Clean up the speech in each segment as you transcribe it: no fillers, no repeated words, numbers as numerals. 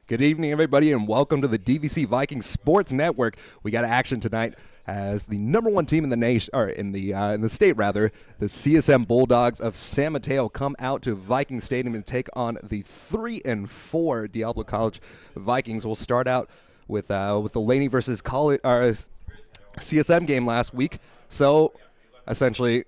Good evening, everybody, and welcome to the DVC Viking Sports Network. We got action tonight as the number one team in the nation, or in the state rather, the CSM Bulldogs of San Mateo come out to Viking Stadium and take on the 3-4 Diablo College Vikings. We'll start out with the Laney versus College CSM game last week. So essentially,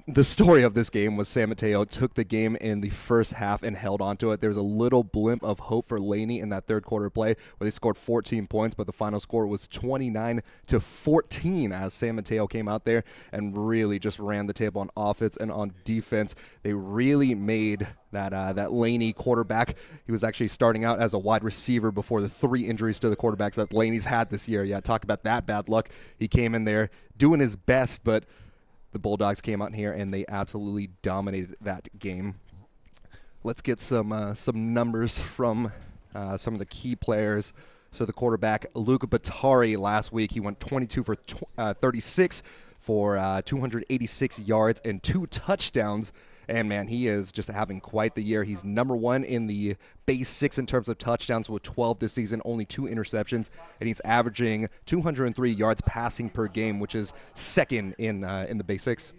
the story of this game was San Mateo took the game in the first half and held on to it. There was a little blimp of hope for Laney in that third quarter play where they scored 14 points, but the final score was 29-14 as San Mateo came out there and really just ran the table on offense and on defense. They really made that Laney quarterback. He was actually starting out as a wide receiver before the 3 injuries to the quarterbacks that Laney's had this year. Yeah, talk about that bad luck. He came in there doing his best, but the Bulldogs came out here and they absolutely dominated that game. Let's get some numbers from some of the key players. So the quarterback, Luca Batari, last week, he went 22 for 36 for 286 yards and 2 touchdowns. And, man, he is just having quite the year. He's number one in the base 6 in terms of touchdowns with 12 this season, only 2 interceptions. And he's averaging 203 yards passing per game, which is second in the base 6.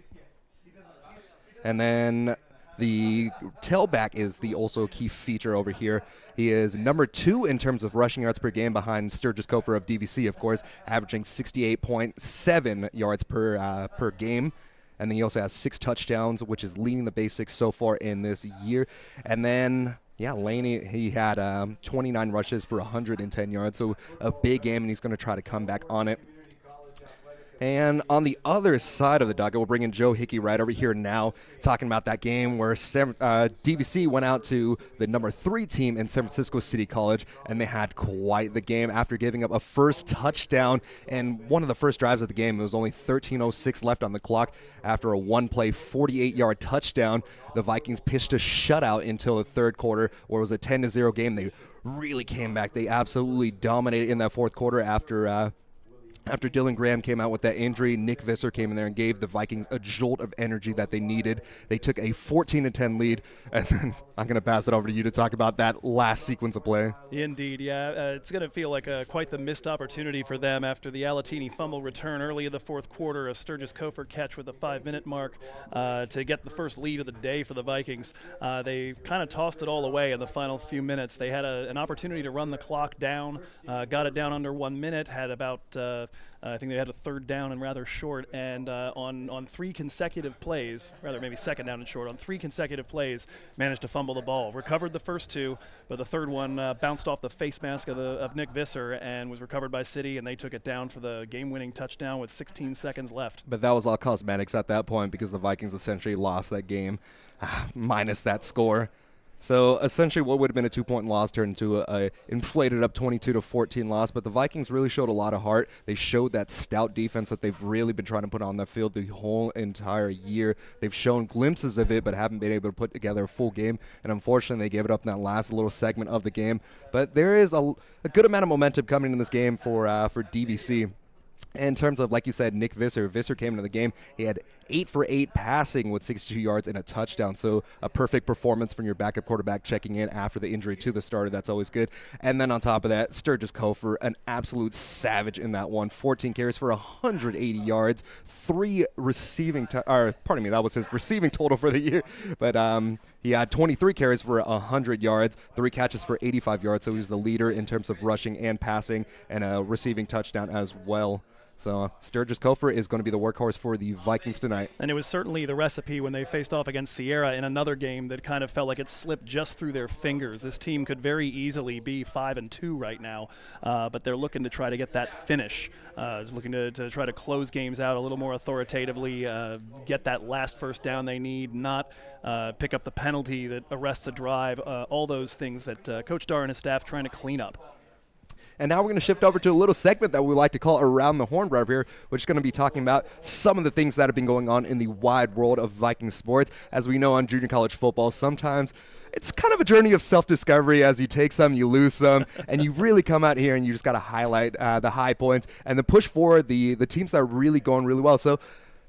And then the tailback is the also key feature over here. He is number 2 in terms of rushing yards per game behind Sturgis Kofer of DVC, of course, averaging 68.7 yards per game. And then he also has 6 touchdowns, which is leading the basics so far in this year. And then, yeah, Laney, he had 29 rushes for 110 yards, so a big game, and he's going to try to come back on it. And on the other side of the docket, we'll bring in Joe Hickey right over here now, talking about that game where DVC went out to the number 3 team in San Francisco City College, and they had quite the game after giving up a first touchdown. And one of the first drives of the game, it was only 13:06 left on the clock. After a one-play, 48-yard touchdown, the Vikings pitched a shutout until the third quarter, where it was a 10-0 game. They really came back. They absolutely dominated in that fourth quarter after Dylan Graham came out with that injury. Nick Visser came in there and gave the Vikings a jolt of energy that they needed. They took a 14-10 lead, and then I'm going to pass it over to you to talk about that last sequence of play. Indeed, yeah. It's going to feel like quite the missed opportunity for them after the Alatini fumble return early in the fourth quarter, a Sturgis Kofer catch with a 5-minute mark to get the first lead of the day for the Vikings. They kind of tossed it all away in the final few minutes. They had an opportunity to run the clock down, got it down under 1 minute, had about I think they had a third down and rather short, and on 3 consecutive plays, rather maybe second down and short, on 3 consecutive plays, managed to fumble the ball. Recovered the first 2, but the third one bounced off the face mask of Nick Visser and was recovered by City, and they took it down for the game-winning touchdown with 16 seconds left. But that was all cosmetics at that point because the Vikings essentially lost that game minus that score. So essentially what would have been a 2-point loss turned into a inflated up 22-14 loss, but the Vikings really showed a lot of heart. They showed that stout defense that they've really been trying to put on the field the whole entire year. They've shown glimpses of it but haven't been able to put together a full game, and unfortunately they gave it up in that last little segment of the game. But there is a good amount of momentum coming in this game for DVC. In terms of, like you said, Nick Visser came into the game. He had 8 for 8 passing with 62 yards and a touchdown. So a perfect performance from your backup quarterback checking in after the injury to the starter. That's always good. And then on top of that, Sturgis Kofer, an absolute savage in that one. 14 carries for 180 yards, 3 receiving that was his receiving total for the year. But he had 23 carries for 100 yards, 3 catches for 85 yards. So he was the leader in terms of rushing and passing, and a receiving touchdown as well. So Sturgis Kofer is going to be the workhorse for the Vikings tonight. And it was certainly the recipe when they faced off against Sierra in another game that kind of felt like it slipped just through their fingers. This team could very easily be 5-2 right now, but they're looking to try to get that finish, looking to try to close games out a little more authoritatively, get that last first down they need, not pick up the penalty that arrests a drive, all those things that Coach Dar and his staff trying to clean up. And now we're going to shift over to a little segment that we like to call Around the Horn right here, which is going to be talking about some of the things that have been going on in the wide world of Viking sports. As we know on junior college football, sometimes it's kind of a journey of self-discovery as you take some, you lose some, and you really come out here and you just got to highlight the high points and then push forward the teams that are really going really well. So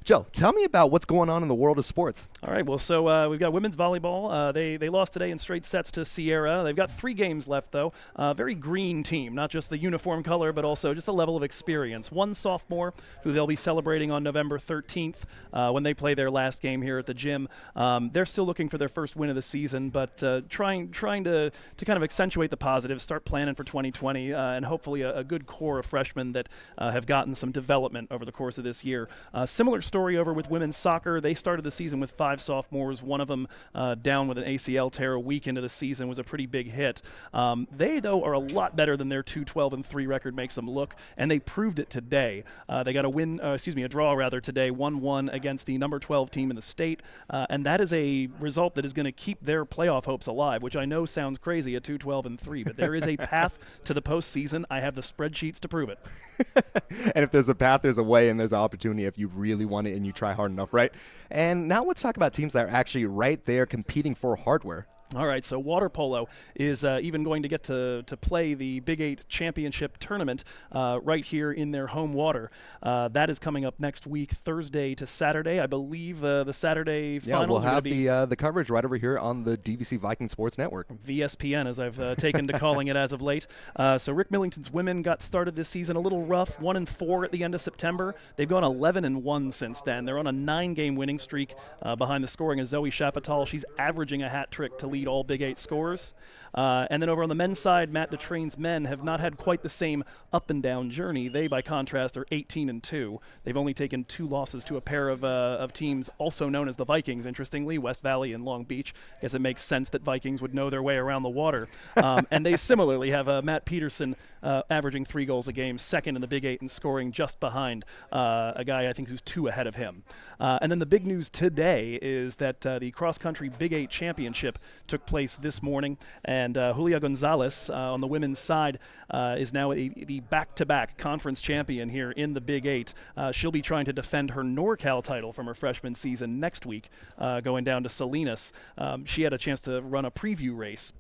Joe, tell me about what's going on in the world of sports. All right, well, so we've got women's volleyball. They lost today in straight sets to Sierra. They've got 3 games left, though. Very green team, not just the uniform color, but also just a level of experience. One sophomore who they'll be celebrating on November 13th when they play their last game here at the gym. They're still looking for their first win of the season, but trying to kind of accentuate the positives, start planning for 2020, and hopefully a good core of freshmen that have gotten some development over the course of this year. Similar story over with women's soccer. They started the season with 5 sophomores. One of them down with an ACL tear a week into the season, was a pretty big hit. They, though, are a lot better than their 2-12-3 record makes them look, and they proved it today. They got a draw today, 1-1 against the number 12 team in the state, and that is a result that is going to keep their playoff hopes alive, which I know sounds crazy at 2-12-3, but there is a path to the postseason. I have the spreadsheets to prove it. And if there's a path, there's a way, and there's an opportunity if you really want it and you try hard enough, right? And now let's talk about teams that are actually right there competing for hardware. All right, so water polo is even going to get to play the Big 8 Championship Tournament right here in their home water. That is coming up next week, Thursday to Saturday. I believe the Saturday finals we'll are have going to be the coverage right over here on the DVC Viking Sports Network. VSPN, as I've taken to calling it as of late. So Rick Millington's women got started this season a little rough, 1-4 at the end of September. They've gone 11-1 since then. They're on a 9-game winning streak behind the scoring of Zoe Chapatal. She's averaging a hat trick to lead all Big 8 scores. And then over on the men's side, Matt Detrain's men have not had quite the same up and down journey. They, by contrast, are 18-2. They've only taken 2 losses to a pair of teams also known as the Vikings, interestingly, West Valley and Long Beach. I guess it makes sense that Vikings would know their way around the water. And they similarly have Matt Peterson averaging 3 goals a game, second in the Big 8 and scoring just behind a guy I think who's 2 ahead of him. And then the big news today is that the cross-country Big 8 Championship took place this morning, and Julia Gonzalez on the women's side is now the back-to-back conference champion here in the Big 8. She'll be trying to defend her NorCal title from her freshman season next week, going down to Salinas. She had a chance to run a preview race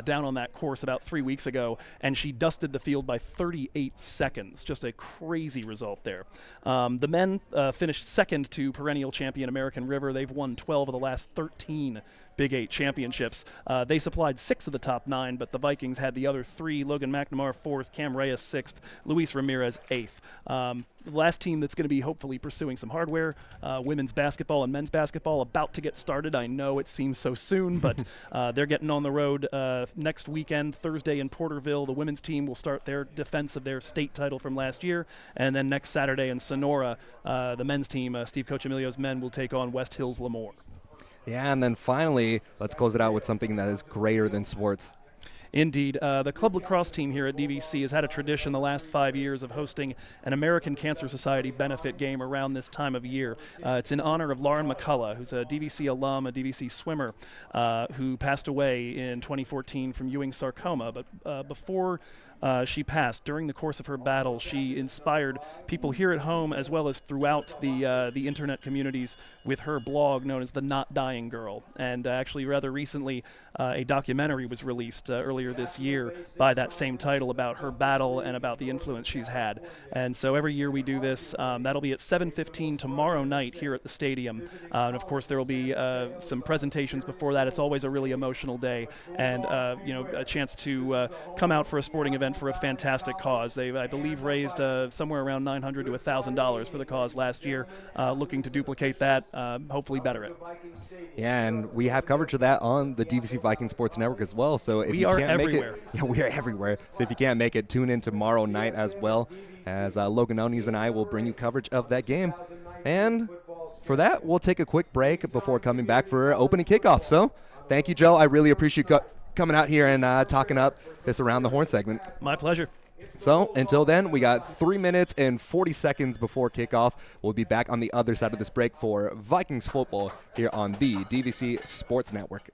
down on that course about 3 weeks ago, and she dusted the field by 38 seconds. Just a crazy result there. The men finished second to perennial champion American River. They've won 12 of the last 13 Big 8 championships. They supplied 6 of the top 9, but the Vikings had the other 3. Logan McNamara 4th, Cam Reyes 6th, Luis Ramirez 8th. The last team that's going to be hopefully pursuing some hardware, women's basketball and men's basketball, about to get started. I know it seems so soon, but they're getting on the road next weekend, Thursday in Porterville. The women's team will start their defense of their state title from last year, and then next Saturday in Sonora, the men's team, Steve Cochimilio's men, will take on West Hills Lemoore. Yeah, and then finally, let's close it out with something that is greater than sports. Indeed. The club lacrosse team here at DVC has had a tradition the last 5 years of hosting an American Cancer Society benefit game around this time of year. It's in honor of Lauren McCullough, who's a DVC alum, a DVC swimmer, who passed away in 2014 from Ewing sarcoma. But before she passed, during the course of her battle, she inspired people here at home as well as throughout the internet communities with her blog known as The Not Dying Girl. And actually, rather recently, a documentary was released earlier this year by that same title about her battle and about the influence she's had. And so every year we do this. That'll be at 7:15 tomorrow night here at the stadium. And of course, there will be some presentations before that. It's always a really emotional day, and a chance to come out for a sporting event for a fantastic cause. They, I believe, raised somewhere around $900 to $1,000 for the cause last year, looking to duplicate that, hopefully better it. Yeah, and we have coverage of that on the DVC Viking Sports Network as well. So if you can't make it, we are everywhere. So if you can't make it, tune in tomorrow night as well, as Logan Onies and I will bring you coverage of that game. And for that, we'll take a quick break before coming back for opening kickoff. So thank you, Joe. I really appreciate coming out here and talking up this Around the Horn segment. My pleasure. So until then, we got 3 minutes and 40 seconds before kickoff. We'll be back on the other side of this break for Vikings football here on the DVC Sports Network.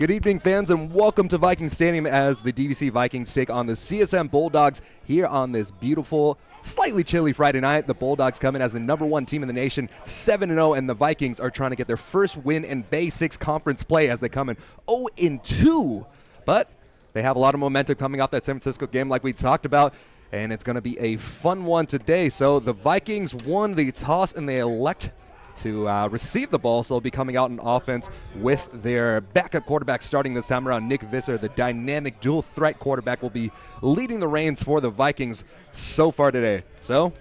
Good evening, fans, and welcome to Viking Stadium as the DVC Vikings take on the CSM Bulldogs here on this beautiful, slightly chilly Friday night. The Bulldogs come in as the #1 team in the nation, 7-0, and the Vikings are trying to get their first win in Bay 6 conference play as they come in 0-2. But they have a lot of momentum coming off that San Francisco game like we talked about, and it's going to be a fun one today. So the Vikings won the toss, and they elect to receive the ball, so they'll be coming out in offense with their backup quarterback starting this time around. Nick Visser, the dynamic dual threat quarterback, will be leading the reins for the Vikings so far today. So,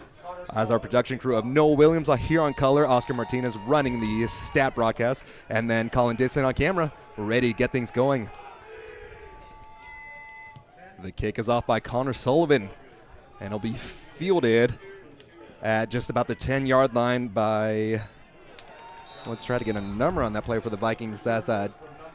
as our production crew of Noah Williams here on color, Oscar Martinez running the stat broadcast, and then Colin Dixon on camera, we're ready to get things going. The kick is off by Connor Sullivan, and it'll be fielded at just about the 10-yard line by... Let's try to get a number on that player for the Vikings. That's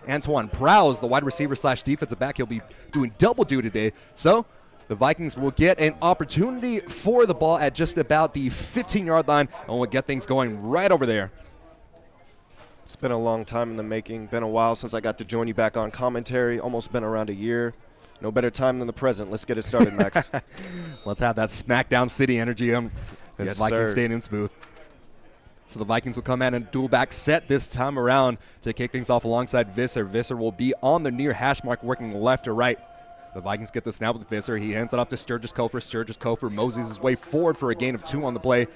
Antoine Prowse, the wide receiver / defensive back. He'll be doing double duty today. So the Vikings will get an opportunity for the ball at just about the 15-yard line, and we'll get things going right over there. It's been a long time in the making. Been a while since I got to join you back on commentary. Almost been around a year. No better time than the present. Let's get it started, Max. Let's have that SmackDown City energy on this Yes, Viking sir. Stadium's booth. So the Vikings will come in and dual back set this time around to kick things off alongside Visser. Visser will be on the near hash mark working left to right. The Vikings get the snap with Visser. He hands it off to Sturgis Kofer. Sturgis Kofer moseys his way forward for a gain of 2 on the play.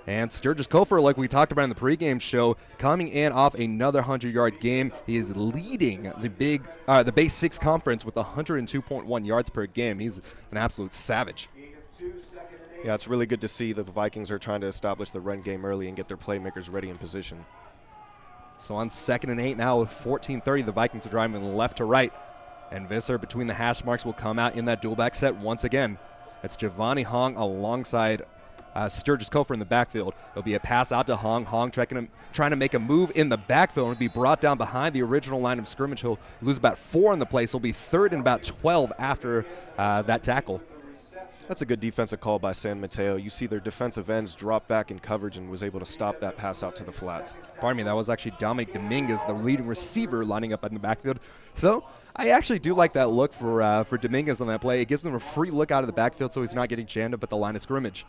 And Sturgis Kofer, like we talked about in the pregame show, coming in off another 100-yard game. He is leading the Bay 6 conference with 102.1 yards per game. He's an absolute savage. Yeah, it's really good to see that the Vikings are trying to establish the run game early and get their playmakers ready in position. So on 2nd and 8 now with 14:30, the Vikings are driving left to right. And Visser between the hash marks will come out in that dual back set once again. It's Giovanni Hong alongside Sturgis Kofer in the backfield. It'll be a pass out to Hong. Hong trying to make a move in the backfield and be brought down behind the original line of scrimmage. He'll lose about 4 on the play, so he'll be 3rd and about 12 after that tackle. That's a good defensive call by San Mateo. You see their defensive ends drop back in coverage and was able to stop that pass out to the flats. Pardon me, that was actually Dominic Dominguez, the leading receiver, lining up in the backfield. So I actually do like that look for Dominguez on that play. It gives him a free look out of the backfield so he's not getting jammed up at the line of scrimmage.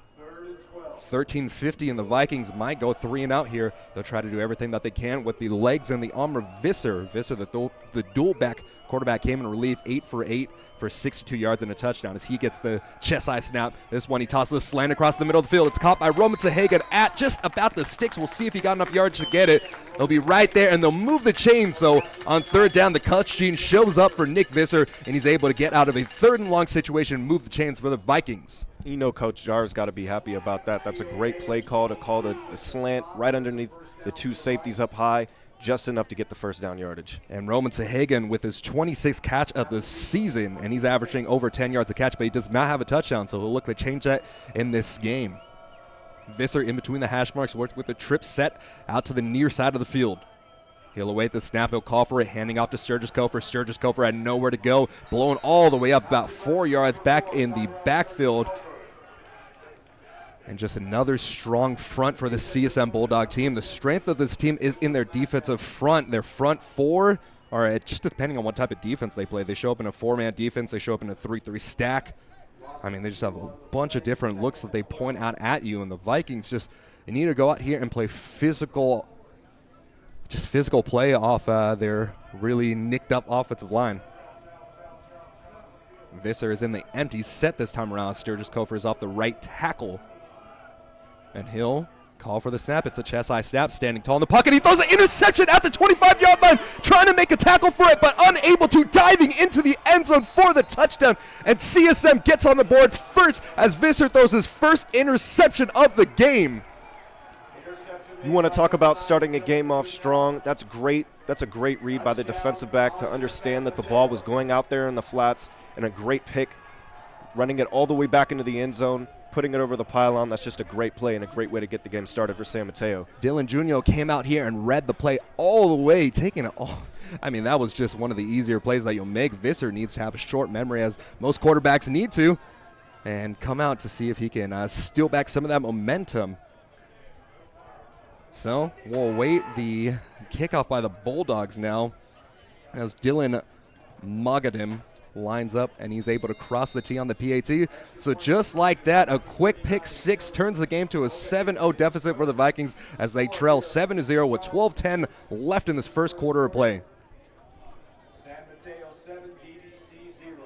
13:50, and the Vikings might go 3 and out here. They'll try to do everything that they can with the legs and the arm of Visser. Visser, the dual back quarterback, came in relief, 8 for 8 for 62 yards and a touchdown as he gets the chest high snap. This one, he tosses a slant across the middle of the field. It's caught by Roman Sahagan at just about the sticks. We'll see if he got enough yards to get it. They'll be right there, and they'll move the chains. So on 3rd down, the clutch gene shows up for Nick Visser, and he's able to get out of a 3rd and long situation and move the chains for the Vikings. You know Coach Jar's got to be happy about that. That's a great play call to call the slant right underneath the 2 safeties up high, just enough to get the 1st down yardage. And Roman Sahagan with his 26th catch of the season, and he's averaging over 10 yards a catch, but he does not have a touchdown, so he'll look to change that in this game. Visser in between the hash marks, worked with the trip set out to the near side of the field. He'll await the snap. He'll call for it, handing off to Sturgis Kofer. Sturgis Kofer had nowhere to go, blowing all the way up about 4 yards back in the backfield. And just another strong front for the CSM Bulldog team. The strength of this team is in their defensive front. Their front 4 are, just depending on what type of defense they play. They show up in a 4-man defense. They show up in a 3-3 stack. I mean, they just have a bunch of different looks that they point out at you. And the Vikings they need to go out here and play physical play off their really nicked up offensive line. Visser is in the empty set this time around. Sturgis Kofer is off the right tackle. And he'll call for the snap. It's a chest high snap, standing tall in the pocket. He throws an interception at the 25-yard line, trying to make a tackle for it, but unable to, diving into the end zone for the touchdown. And CSM gets on the boards first as Visser throws his first interception of the game. You want to talk about starting a game off strong. That's great. That's a great read by the defensive back to understand that the ball was going out there in the flats, and a great pick, running it all the way back into the end zone, putting it over the pylon. That's just a great play and a great way to get the game started for San Mateo. Dylan Junio came out here and read the play all the way, taking it all. I mean, that was just one of the easier plays that you'll make. Visser needs to have a short memory, as most quarterbacks need to, and come out to see if he can steal back some of that momentum. So we'll await the kickoff by the Bulldogs now, as Dylan Mogadim lines up, and he's able to cross the tee on the PAT. So just like that, a quick pick six turns the game to a 7-0 deficit for the Vikings as they trail 7-0 with 12:10 left in this first quarter of play. Mateo 7, DVC 0.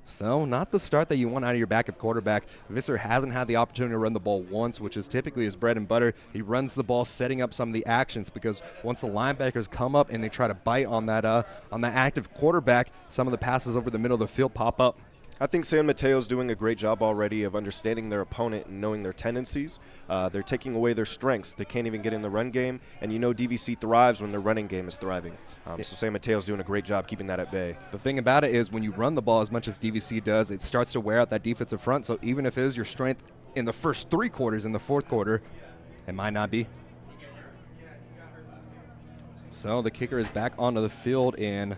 So not the start that you want out of your backup quarterback. Visser hasn't had the opportunity to run the ball once, which is typically his bread and butter. He runs the ball setting up some of the actions because once the linebackers come up and they try to bite on that active quarterback, some of the passes over the middle of the field pop up. I think San Mateo's doing a great job already of understanding their opponent and knowing their tendencies. They're taking away their strengths. They can't even get in the run game, and DVC thrives when their running game is thriving. So San Mateo's doing a great job keeping that at bay. The thing about it is when you run the ball as much as DVC does, it starts to wear out that defensive front. So even if it is your strength in the first three quarters, in the fourth quarter, it might not be. So the kicker is back onto the field, and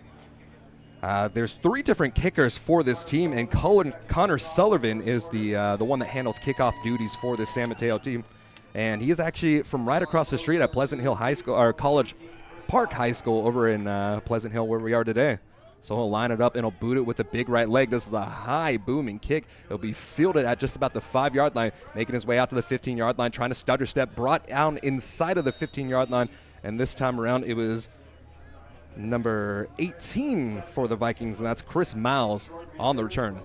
there's three different kickers for this team, and Connor Sullivan is the one that handles kickoff duties for this San Mateo team. And he is actually from right across the street at Pleasant Hill High School, or College Park High School over in Pleasant Hill, where we are today. So he'll line it up and he'll boot it with a big right leg. This is a high booming kick. It'll be fielded at just about the 5-yard line, making his way out to the 15-yard line, trying to stutter step, brought down inside of the 15-yard line. And this time around, it was number 18 for the Vikings, and that's Chris Miles on the return.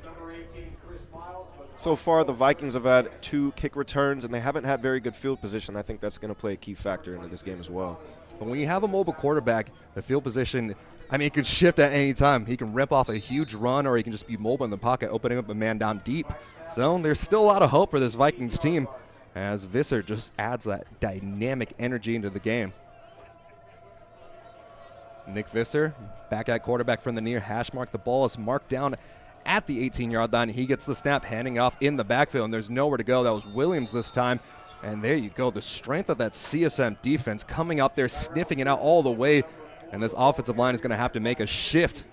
So far, the Vikings have had 2 kick returns, and they haven't had very good field position. I think that's going to play a key factor into this game as well. But when you have a mobile quarterback, the field position, it can shift at any time. He can rip off a huge run, or he can just be mobile in the pocket, opening up a man down deep. So there's still a lot of hope for this Vikings team as Visser just adds that dynamic energy into the game. Nick Visser back at quarterback from the near hash mark. The ball is marked down at the 18-yard line. He gets the snap, handing it off in the backfield, and there's nowhere to go. That was Williams this time. And there you go. The strength of that CSM defense coming up there, sniffing it out all the way. And this offensive line is going to have to make a shift.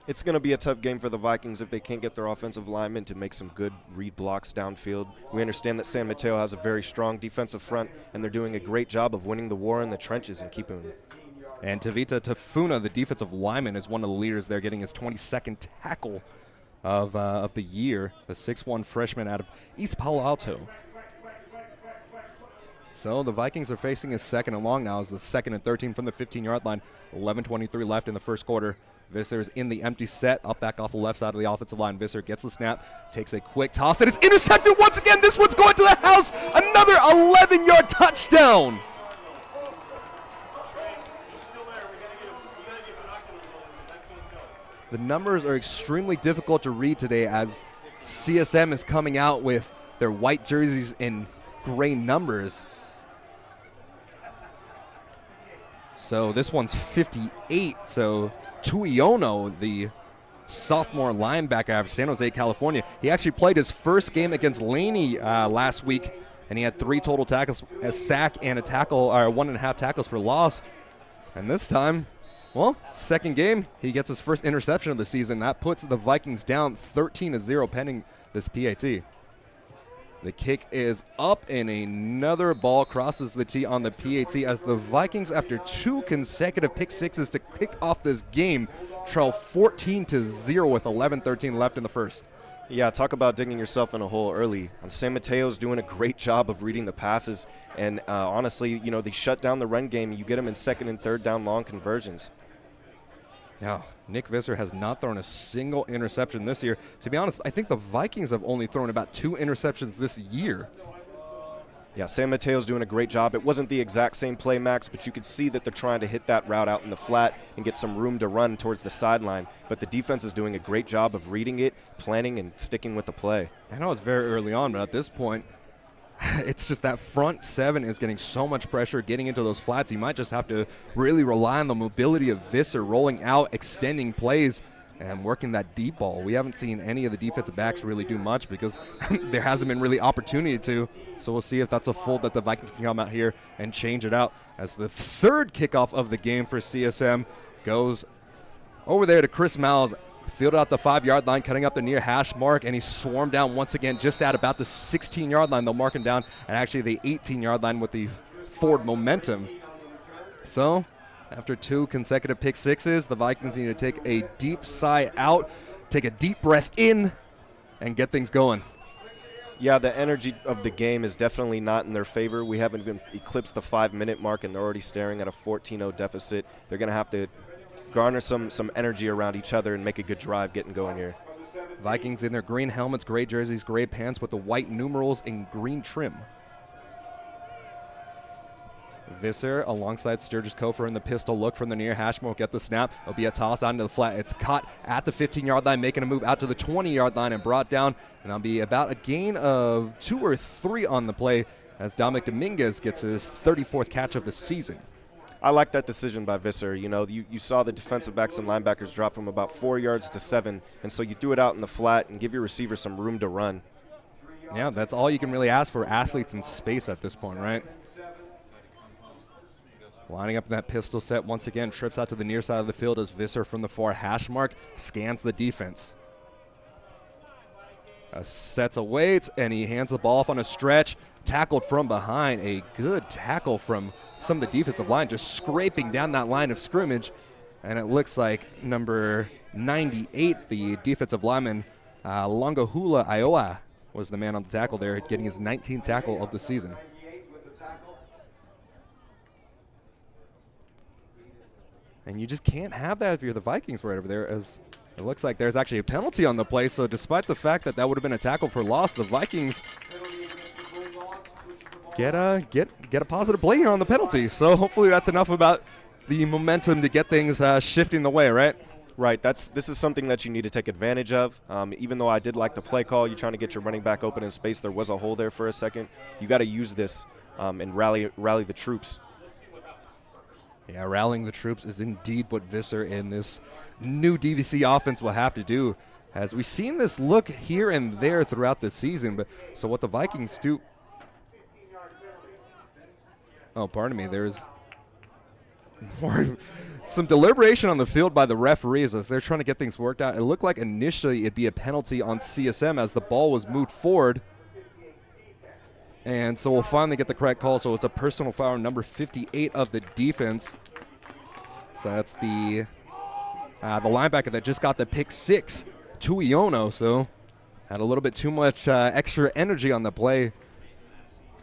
It's going to be a tough game for the Vikings if they can't get their offensive linemen to make some good read blocks downfield. We understand that San Mateo has a very strong defensive front, and they're doing a great job of winning the war in the trenches and keeping them. And Tavita Tafuna, the defensive lineman, is one of the leaders there, getting his 22nd tackle of the year, the 6'1 freshman out of East Palo Alto. So the Vikings are facing a 2nd and long now as the 2nd and 13 from the 15-yard line. 11:23 left in the first quarter. Visser is in the empty set, up back off the left side of the offensive line. Visser gets the snap, takes a quick toss, and it's intercepted once again. This one's going to the house. Another 11-yard touchdown. The numbers are extremely difficult to read today as CSM is coming out with their white jerseys in gray numbers. So this one's 58. So Tuiono, the sophomore linebacker out of San Jose, California, he actually played his first game against Laney last week, and he had 3 total tackles, a sack, and a tackle, or 1.5 tackles for loss. And this time, well, second game, he gets his first interception of the season. That puts the Vikings down 13-0 pending this PAT. The kick is up, and another ball crosses the tee on the PAT as the Vikings, after 2 consecutive pick sixes to kick off this game, trail 14-0 with 11:13 left in the first. Yeah, talk about digging yourself in a hole early. And San Mateo's doing a great job of reading the passes. And honestly, they shut down the run game. You get them in 2nd and 3rd down long conversions. Now, Nick Visser has not thrown a single interception this year. To be honest, I think the Vikings have only thrown about 2 interceptions this year. Yeah, San Mateo's doing a great job. It wasn't the exact same play, Max, but you could see that they're trying to hit that route out in the flat and get some room to run towards the sideline. But the defense is doing a great job of reading it, planning, and sticking with the play. I know it's very early on, but at this point, it's just that front 7 is getting so much pressure getting into those flats. You might just have to really rely on the mobility of Visser rolling out, extending plays, and working that deep ball. We haven't seen any of the defensive backs really do much because there hasn't been really opportunity to. So we'll see if that's a fold that the Vikings can come out here and change it out as the 3rd kickoff of the game for CSM goes over there to Chris Miles. Fielded out the 5-yard line, cutting up the near hash mark, and he swarmed down once again just at about the 16-yard line. They'll mark him down, and actually the 18-yard line with the forward momentum. So, after 2 consecutive pick sixes, the Vikings need to take a deep sigh out, take a deep breath in, and get things going. Yeah, the energy of the game is definitely not in their favor. We haven't even eclipsed the 5-minute mark, and they're already staring at a 14-0 deficit. They're going to have to garner some energy around each other and make a good drive getting going here. Vikings in their green helmets, gray jerseys, gray pants with the white numerals and green trim. Visser alongside Sturgis Kofer in the pistol look from the near hash mark. Get the snap. It'll be a toss out into the flat. It's caught at the 15-yard line, making a move out to the 20-yard line and brought down. And that'll be about a gain of 2 or 3 on the play as Dominic Dominguez gets his 34th catch of the season. I like that decision by Visser. You know, you saw the defensive backs and linebackers drop from about 4 yards to 7, and so you threw it out in the flat and give your receiver some room to run. Yeah, that's all you can really ask for athletes in space at this point, right? Lining up in that pistol set once again, trips out to the near side of the field as Visser from the far hash mark scans the defense. Sets awaits, and he hands the ball off on a stretch. Tackled from behind. A good tackle from some of the defensive line, just scraping down that line of scrimmage. And it looks like number 98, the defensive lineman, Longohula Iowa, was the man on the tackle there, getting his 19th tackle of the season. And you just can't have that if you're the Vikings right over there, as it looks like there's actually a penalty on the play. So despite the fact that that would have been a tackle for loss, the Vikings get a positive play here on the penalty. So hopefully that's enough about the momentum to get things shifting the way, right? Right. This is something that you need to take advantage of. Even though I did like the play call, you're trying to get your running back open in space. There was a hole there for a second. You got to use this and rally the troops. Yeah, rallying the troops is indeed what Visser and this new DVC offense will have to do, as we've seen this look here and there throughout the season. But so what the Vikings do? Oh, pardon me. There's some deliberation on the field by the referees as they're trying to get things worked out. It looked like initially it'd be a penalty on CSM as the ball was moved forward. And so we'll finally get the correct call. So it's a personal foul, number 58 of the defense. So that's the linebacker that just got the pick 6, Tuiono. So had a little bit too much extra energy on the play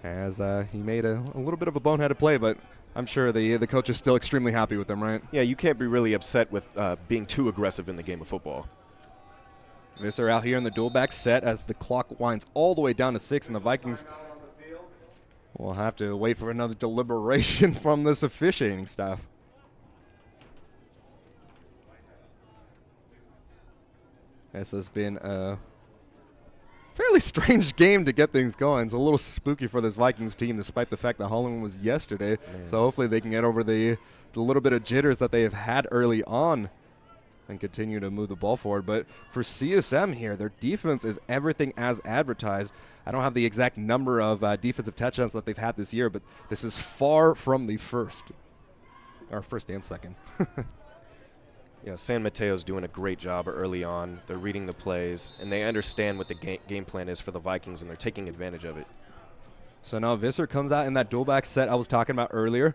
as he made a little bit of a boneheaded play, but I'm sure the coach is still extremely happy with him, right? Yeah, you can't be really upset with being too aggressive in the game of football. Visser out here in the dual back set as the clock winds all the way down to 6, and the Vikings will have to wait for another deliberation from this officiating staff. This has been a fairly strange game to get things going. It's a little spooky for this Vikings team, despite the fact that Halloween was yesterday. Man. So hopefully they can get over the little bit of jitters that they have had early on and continue to move the ball forward. But for CSM here, their defense is everything as advertised. I don't have the exact number of defensive touchdowns that they've had this year, but this is far from the first and second. Yeah, San Mateo's doing a great job early on. They're reading the plays, and they understand what the game plan is for the Vikings, and they're taking advantage of it. So now Visser comes out in that dual back set I was talking about earlier.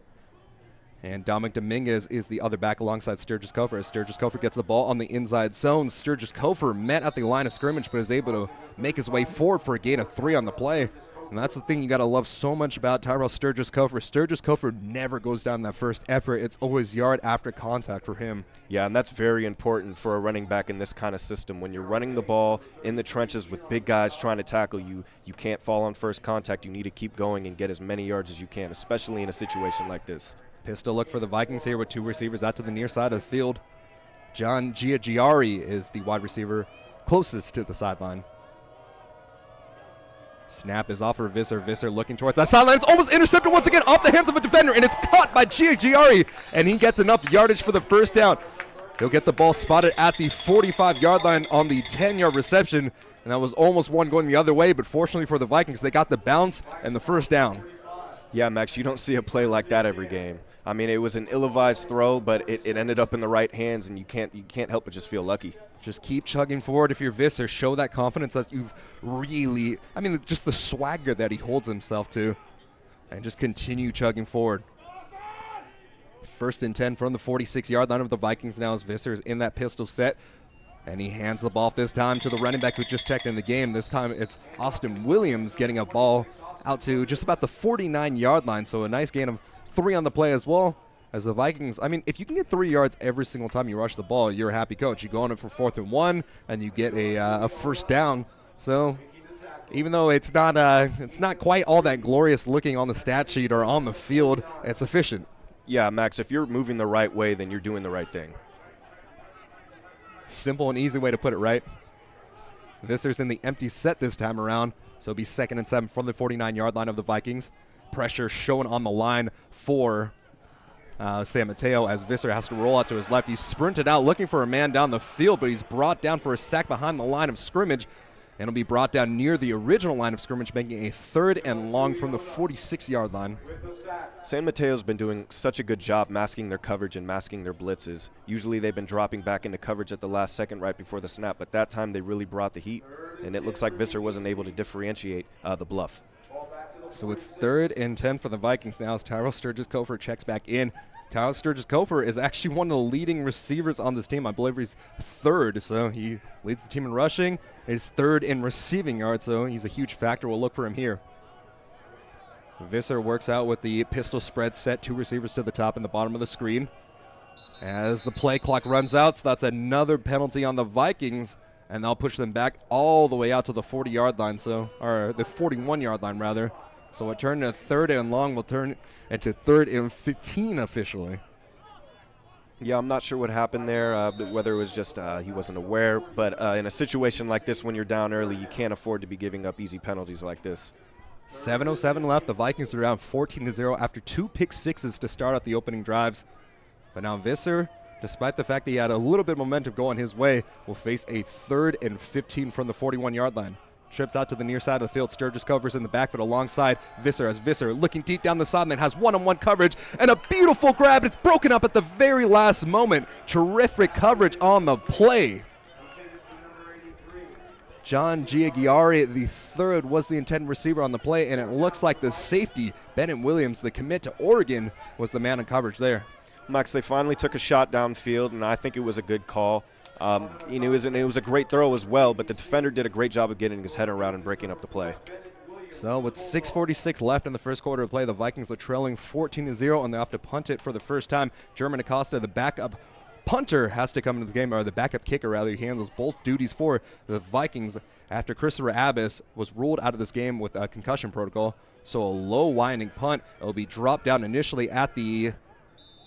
And Dominic Dominguez is the other back alongside Sturgis Kofer. As Sturgis Kofer gets the ball on the inside zone, Sturgis Kofer met at the line of scrimmage but is able to make his way forward for a gain of 3 on the play. And that's the thing you got to love so much about Tyrell Sturgis Kofer. Sturgis Kofer never goes down that first effort. It's always yard after contact for him. Yeah, and that's very important for a running back in this kind of system. When you're running the ball in the trenches with big guys trying to tackle you, you can't fall on first contact. You need to keep going and get as many yards as you can, especially in a situation like this. Pistol look for the Vikings here with 2 receivers out to the near side of the field. John Giaggiari is the wide receiver closest to the sideline. Snap is off for Visser. Visser looking towards that sideline. It's almost intercepted once again off the hands of a defender, and it's caught by Giaggiari, and he gets enough yardage for the first down. He'll get the ball spotted at the 45-yard line on the 10-yard reception, and that was almost one going the other way, but fortunately for the Vikings, they got the bounce and the first down. Yeah, Max, you don't see a play like that every game. I mean, it was an ill-advised throw, but it ended up in the right hands, and you can't help but just feel lucky. Just keep chugging forward if you're Visser. Show that confidence that you've really – I mean, just the swagger that he holds himself to, and just continue chugging forward. First and 10 from the 46-yard line of the Vikings now as Visser is in that pistol set. And he hands the ball off this time to the running back who just checked in the game. This time it's Austin Williams getting a ball out to just about the 49-yard line. So a nice gain of 3 on the play as well. As the Vikings, I mean, if you can get 3 yards every single time you rush the ball, you're a happy coach. You go on it for 4th and 1, and you get a first down. So even though it's not quite all that glorious looking on the stat sheet or on the field, it's efficient. Yeah, Max, if you're moving the right way, then you're doing the right thing. Simple and easy way to put it, right? Visser's in the empty set this time around, so it'll be 2nd and 7 from the 49-yard line of the Vikings. Pressure shown on the line for San Mateo as Visser has to roll out to his left. He's sprinted out looking for a man down the field, but he's brought down for a sack behind the line of scrimmage. And will be brought down near the original line of scrimmage, making a 3rd and long from the 46-yard line. San Mateo's been doing such a good job masking their coverage and masking their blitzes. Usually they've been dropping back into coverage at the last second right before the snap, but that time they really brought the heat, and it looks like Visser wasn't able to differentiate the bluff. So it's 3rd and 10 for the Vikings now as Tyrell Sturgis-Cofer checks back in. Tyrell Sturgis-Cofer is actually one of the leading receivers on this team. I believe he's 3rd, so he leads the team in rushing. He's 3rd in receiving yards, so he's a huge factor. We'll look for him here. Visser works out with the pistol spread set, 2 receivers to the top and the bottom of the screen. As the play clock runs out, so that's another penalty on the Vikings, and they'll push them back all the way out to the 40-yard line, or the 41-yard line, rather. So it turned to 3rd and long will turn into 3rd and 15 officially. Yeah, I'm not sure what happened there, whether it was just he wasn't aware. But in a situation like this, when you're down early, you can't afford to be giving up easy penalties like this. 7:07 left. The Vikings are down 14-0 after 2 pick sixes to start out the opening drives. But now Visser, despite the fact that he had a little bit of momentum going his way, will face a 3rd and 15 from the 41-yard line. Trips out to the near side of the field. Sturgis covers in the backfield alongside Visser as Visser looking deep down the sideline has one-on-one coverage and a beautiful grab. It's broken up at the very last moment. Terrific coverage on the play. John Giagiari, the 3rd, was the intended receiver on the play, and it looks like the safety, Bennett Williams, the commit to Oregon, was the man in coverage there. Max, they finally took a shot downfield, and I think it was a good call. It was a great throw as well, but the defender did a great job of getting his head around and breaking up the play. So with 6:46 left in the first quarter of play, the Vikings are trailing 14-0, and they have to punt it for the first time. German Acosta, the backup punter, has to come into the game, or the backup kicker, rather. He handles both duties for the Vikings after Christopher Abbas was ruled out of this game with a concussion protocol. So a low winding punt. It will be dropped down initially at the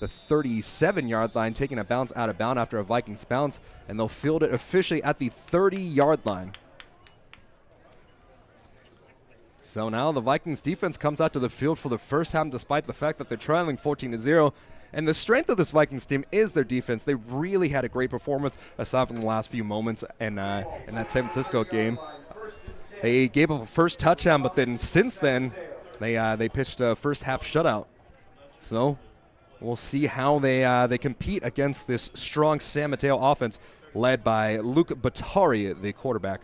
37-yard line, taking a bounce out of bounds after a Vikings bounce, and they'll field it officially at the 30-yard line. So now the Vikings defense comes out to the field for the first time, despite the fact that they're trailing 14-0. And the strength of this Vikings team is their defense. They really had a great performance, aside from the last few moments in that San Francisco game. They gave up a first touchdown, but then since then, they pitched a first half shutout. So we'll see how they compete against this strong San Mateo offense led by Luke Batari, the quarterback.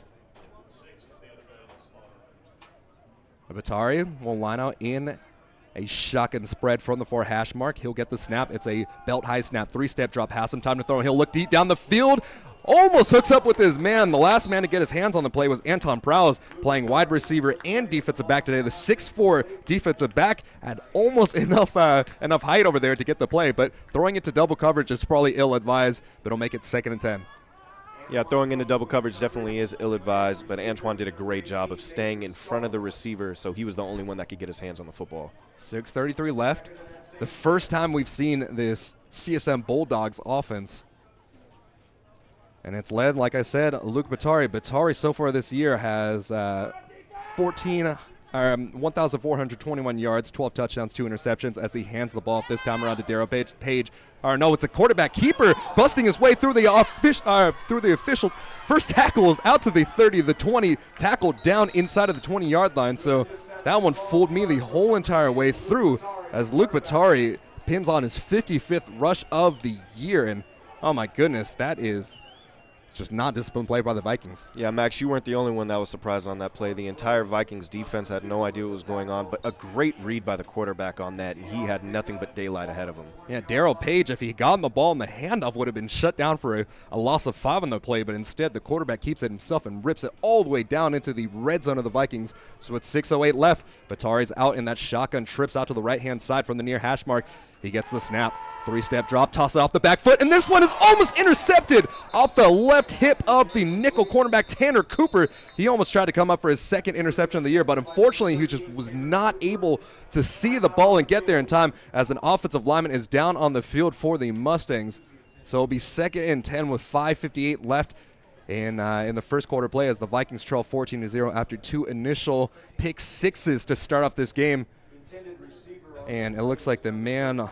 Batari will line out in a shotgun spread from the 4 hash mark. He'll get the snap. It's a belt-high snap, 3-step drop, has some time to throw, and he'll look deep down the field. Almost hooks up with his man. The last man to get his hands on the play was Anton Prowse, playing wide receiver and defensive back today. The 6'4" defensive back had almost enough height over there to get the play, but throwing it to double coverage is probably ill-advised, but it'll make it 2nd and 10. Yeah, throwing into double coverage definitely is ill-advised, but Antoine did a great job of staying in front of the receiver, so he was the only one that could get his hands on the football. 6:33 left. The first time we've seen this CSM Bulldogs offense. And it's led, like I said, Luke Batari. Batari so far this year has 1,421 yards, 12 touchdowns, 2 interceptions as he hands the ball off this time around to Darryl Page. Or no, it's a quarterback keeper busting his way through the official first tackles out to the 30, the 20, tackled down inside of the 20-yard line. So that one fooled me the whole entire way through as Luke Batari pins on his 55th rush of the year. And oh my goodness, that is just not disciplined play by the Vikings. Yeah, Max, you weren't the only one that was surprised on that play. The entire Vikings defense had no idea what was going on, but a great read by the quarterback on that, and he had nothing but daylight ahead of him. Yeah, Darrell Page, if he gotten the ball in the handoff, would have been shut down for a loss of 5 on the play, but instead the quarterback keeps it himself and rips it all the way down into the red zone of the Vikings. So with 6:08 left, Batari's out in that shotgun, trips out to the right-hand side from the near hash mark. He gets the snap. 3-step drop, toss it off the back foot, and this one is almost intercepted off the left hip of the nickel cornerback Tanner Cooper. He almost tried to come up for his second interception of the year, but unfortunately he just was not able to see the ball and get there in time as an offensive lineman is down on the field for the Mustangs. So it'll be 2nd and 10 with 5:58 left in the first quarter play as the Vikings trail 14-0 after 2 initial pick sixes to start off this game. And it looks like the man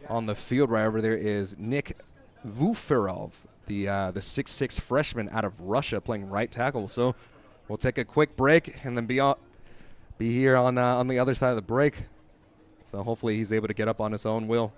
on the field right over there is Nick Vuferov, the 6'6" freshman out of Russia playing right tackle. So we'll take a quick break and then be here on the other side of the break. So hopefully he's able to get up on his own will.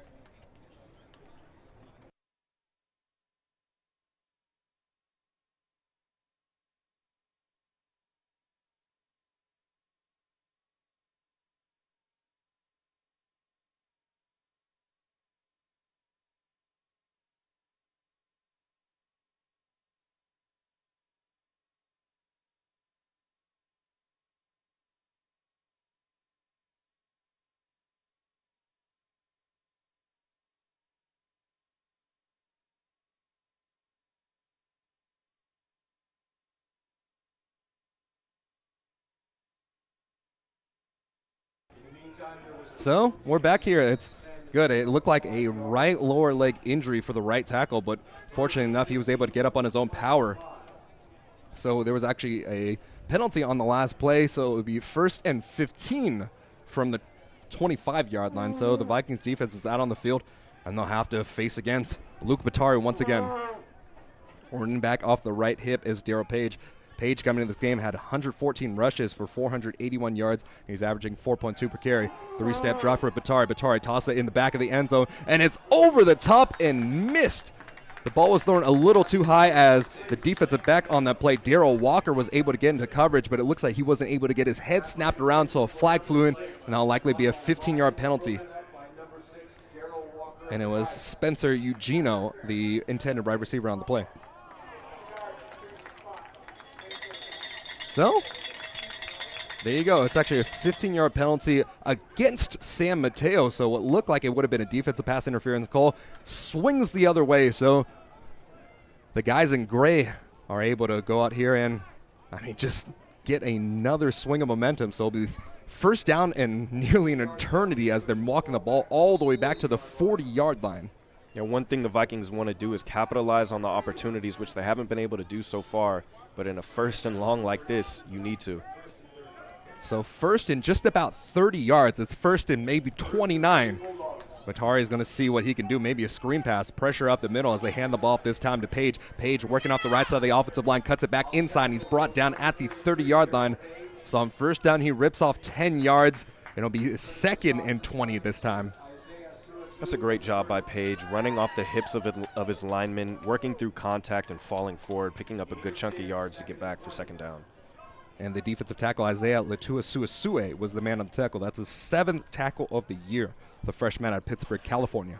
So we're back here. It's good. It looked like a right lower leg injury for the right tackle, but fortunately enough, he was able to get up on his own power. So there was actually a penalty on the last play, so it would be 1st and 15 from the 25-yard line. So the Vikings defense is out on the field, and they'll have to face against Luke Batari once again. Running back off the right hip is Darrell Page. Page coming into this game had 114 rushes for 481 yards. He's averaging 4.2 per carry. 3-step drop for Batari. Batari tosses it in the back of the end zone, and it's over the top and missed. The ball was thrown a little too high as the defensive back on that play, Darrell Walker, was able to get into coverage, but it looks like he wasn't able to get his head snapped around, so a flag flew in, and that'll likely be a 15-yard penalty. And it was Spencer Eugenio, the intended wide receiver on the play. So, there you go. It's actually a 15-yard penalty against Sam Mateo. So what looked like it would have been a defensive pass interference call swings the other way. So the guys in gray are able to go out here and, just get another swing of momentum. So it'll be first down and nearly an eternity as they're walking the ball all the way back to the 40-yard line. Yeah, one thing the Vikings want to do is capitalize on the opportunities, which they haven't been able to do so far. But in a 1st and long like this, you need to. So 1st and just about 30 yards. It's 1st and maybe 29. Batari is going to see what he can do. Maybe a screen pass, pressure up the middle as they hand the ball off this time to Page. Page working off the right side of the offensive line, cuts it back inside, and he's brought down at the 30-yard line. So on 1st down, he rips off 10 yards. It'll be 2nd and 20 this time. That's a great job by Page, running off the hips of his linemen, working through contact and falling forward, picking up a good chunk of yards to get back for 2nd down. And the defensive tackle, Isaiah Letua-Suasue, was the man on the tackle. That's his 7th tackle of the year, the freshman out of Pittsburgh, California.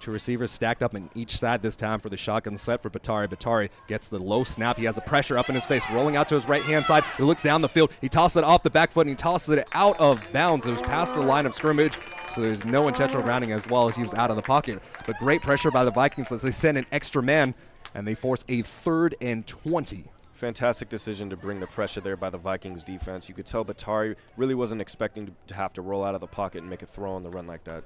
2 receivers stacked up on each side this time for the shotgun set for Batari. Batari gets the low snap. He has a pressure up in his face, rolling out to his right-hand side. He looks down the field. He tosses it off the back foot, and he tosses it out of bounds. It was past the line of scrimmage, so there's no intentional grounding as well as he was out of the pocket. But great pressure by the Vikings as they send an extra man, and they force a 3rd and 20. Fantastic decision to bring the pressure there by the Vikings defense. You could tell Batari really wasn't expecting to have to roll out of the pocket and make a throw on the run like that.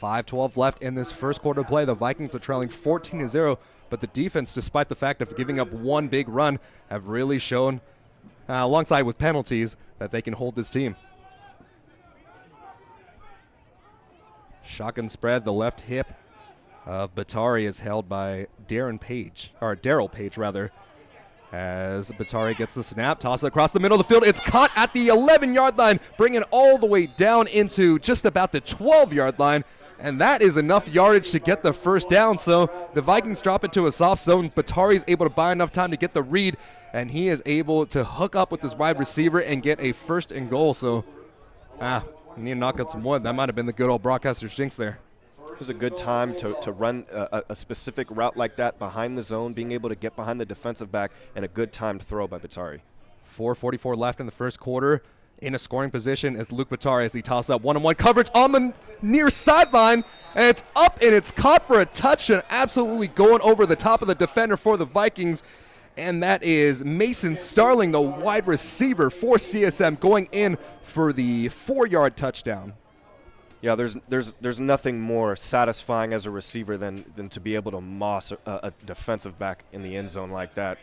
5:12 left in this first quarter play. The Vikings are trailing 14-0, but the defense, despite the fact of giving up one big run, have really shown, alongside with penalties, that they can hold this team. Shotgun spread, the left hip of Batari is held by Darrell Page, as Batari gets the snap, toss it across the middle of the field. It's caught at the 11-yard line, bringing it all the way down into just about the 12-yard line. And that is enough yardage to get the first down. So the Vikings drop into a soft zone. Batari's able to buy enough time to get the read, and he is able to hook up with his wide receiver and get a 1st and goal. So, we need to knock out some wood. That might have been the good old broadcaster's jinx there. It was a good time to run a specific route like that behind the zone, being able to get behind the defensive back, and a good time to throw by Batari. 4:44 left in the first quarter. In a scoring position is Luke Batari as he tosses up one-on-one coverage on the near sideline, and it's up and it's caught for a touchdown, absolutely going over the top of the defender for the Vikings, and that is Mason Starling, the wide receiver for CSM, going in for the 4-yard touchdown. Yeah, there's nothing more satisfying as a receiver than to be able to moss a defensive back in the end zone like that.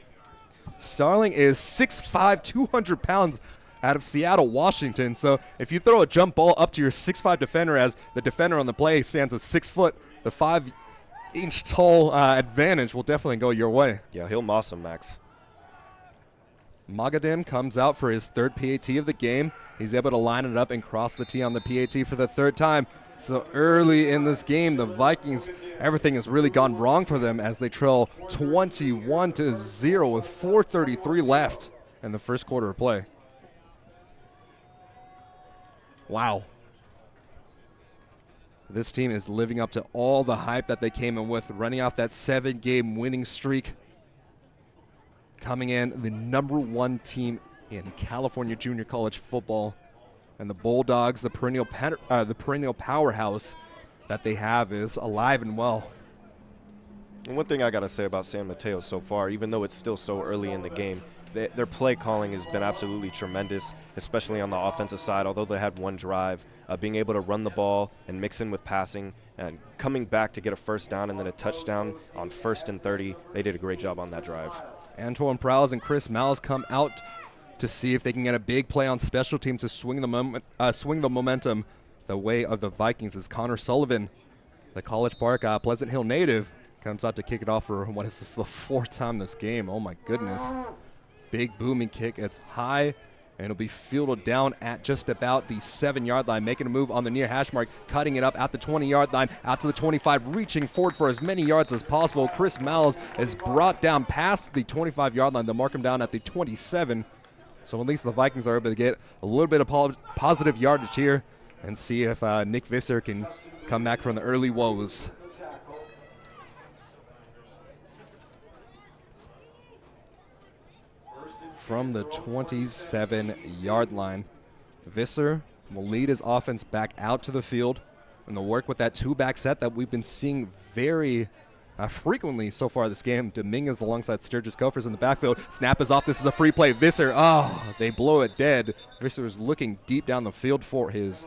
Starling is 6'5", 200 pounds out of Seattle, Washington. So if you throw a jump ball up to your 6'5" defender, as the defender on the play stands at 6 foot, the 5-inch tall advantage will definitely go your way. Yeah, he'll moss him, Max. Magadim comes out for his 3rd PAT of the game. He's able to line it up and cross the tee on the PAT for the 3rd time. So early in this game, the Vikings, everything has really gone wrong for them as they trail 21-0 with 4:33 left in the first quarter of play. Wow. This team is living up to all the hype that they came in with, running off that 7-game winning streak. Coming in the #1 team in California junior college football. And the Bulldogs, the perennial powerhouse that they have, is alive and well. And one thing I got to say about San Mateo so far, even though it's still so early in the game, their play calling has been absolutely tremendous, especially on the offensive side. Although they had one drive, being able to run the ball and mix in with passing and coming back to get a 1st down and then a touchdown on 1st and 30, they did a great job on that drive. Antoine Prowse and Chris Malles come out to see if they can get a big play on special teams to swing the momentum the way of the Vikings. As Connor Sullivan, the College Park Pleasant Hill native, comes out to kick it off for, what is this, the 4th time this game? Oh my goodness. Big booming kick. It's high, and it'll be fielded down at just about the 7-yard line, making a move on the near hash mark, cutting it up at the 20-yard line, out to the 25, reaching forward for as many yards as possible. Chris Malles is brought down past the 25-yard line. They'll mark him down at the 27. So at least the Vikings are able to get a little bit of positive yardage here and see if Nick Visser can come back from the early woes. From the 27-yard line, Visser will lead his offense back out to the field and they'll work with that 2-back set that we've been seeing very frequently so far this game. Dominguez alongside Sturgis Gophers in the backfield. Snap is off. This is a free play. Visser, they blow it dead. Visser is looking deep down the field for his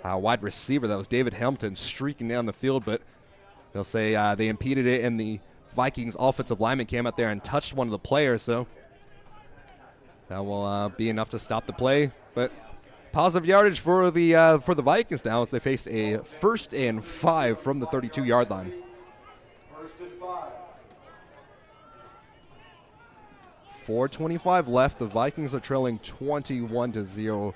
wide receiver. That was David Helmton streaking down the field, but they'll say they impeded it, and the Vikings offensive lineman came out there and touched one of the players, so that will be enough to stop the play. But positive yardage for the Vikings now as they face a 1st and 5 from the 32-yard line. 4:25 left. The Vikings are trailing 21-0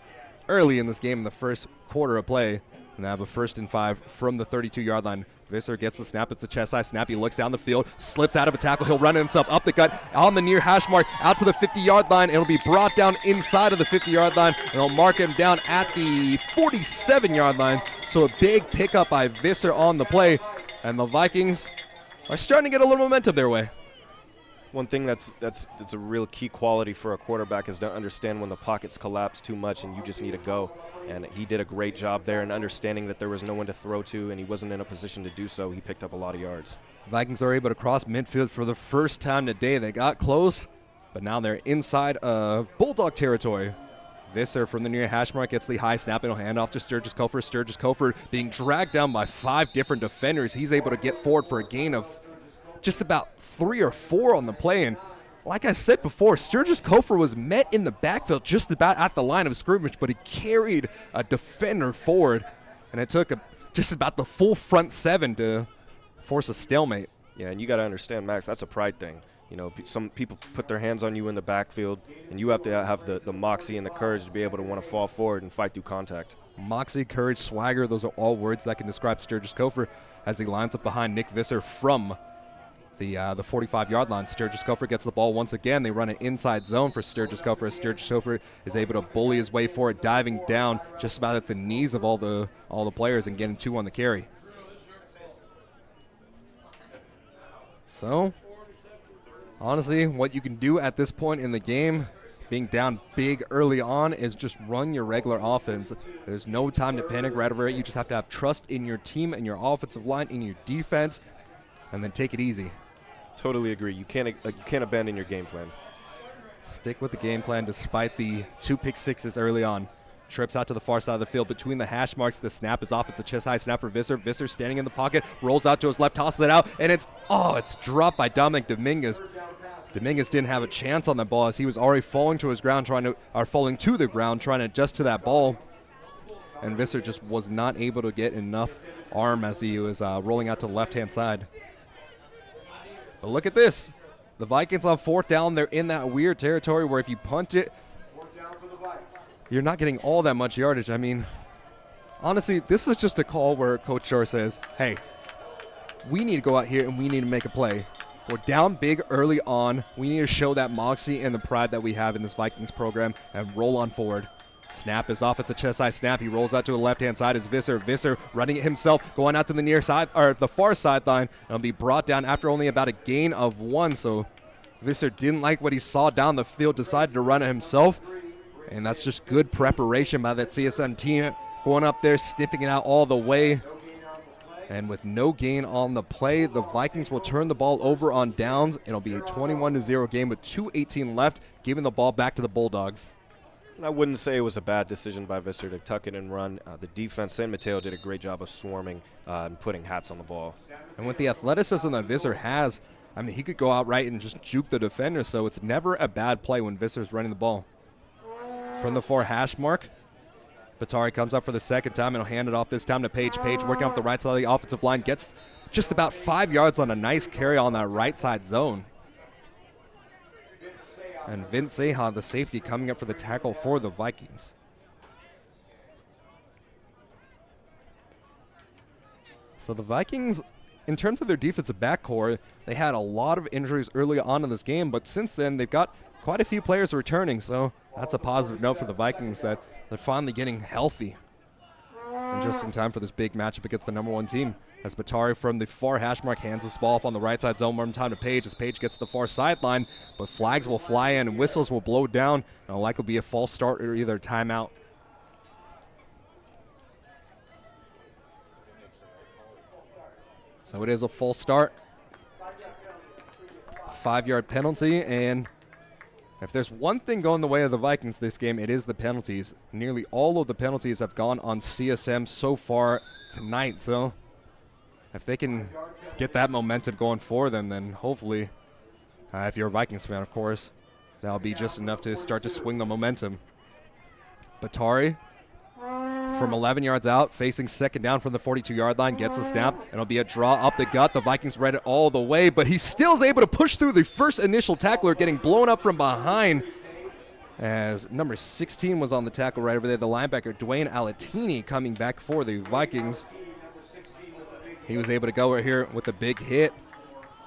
early in this game in the first quarter of play. And they have a 1st and 5 from the 32-yard line. Visser gets the snap. It's a chest high snap. He looks down the field, slips out of a tackle. He'll run himself up the gut on the near hash mark out to the 50-yard line. It'll be brought down inside of the 50-yard line. And they'll mark him down at the 47-yard line. So a big pickup by Visser on the play. And the Vikings are starting to get a little momentum their way. One thing that's a real key quality for a quarterback is to understand when the pockets collapse too much and you just need to go. And he did a great job there in understanding that there was no one to throw to and he wasn't in a position to do so. He picked up a lot of yards. Vikings are able to cross midfield for the first time today. They got close, but now they're inside of Bulldog territory. Visser from the near hash mark gets the high snap and he'll hand off to Sturgis Cofer. Sturgis Cofer being dragged down by 5 different defenders. He's able to get forward for a gain of just about 3 or 4 on the play. And like I said before, Sturgis Cofer was met in the backfield just about at the line of scrimmage, but he carried a defender forward, and it took just about the full front 7 to force a stalemate. Yeah, and you got to understand, Max, that's a pride thing. You know, some people put their hands on you in the backfield, and you have to have the moxie and the courage to be able to want to fall forward and fight through contact. Moxie, courage, swagger, those are all words that can describe Sturgis Kofor as he lines up behind Nick Visser from the 45-yard line. Sturgis Kofor gets the ball once again. They run an inside zone for Sturgis Kofor as Sturgis Kofor is able to bully his way forward, diving down just about at the knees of all the players and getting 2 on the carry. So, honestly, what you can do at this point in the game, being down big early on, is just run your regular offense. There's no time to panic right over it. You just have to have trust in your team and your offensive line, in your defense, and then take it easy. Totally agree. You can't abandon your game plan. Stick with the game plan despite the 2 pick sixes early on. Trips out to the far side of the field between the hash marks. The snap is off. It's a chest-high snap for Visser. Visser standing in the pocket, rolls out to his left, tosses it out, and it's dropped by Dominic Dominguez. Dominguez didn't have a chance on the ball as he was already falling to the ground, trying to adjust to that ball. And Visser just was not able to get enough arm as he was rolling out to the left-hand side. But look at this. The Vikings on 4th down, they're in that weird territory where if you punt it, you're not getting all that much yardage. I mean, honestly, this is just a call where Coach Shore says, hey, we need to go out here and we need to make a play. We're down big early on. We need to show that moxie and the pride that we have in this Vikings program and roll on forward. Snap is off. It's a chest-high snap. He rolls out to the left-hand side. Is Visser. Visser running it himself, going out to the near side or the far sideline. It'll be brought down after only about a gain of 1. So Visser didn't like what he saw down the field, decided to run it himself. And that's just good preparation by that CSM team, going up there, sniffing it out all the way. And with no gain on the play, the Vikings will turn the ball over on downs. It'll be a 21-0 game with 2:18 left, giving the ball back to the Bulldogs. I wouldn't say it was a bad decision by Visser to tuck it and run. The defense and Mateo did a great job of swarming and putting hats on the ball. And with the athleticism that Visser has, I mean, he could go outright and just juke the defender, so it's never a bad play when Visser's running the ball. From the 4 hash mark, Batari comes up for the second time and he'll hand it off this time to Page. Page working off the right side of the offensive line, gets just about 5 yards on a nice carry on that right side zone. And Vince Seha, the safety, coming up for the tackle for the Vikings. So the Vikings, in terms of their defensive back core, they had a lot of injuries early on in this game, but since then they've got quite a few players returning, so that's a positive note for the Vikings that they're finally getting healthy. And just in time for this big matchup against the number 1 team. As Batari from the far hash mark hands this ball off on the right side zone. More time to Page as Page gets to the far sideline, but flags will fly in and whistles will blow down. It'll likely be a false start or either timeout. So it is a false start. 5-yard penalty, and if there's one thing going the way of the Vikings this game, it is the penalties. Nearly all of the penalties have gone on CSM so far tonight. So if they can get that momentum going for them, then hopefully, if you're a Vikings fan, of course, that'll be just enough to start to swing the momentum. Batari from 11 yards out, facing second down from the 42-yard line, gets the snap, and it'll be a draw up the gut. The Vikings read it all the way, but he still is able to push through the first initial tackler, getting blown up from behind as number 16 was on the tackle right over there. The linebacker, Dwayne Alatini, coming back for the Vikings. He was able to go right here with a big hit,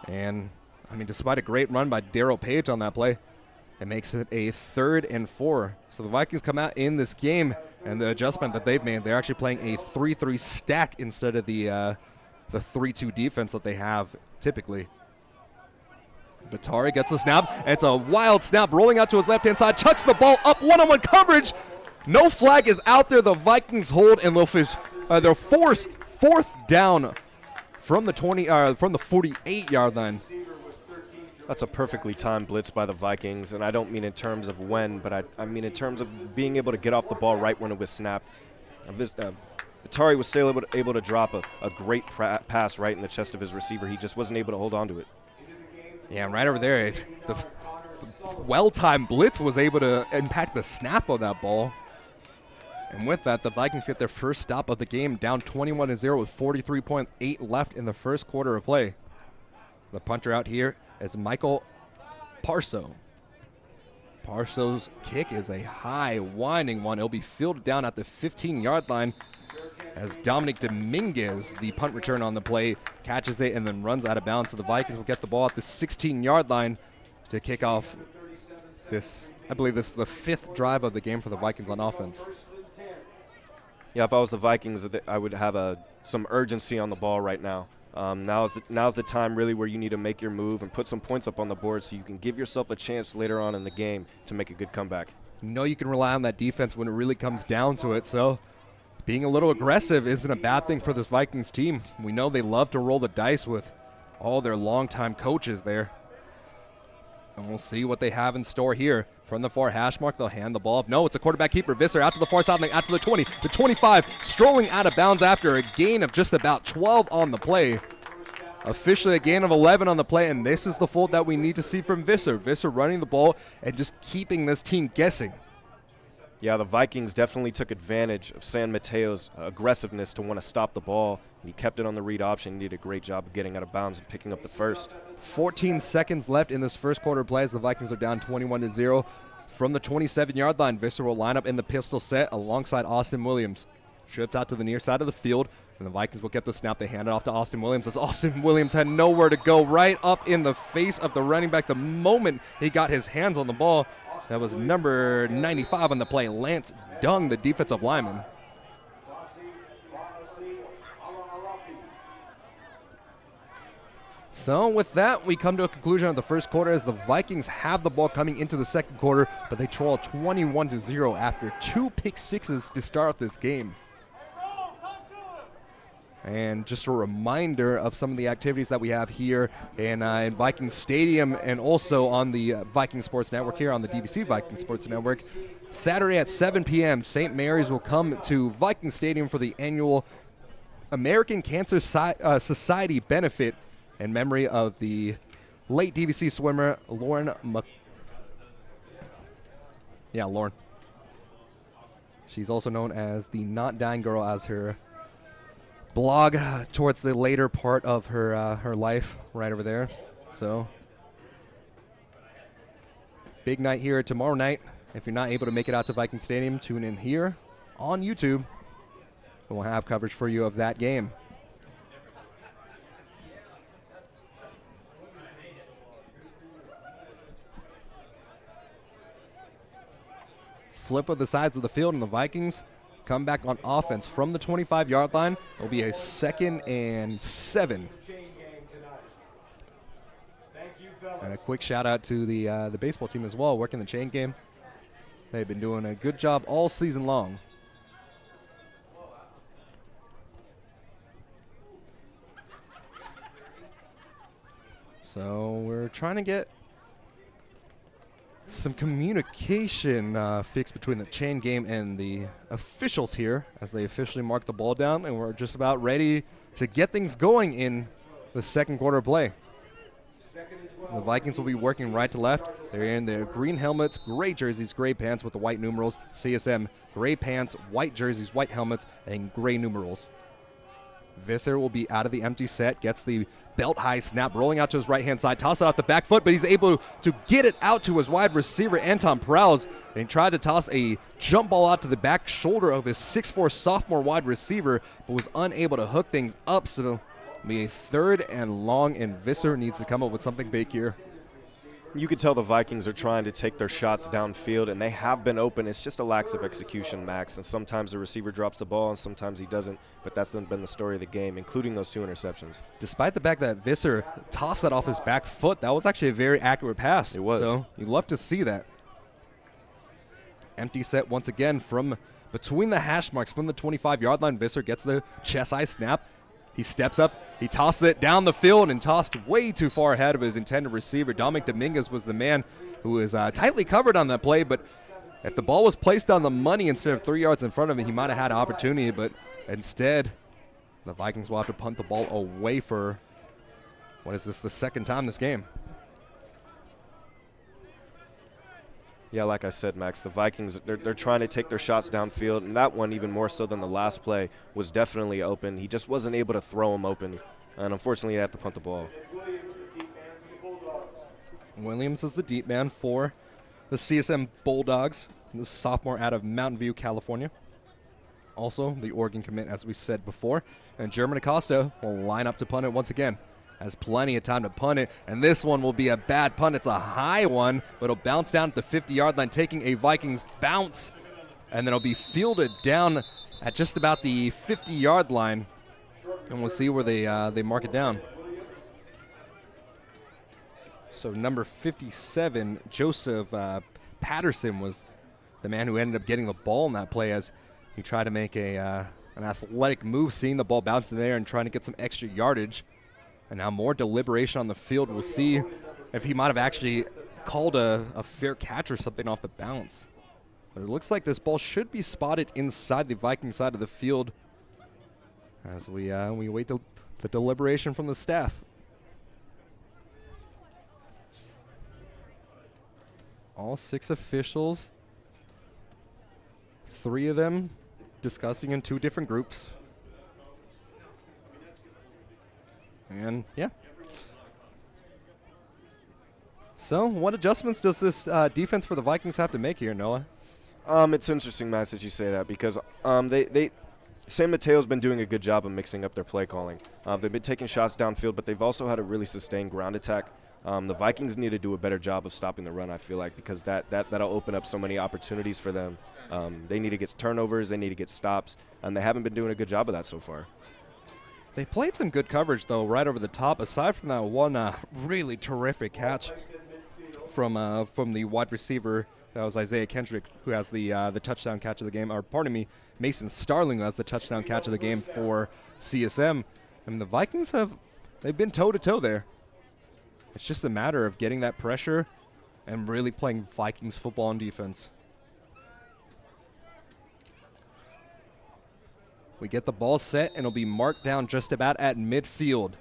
and, I mean, despite a great run by Darryl Page on that play, it makes it a 3rd and 4. So the Vikings come out in this game, and the adjustment that they've made, they're actually playing a 3-3 stack instead of the 3-2 defense that they have typically. Batari gets the snap. It's a wild snap rolling out to his left-hand side, chucks the ball up, one-on-one coverage. No flag is out there. The Vikings hold, and they'll force 4th down from the 48-yard line. That's a perfectly timed blitz by the Vikings, and I don't mean in terms of when, but I mean in terms of being able to get off the ball right when it was snapped. Batari was still able to drop a great pass right in the chest of his receiver. He just wasn't able to hold on to it. Yeah, right over there, the well-timed blitz was able to impact the snap of that ball. And with that, the Vikings get their first stop of the game, down 21-0 with 43.8 left in the first quarter of play. The punter out here is Michael Parso. Parso's kick is a high, winding one. It'll be fielded down at the 15-yard line as Dominic Dominguez, the punt return on the play, catches it and then runs out of bounds. So the Vikings will get the ball at the 16-yard line to kick off this. I believe this is the 5th drive of the game for the Vikings on offense. Yeah, if I was the Vikings, I would have some urgency on the ball right now. Now's the time really where you need to make your move and put some points up on the board so you can give yourself a chance later on in the game to make a good comeback. You know you can rely on that defense when it really comes down to it, so being a little aggressive isn't a bad thing for this Vikings team. We know they love to roll the dice with all their longtime coaches there. And we'll see what they have in store here. From the far hash mark, they'll hand the ball up. No, it's a quarterback keeper. Visser out to the far sideline, out to the 20, the 25, strolling out of bounds after a gain of just about 12 on the play. Officially a gain of 11 on the play, and this is the fold that we need to see from Visser. Visser running the ball and just keeping this team guessing. Yeah, the Vikings definitely took advantage of San Mateo's aggressiveness to want to stop the ball. He kept it on the read option. He did a great job of getting out of bounds and picking up the first. 14 seconds left in this first quarter play as the Vikings are down 21-0. From the 27-yard line, Visser will line up in the pistol set alongside Austin Williams. Trips out to the near side of the field, and the Vikings will get the snap. They hand it off to Austin Williams as Austin Williams had nowhere to go, right up in the face of the running back the moment he got his hands on the ball. That was number 95 on the play, Lance Dung, the defensive lineman. So with that, we come to a conclusion of the first quarter as the Vikings have the ball coming into the second quarter, but they trail 21-0 after 2 pick sixes to start this game. And just a reminder of some of the activities that we have here in Viking Stadium and also on the Viking Sports Network here on the DVC Viking Sports Network. Saturday at 7 p.m., St. Mary's will come to Viking Stadium for the annual American Cancer Society benefit in memory of the late DVC swimmer Lauren Lauren. She's also known as the Not Dying Girl as her blog towards the later part of her life right over there. So big night here tomorrow night. If you're not able to make it out to Viking Stadium, tune in here on YouTube. We'll have coverage for you of that game. Flip of the sides of the field, and the Vikings come back on offense from the 25-yard line. It'll be a 2nd and 7. And a quick shout out to the baseball team as well, working the chain game. They've been doing a good job all season long. So we're trying to get some communication fixed between the chain game and the officials here as they officially mark the ball down, and we're just about ready to get things going in the second quarter play. The Vikings will be working right to left. They're in their green helmets, gray jerseys, gray pants with the white numerals. CSM, gray pants, white jerseys, white helmets, and gray numerals. Visser will be out of the empty set, gets the belt-high snap, rolling out to his right-hand side, toss it out the back foot, but he's able to get it out to his wide receiver, Anton Prowse, and he tried to toss a jump ball out to the back shoulder of his 6'4 sophomore wide receiver, but was unable to hook things up, so it'll be a 3rd and long, and Visser needs to come up with something big here. You could tell the Vikings are trying to take their shots downfield, and they have been open. It's just a lack of execution, Max, and sometimes the receiver drops the ball and sometimes he doesn't, but that's been the story of the game, including those 2 interceptions. Despite the fact that Visser tossed that off his back foot, that was actually a very accurate pass. It was. So you'd love to see that. Empty set once again from between the hash marks from the 25-yard line. Visser gets the chest-high snap. He steps up, he tosses it down the field and tossed way too far ahead of his intended receiver. Dominic Dominguez was the man who was tightly covered on that play, but if the ball was placed on the money instead of 3 yards in front of him, he might have had an opportunity, but instead the Vikings will have to punt the ball away for, what is this, the 2nd time this game. Yeah, like I said, Max, the Vikings, they're trying to take their shots downfield, and that one, even more so than the last play, was definitely open. He just wasn't able to throw him open, and unfortunately, he had to punt the ball. Williams is the deep man for the CSM Bulldogs, the sophomore out of Mountain View, California. Also, the Oregon commit, as we said before. And German Acosta will line up to punt it once again. Has plenty of time to punt it, and this one will be a bad punt. It's a high one, but it'll bounce down at the 50-yard line, taking a Vikings bounce, and then it'll be fielded down at just about the 50-yard line, and we'll see where they mark it down. So number 57, Joseph Patterson, was the man who ended up getting the ball in that play as he tried to make an athletic move, seeing the ball bounce in there and trying to get some extra yardage. And now more deliberation on the field. We'll see if he might have actually called a fair catch or something off the bounce. But it looks like this ball should be spotted inside the Viking side of the field as we wait the deliberation from the staff. All 6 officials, 3 of them discussing in 2 different groups. And, yeah. So, what adjustments does this defense for the Vikings have to make here, Noah? It's interesting, Max, that you say that because San Mateo's been doing a good job of mixing up their play calling. They've been taking shots downfield, but they've also had a really sustained ground attack. The Vikings need to do a better job of stopping the run, I feel like, because that'll open up so many opportunities for them. They need to get turnovers, they need to get stops, and they haven't been doing a good job of that so far. They played some good coverage, though, right over the top. Aside from that one really terrific catch from the wide receiver, that was Isaiah Kendrick, who has the touchdown catch of the game. Or pardon me, Mason Starling, who has the touchdown catch of the game for CSM. I mean, the Vikings they've been toe-to-toe there. It's just a matter of getting that pressure and really playing Vikings football on defense. We get the ball set, and it'll be marked down just about at midfield.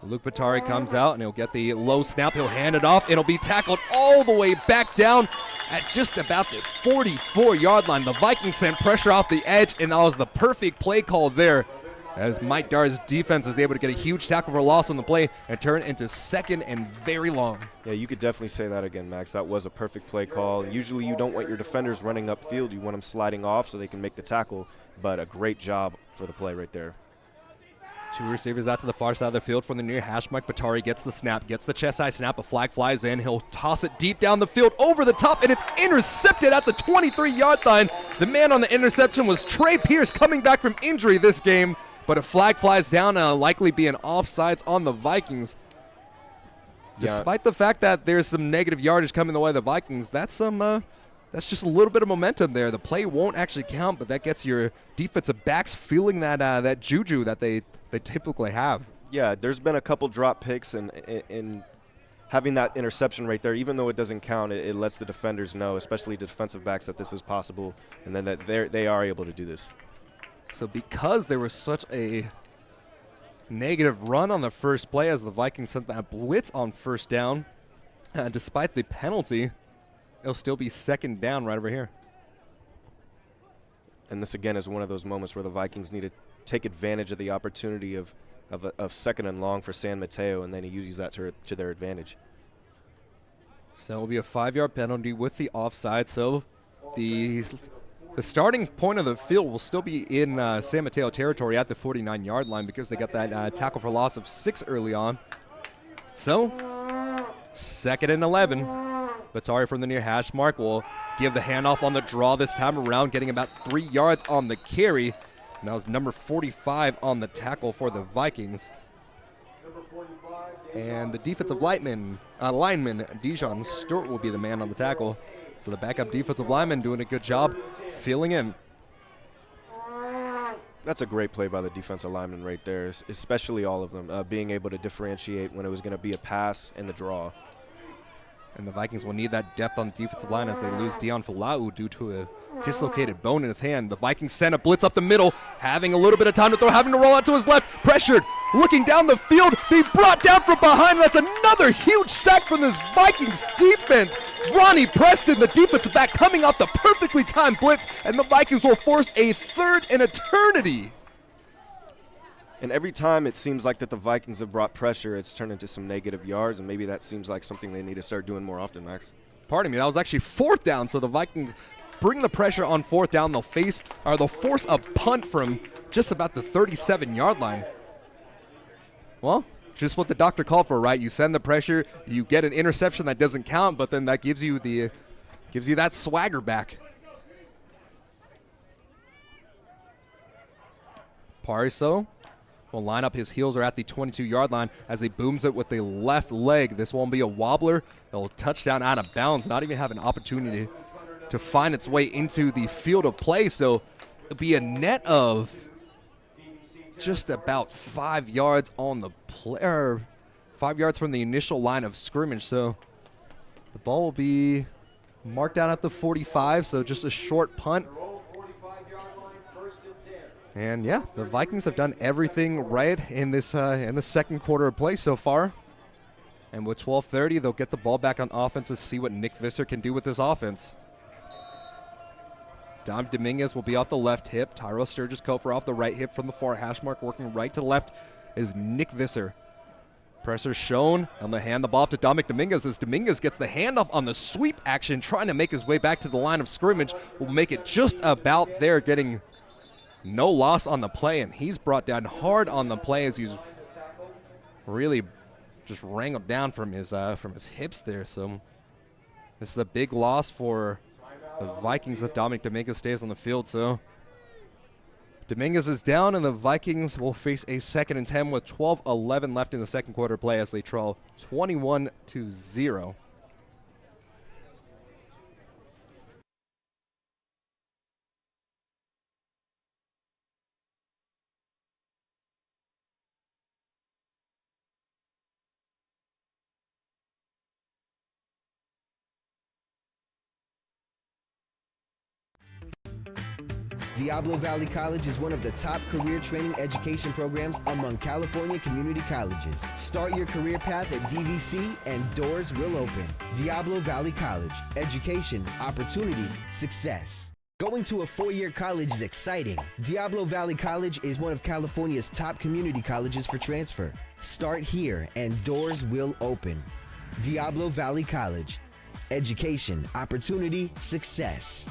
Luke Batari comes out, and he'll get the low snap. He'll hand it off, and it'll be tackled all the way back down at just about the 44-yard line. The Vikings sent pressure off the edge, and that was the perfect play call there, as Mike Darr's defense is able to get a huge tackle for loss on the play and turn it into 2nd and very long. Yeah, you could definitely say that again, Max. That was a perfect play call. Usually you don't want your defenders running upfield. You want them sliding off so they can make the tackle, but a great job for the play right there. 2 receivers out to the far side of the field from the near hash mark. Batari gets the snap, gets the chest high snap. A flag flies in. He'll toss it deep down the field over the top, and it's intercepted at the 23-yard line. The man on the interception was Trey Pierce, coming back from injury this game. But a flag flies down, likely being offsides on the Vikings. Despite the fact that there's some negative yardage coming the way of the Vikings, that's just a little bit of momentum there. The play won't actually count, but that gets your defensive backs feeling that juju that they typically have. Yeah, there's been a couple drop picks, and having that interception right there, even though it doesn't count, it lets the defenders know, especially defensive backs, that this is possible, and then that they are able to do this. So because there was such a negative run on the first play as the Vikings sent that blitz on first down, despite the penalty, it'll still be 2nd down right over here. And this, again, is one of those moments where the Vikings need to take advantage of the opportunity of 2nd and long for San Mateo, and then he uses that to their advantage. So it'll be a 5-yard penalty with the offside. So the starting point of the field will still be in San Mateo territory at the 49-yard line because they got that tackle for loss of 6 early on. So 2nd and 11. Batari from the near hash mark will give the handoff on the draw this time around, getting about 3 yards on the carry. And that was number 45 on the tackle for the Vikings. And the defensive lineman, Dijon Stewart, will be the man on the tackle. So the backup defensive lineman doing a good job filling in. That's a great play by the defensive lineman right there, especially all of them, being able to differentiate when it was going to be a pass and the draw. And the Vikings will need that depth on the defensive line as they lose Dion Falau due to a dislocated bone in his hand. The Vikings send a blitz up the middle, having a little bit of time to throw, having to roll out to his left, pressured, looking down the field, being brought down from behind. That's another huge sack from this Vikings defense. Ronnie Preston, the defensive back, coming off the perfectly timed blitz, and the Vikings will force a 3rd and eternity. And every time it seems like that the Vikings have brought pressure, it's turned into some negative yards, and maybe that seems like something they need to start doing more often, Max. Pardon me, that was actually 4th down, so the Vikings bring the pressure on 4th down. They'll force a punt from just about the 37-yard line. Well, just what the doctor called for, right? You send the pressure, you get an interception that doesn't count, but then that gives you that swagger back. Pariso will line up. His heels are at the 22-yard line as he booms it with the left leg. This won't be a wobbler. It'll touchdown out of bounds, not even have an opportunity to find its way into the field of play. So it'll be a net of just about 5 yards on the play, or 5 yards from the initial line of scrimmage. So the ball will be marked down at the 45, so just a short punt. And yeah, the Vikings have done everything right in this in the second quarter of play so far. And with 12:30, they'll get the ball back on offense to see what Nick Visser can do with this offense. Dom Dominguez will be off the left hip. Tyro Sturgis-Kofer off the right hip from the far hash mark. Working right to left is Nick Visser. Pressure shown. I'm going to hand the ball off to Dominic Dominguez as Dominguez gets the handoff on the sweep action, trying to make his way back to the line of scrimmage. Will make it just about there, getting no loss on the play, and he's brought down hard on the play as he's really just rang him down from his hips there. So this is a big loss for the Vikings if Dominic Dominguez stays on the field. So Dominguez is down, and the Vikings will face a 2nd and 10 with 12:11 left in the second quarter play as they trail 21-0. Diablo Valley College is one of the top career training education programs among California community colleges. Start your career path at DVC and doors will open. Diablo Valley College. Education, opportunity, success. Going to a 4-year college is exciting. Diablo Valley College is one of California's top community colleges for transfer. Start here and doors will open. Diablo Valley College. Education, opportunity, success.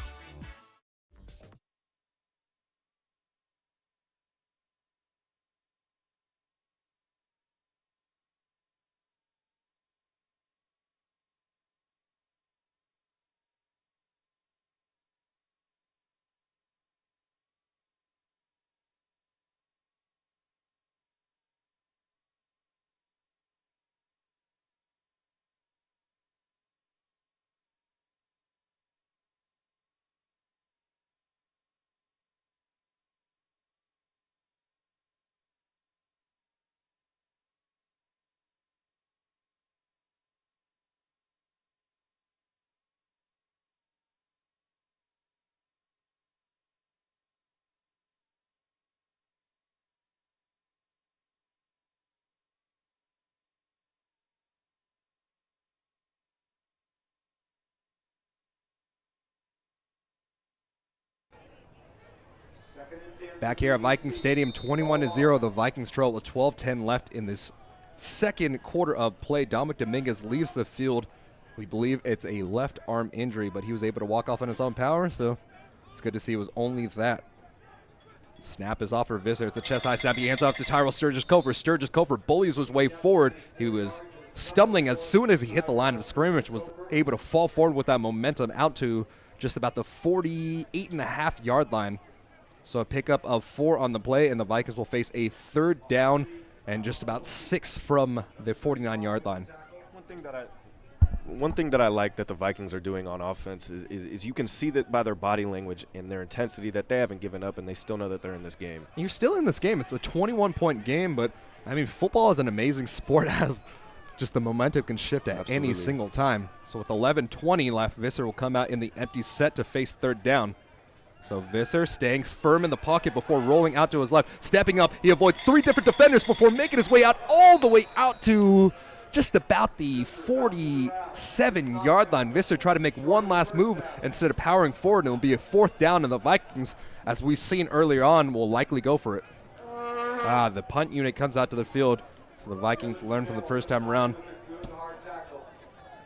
Back here at Viking Stadium, 21-0. The Vikings trail with 12:10 left in this second quarter of play. Dominic Dominguez leaves the field. We believe it's a left arm injury, but he was able to walk off on his own power, so it's good to see it was only that. Snap is off for Visser. It's a chest-high snap. He hands off to Tyrell Sturgis-Kofer. Sturgis-Kofer bullies his way forward. He was stumbling as soon as he hit the line of scrimmage, was able to fall forward with that momentum out to just about the 48.5-yard line. So a pickup of 4 on the play, and the Vikings will face a 3rd down and just about 6 from the 49-yard line. One thing that I like that the Vikings are doing on offense is you can see that by their body language and their intensity that they haven't given up, and they still know that they're in this game. You're still in this game. It's a 21-point game, but, I mean, football is an amazing sport as just the momentum can shift at any single time. So with 11:20 left, Visser will come out in the empty set to face 3rd down. So Visser staying firm in the pocket before rolling out to his left. Stepping up, he avoids 3 different defenders before making his way out all the way out to just about the 47-yard line. Visser tried to make one last move instead of powering forward, and it'll be a 4th down, and the Vikings, as we've seen earlier on, will likely go for it. The punt unit comes out to the field, so the Vikings learn from the first time around.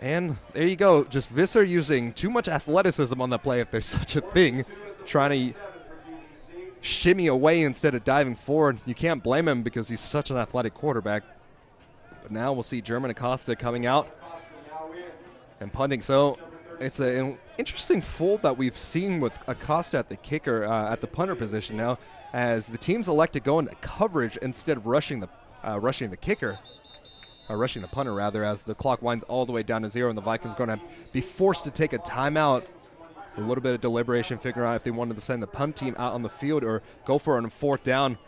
And there you go. Just Visser using too much athleticism on that play, if there's such a thing, trying to shimmy away instead of diving forward. You can't blame him because he's such an athletic quarterback. But now we'll see German Acosta coming out and punting. So it's an interesting fold that we've seen with Acosta at the kicker, at the punter position now, as the teams elect to go into coverage instead of rushing the kicker. Rushing the punter, rather, as the clock winds all the way down to 0, and the Vikings going to be forced to take a timeout. A little bit of deliberation, figuring out if they wanted to send the punt team out on the field or go for it on 4th down.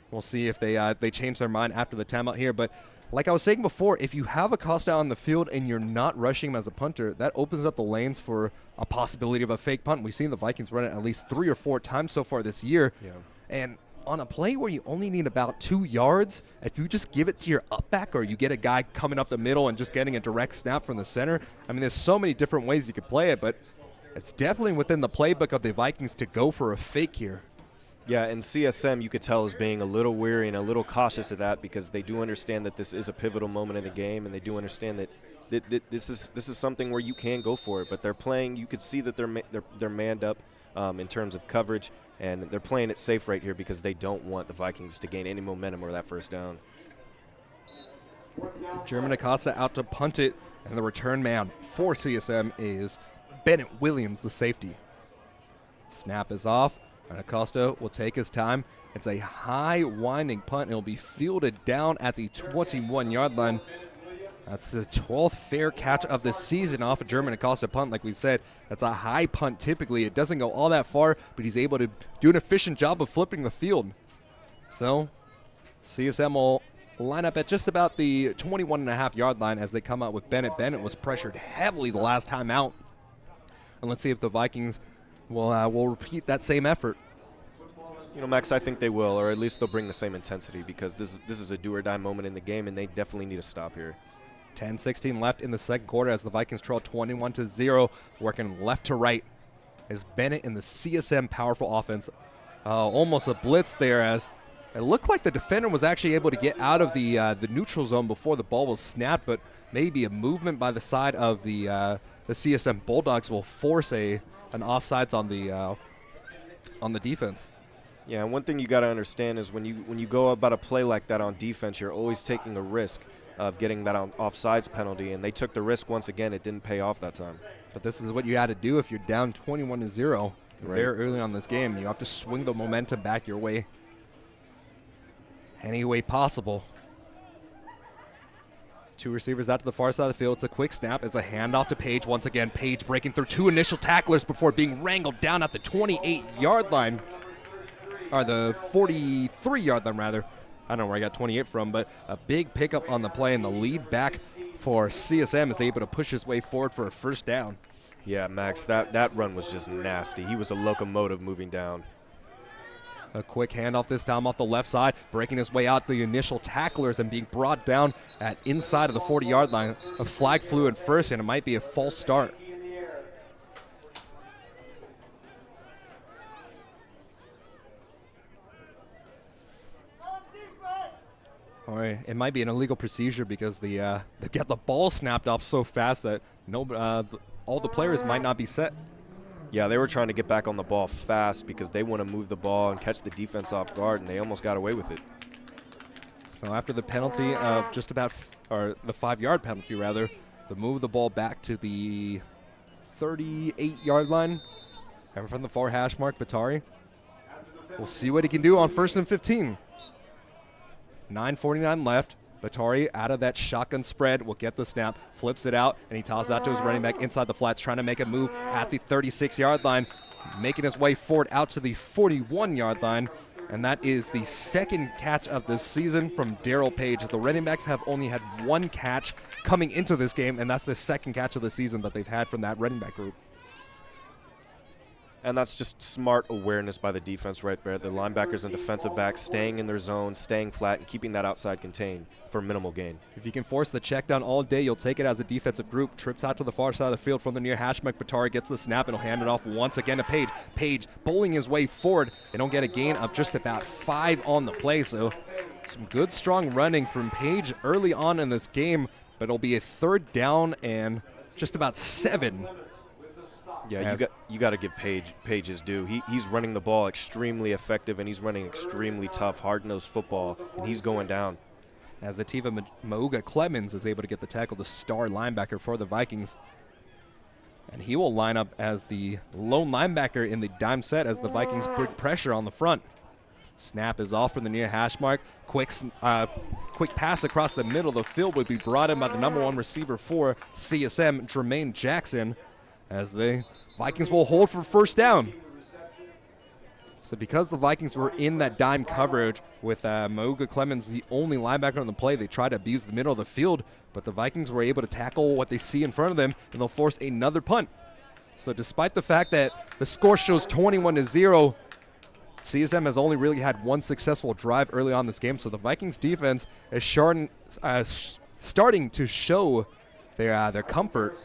We'll see if they change their mind after the timeout here. But like I was saying before, if you have Acosta on the field and you're not rushing him as a punter, that opens up the lanes for a possibility of a fake punt. We've seen the Vikings run it at least 3 or 4 times so far this year. Yeah. And on a play where you only need about 2 yards, if you just give it to your up back or you get a guy coming up the middle and just getting a direct snap from the center, I mean, there's so many different ways you could play it, but it's definitely within the playbook of the Vikings to go for a fake here. Yeah, and CSM, you could tell, is being a little weary and a little cautious of that because they do understand that this is a pivotal moment in the game, and they do understand that this is something where you can go for it. But they're playing. You could see that they're manned up in terms of coverage, and they're playing it safe right here because they don't want the Vikings to gain any momentum or that first down. German Acosta out to punt it, and the return man for CSM is Bennett Williams, the safety. Snap is off, and Acosta will take his time. It's a high winding punt, and it'll be fielded down at the 21-yard line. That's the 12th fair catch of the season off a German Acosta punt. Like we said, that's a high punt typically. It doesn't go all that far, but he's able to do an efficient job of flipping the field. So CSM will line up at just about the 21.5-yard line as they come out with Bennett. Bennett was pressured heavily the last time out. And let's see if the Vikings will repeat that same effort. You know, Max, I think they will, or at least they'll bring the same intensity because this is a do-or-die moment in the game, and they definitely need a stop here. 10-16 left in the second quarter as the Vikings trail 21-0, working left to right as Bennett in the CSM powerful offense. Almost a blitz there as it looked like the defender was actually able to get out of the neutral zone before the ball was snapped, but maybe a movement by the side of the CSM Bulldogs will force an offsides on the defense. Yeah, and one thing you got to understand is when you go about a play like that on defense, you're always taking a risk of getting that offsides penalty, and they took the risk once again. It didn't pay off that time. But this is what you had to do if you're down 21-0 very early on this game. You have to swing the momentum back your way any way possible. 2 receivers out to the far side of the field. It's a quick snap. It's a handoff to Page once again. Page breaking through 2 initial tacklers before being wrangled down at the 28-yard line. Or the 43-yard line, rather. I don't know where I got 28 from, but a big pickup on the play, and the lead back for CSM is able to push his way forward for a first down. Yeah, Max, that run was just nasty. He was a locomotive moving down. A quick handoff this time off the left side, breaking his way out the initial tacklers and being brought down at inside of the 40-yard line. A flag flew at first, and it might be a false start. Or it might be an illegal procedure because they got the ball snapped off so fast that all the players might not be set. Yeah, they were trying to get back on the ball fast because they want to move the ball and catch the defense off guard, and they almost got away with it. So after the penalty of the 5-yard penalty, rather, to move the ball back to the 38-yard line, and from the far hash mark, Batari. We'll see what he can do on 1st and 15. 9:49 left. Batari out of that shotgun spread will get the snap, flips it out, and he tosses out to his running back inside the flats, trying to make a move at the 36-yard line, making his way forward out to the 41-yard line. And that is the second catch of this season from Darrell Page. The running backs have only had 1 catch coming into this game, and that's the second catch of the season that they've had from that running back group. And that's just smart awareness by the defense right there. The linebackers and defensive backs staying in their zone, staying flat, and keeping that outside contained for minimal gain. If you can force the check down all day, you'll take it as a defensive group. Trips out to the far side of the field from the near hash mark. Batari gets the snap and he'll hand it off once again to Page. Page bowling his way forward. They don't get a gain of just about 5 on the play. So some good, strong running from Page early on in this game. But it'll be a 3rd down and just about 7. Yeah, you got to give Page his due. He's running the ball extremely effective, and he's running extremely tough, hard-nosed football, and he's going down. As Ativa Mauga Clemens is able to get the tackle, the star linebacker for the Vikings. And he will line up as the lone linebacker in the dime set as the Vikings put pressure on the front. Snap is off from the near hash mark. Quick pass across the middle of the field would be brought in by the number 1 receiver for CSM, Jermaine Jackson, as the Vikings will hold for 1st down. So because the Vikings were in that dime coverage with Mauga Clemens, the only linebacker on the play, they tried to abuse the middle of the field, but the Vikings were able to tackle what they see in front of them, and they'll force another punt. So despite the fact that the score shows 21-0, CSM has only really had 1 successful drive early on this game, so the Vikings defense is starting to show their comfort.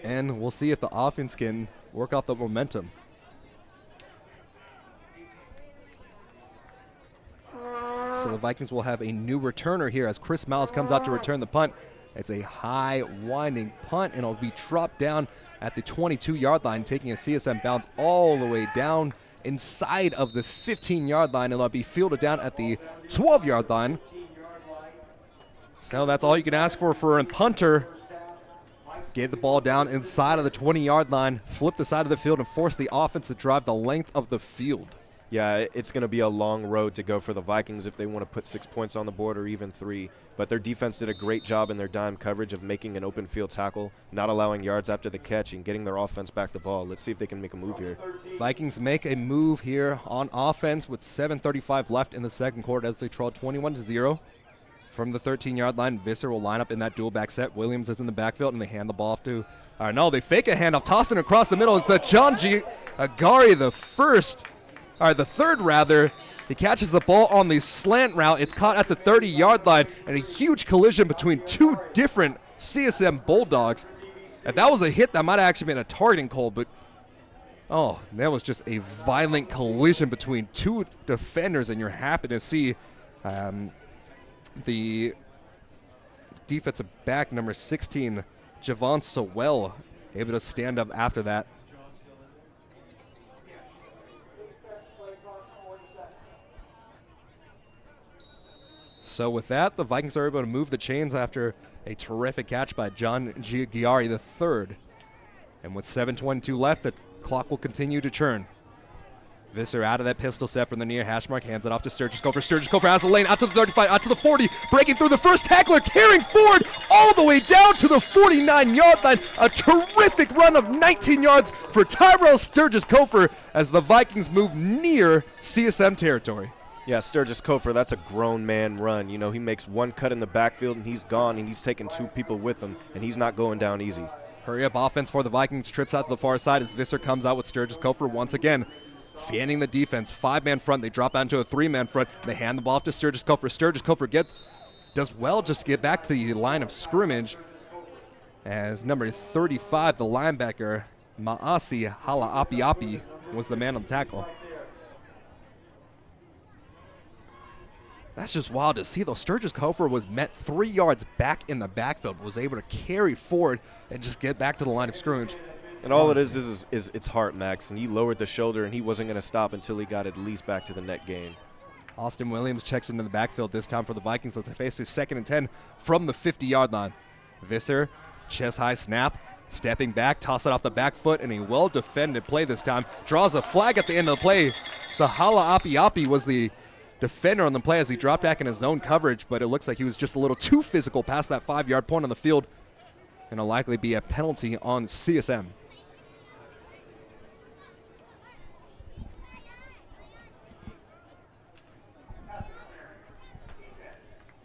And we'll see if the offense can work off the momentum. So the Vikings will have a new returner here as Chris Miles comes out to return the punt. It's a high winding punt, and it'll be dropped down at the 22-yard line, taking a CSM bounce all the way down inside of the 15-yard line. It'll be fielded down at the 12-yard line. So that's all you can ask for a punter. Gave the ball down inside of the 20-yard line, flipped the side of the field, and forced the offense to drive the length of the field. Yeah, it's going to be a long road to go for the Vikings if they want to put 6 points on the board or even 3. But their defense did a great job in their dime coverage of making an open field tackle, not allowing yards after the catch, and getting their offense back the ball. Let's see if they can make a move here. Vikings make a move here on offense with 7:35 left in the 2nd quarter as they trail 21-0. From the 13-yard line, Visser will line up in that dual back set. Williams is in the backfield, and they hand the ball off to they fake a handoff, tossing across the middle. It's John Agari, the 3rd. He catches the ball on the slant route. It's caught at the 30-yard line, and a huge collision between 2 different CSM Bulldogs. And that was a hit that might have actually been a targeting call, but that was just a violent collision between 2 defenders, and you're happy to see the defensive back, number 16, Javon Sowell, able to stand up after that. So with that, the Vikings are able to move the chains after a terrific catch by John Giari III. And with 7:22 left, the clock will continue to churn. Visser out of that pistol set from the near hash mark, hands it off to Sturgis Cofer. Sturgis Cofer has the lane, out to the 35, out to the 40, breaking through the first tackler, carrying forward all the way down to the 49-yard line. A terrific run of 19 yards for Tyrell Sturgis Cofer as the Vikings move near CSM territory. Yeah, Sturgis Cofer, that's a grown man run. You know, he makes 1 cut in the backfield, and he's gone, and he's taking 2 people with him, and he's not going down easy. Hurry up offense for the Vikings, trips out to the far side as Visser comes out with Sturgis Cofer once again. Scanning the defense, 5-man front. They drop out into a 3-man front. They hand the ball off to Sturgis Cofer. Sturgis Cofer does well just to get back to the line of scrimmage as number 35, the linebacker, Maasi Halaapiapi, was the man on the tackle. That's just wild to see, though. Sturgis Cofer was met 3 yards back in the backfield, was able to carry forward and just get back to the line of scrimmage. And all it is it's heart, Max, and he lowered the shoulder, and he wasn't going to stop until he got at least back to the net gain. Austin Williams checks into the backfield this time for the Vikings as they face his 2nd and 10 from the 50-yard line. Visser, chest-high snap, stepping back, toss it off the back foot, and a well-defended play this time. Draws a flag at the end of the play. Sahala Api was the defender on the play as he dropped back in his zone coverage, but it looks like he was just a little too physical past that 5-yard point on the field, and it'll likely be a penalty on CSM.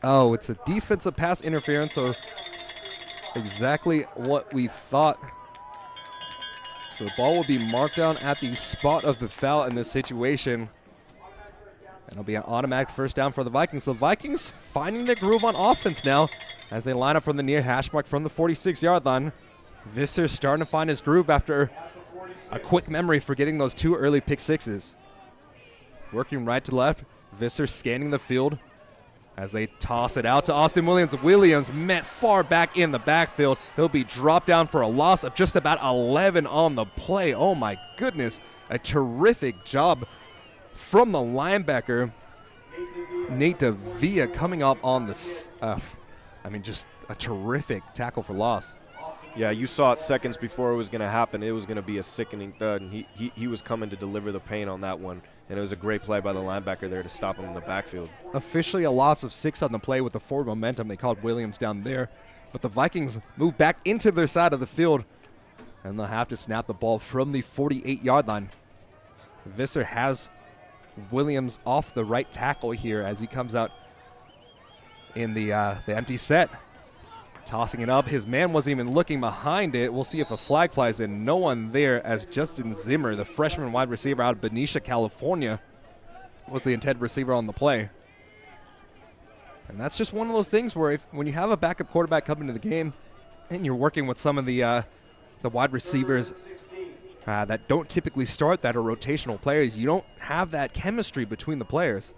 Oh, it's a defensive pass interference, so exactly what we thought. So the ball will be marked down at the spot of the foul in this situation. And it'll be an automatic first down for the Vikings. So the Vikings finding their groove on offense now as they line up from the near hash mark from the 46-yard line. Visser starting to find his groove after a quick memory for getting those 2 early pick sixes. Working right to left. Visser scanning the field as they toss it out to Austin Williams. Williams met far back in the backfield. He'll be dropped down for a loss of just about 11 on the play. Oh my goodness, a terrific job from the linebacker, Nate Davia, coming up on this. Just a terrific tackle for loss. Yeah, you saw it seconds before it was going to happen. It was going to be a sickening thud, and he was coming to deliver the pain on that one. And it was a great play by the linebacker there to stop him in the backfield. Officially a loss of 6 on the play with the forward momentum. They called Williams down there. But the Vikings move back into their side of the field, and they'll have to snap the ball from the 48-yard line. Visser has Williams off the right tackle here as he comes out in the empty set. Tossing it up. His man wasn't even looking behind it. We'll see if a flag flies in. No one there as Justin Zimmer, the freshman wide receiver out of Benicia, California, was the intended receiver on the play. And that's just one of those things where when you have a backup quarterback coming into the game and you're working with some of the wide receivers that don't typically start, that are rotational players, you don't have that chemistry between the players.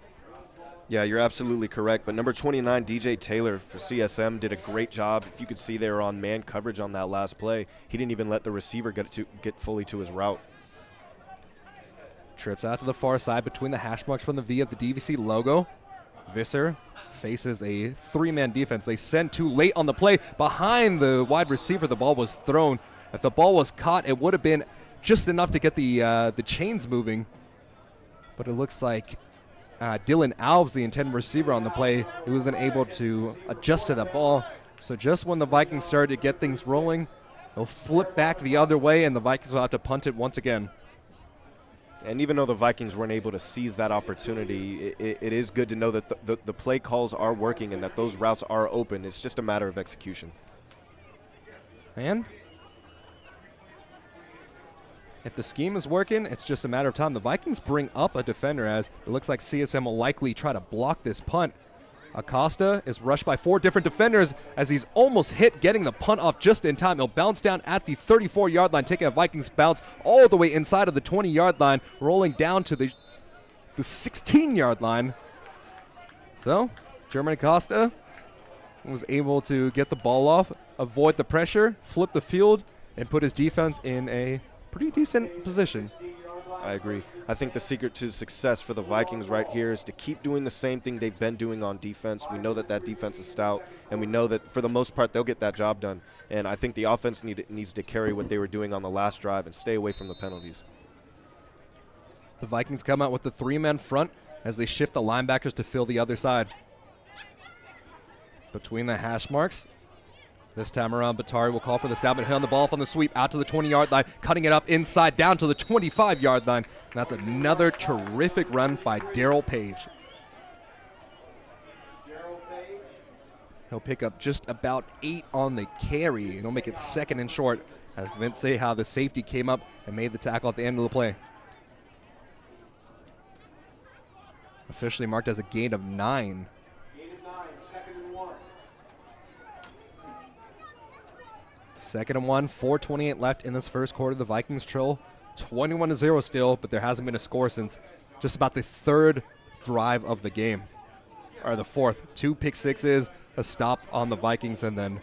Yeah, you're absolutely correct. But number 29, DJ Taylor for CSM, did a great job. If you could see they were on man coverage on that last play. He didn't even let the receiver get fully to his route. Trips out to the far side between the hash marks from the V of the DVC logo. Visser faces a 3-man defense. They send too late on the play. Behind the wide receiver, the ball was thrown. If the ball was caught, it would have been just enough to get the chains moving. But it looks like Dylan Alves, the intended receiver on the play, he wasn't able to adjust to that ball. So just when the Vikings started to get things rolling, they'll flip back the other way, and the Vikings will have to punt it once again. And even though the Vikings weren't able to seize that opportunity, it is good to know that the play calls are working and that those routes are open. It's just a matter of execution. And if the scheme is working, it's just a matter of time. The Vikings bring up a defender as it looks like CSM will likely try to block this punt. Acosta is rushed by 4 different defenders as he's almost hit getting the punt off just in time. He'll bounce down at the 34-yard line, taking a Vikings bounce all the way inside of the 20-yard line, rolling down to the 16-yard line. So, German Acosta was able to get the ball off, avoid the pressure, flip the field, and put his defense in a pretty decent position. I agree. I think the secret to success for the Vikings right here is to keep doing the same thing they've been doing on defense. We know that defense is stout, and we know that for the most part they'll get that job done. And I think the offense needs to carry what they were doing on the last drive and stay away from the penalties. The Vikings come out with the 3-man front as they shift the linebackers to fill the other side. Between the hash marks, this time around, Batari will call for the snap and hit on the ball from the sweep out to the 20-yard line, cutting it up inside down to the 25-yard line. And that's another terrific run by Darryl Page. He'll pick up just about 8 on the carry, and he'll make it 2nd and short as Vince Seha, the safety, came up and made the tackle at the end of the play. Officially marked as a gain of 9. Second and 1, 4:28 left in this first quarter. The Vikings trail 21-0 still, but there hasn't been a score since just about the 3rd drive of the game, or the 4th. 2 pick sixes, a stop on the Vikings, and then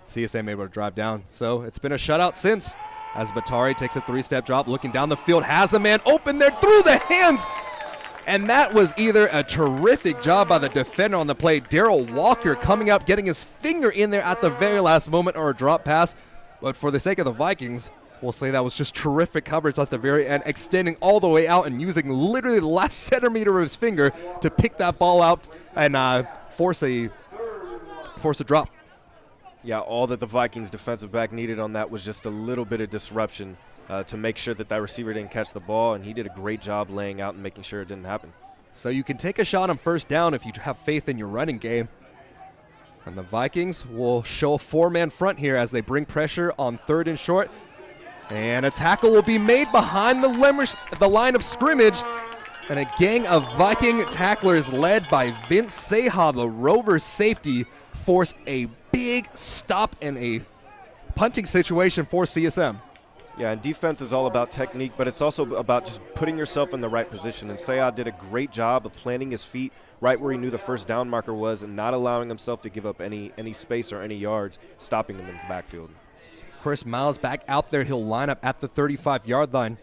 CSM able to drive down. So it's been a shutout since, as Batari takes a 3-step drop, looking down the field, has a man open there through the hands. And that was either a terrific job by the defender on the play, Darryl Walker, coming up, getting his finger in there at the very last moment, or a drop pass. But for the sake of the Vikings, we'll say that was just terrific coverage at the very end, extending all the way out and using literally the last centimeter of his finger to pick that ball out and force a drop. Yeah, all that the Vikings defensive back needed on that was just a little bit of disruption to make sure that receiver didn't catch the ball, and he did a great job laying out and making sure it didn't happen. So you can take a shot on first down if you have faith in your running game. And the Vikings will show a 4-man front here as they bring pressure on 3rd and short. And a tackle will be made behind the line of scrimmage. And a gang of Viking tacklers led by Vince Seha, the Rovers safety, force a big stop and a punting situation for CSM. Yeah, and defense is all about technique, but it's also about just putting yourself in the right position. And Seha did a great job of planting his feet right where he knew the first down marker was and not allowing himself to give up any space or any yards, stopping him in the backfield. Chris Miles back out there. He'll line up at the 35-yard line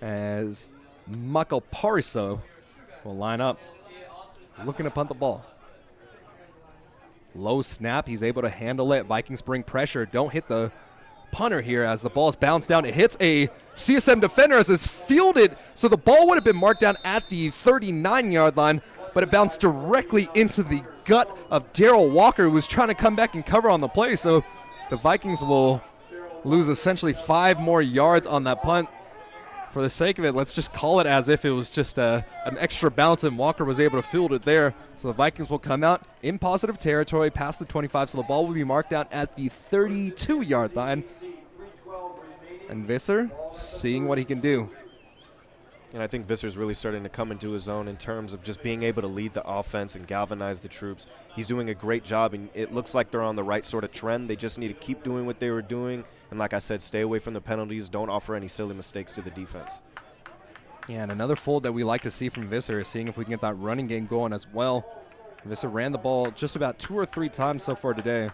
as Mako Pariso will line up, looking to punt the ball. Low snap. He's able to handle it. Vikings bring pressure. Don't hit the punter here as the ball is bounced down. It hits a CSM defender as it's fielded. So the ball would have been marked down at the 39-yard line, but it bounced directly into the gut of Daryl Walker, who was trying to come back and cover on the play. So the Vikings will lose essentially 5 more yards on that punt. For the sake of it, let's just call it as if it was just an extra bounce and Walker was able to field it there. So the Vikings will come out in positive territory past the 25, so the ball will be marked down at the 32-yard line. And Visser seeing what he can do. And I think Visser's really starting to come into his own in terms of just being able to lead the offense and galvanize the troops. He's doing a great job, and it looks like they're on the right sort of trend. They just need to keep doing what they were doing. And like I said, stay away from the penalties. Don't offer any silly mistakes to the defense. Yeah, and another fold that we like to see from Visser is seeing if we can get that running game going as well. Visser ran the ball just about 2 or 3 times so far today.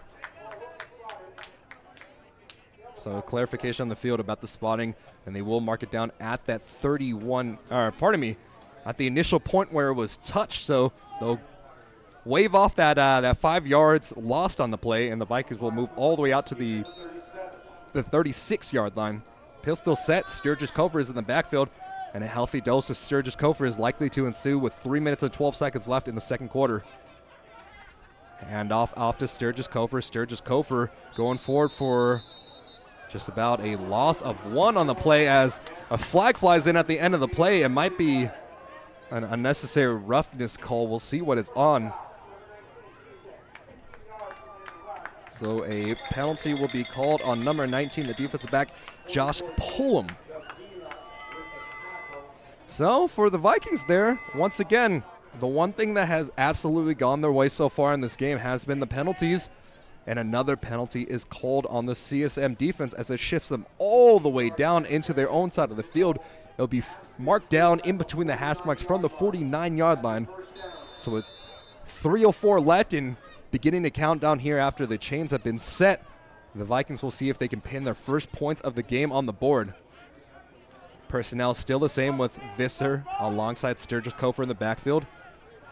So clarification on the field about the spotting, and they will mark it down at that 31, at the initial point where it was touched. So they'll wave off that 5 yards lost on the play, and the Vikings will move all the way out to the 36-yard line. Pistol set, Sturgis Kofer is in the backfield, and a healthy dose of Sturgis Kofer is likely to ensue with 3 minutes and 12 seconds left in the second quarter. Hand off to Sturgis Kofer. Sturgis Kofer going forward for just about a loss of 1 on the play as a flag flies in at the end of the play. It might be an unnecessary roughness call. We'll see what it's on. So a penalty will be called on number 19, the defensive back, Josh Pullum. So for the Vikings there, once again, the one thing that has absolutely gone their way so far in this game has been the penalties. And another penalty is called on the CSM defense as it shifts them all the way down into their own side of the field. It'll be marked down in between the hash marks from the 49-yard line. So with 3:04 left and beginning to count down here after the chains have been set, the Vikings will see if they can pin their first points of the game on the board. Personnel still the same with Visser alongside Sturgis Kofer in the backfield.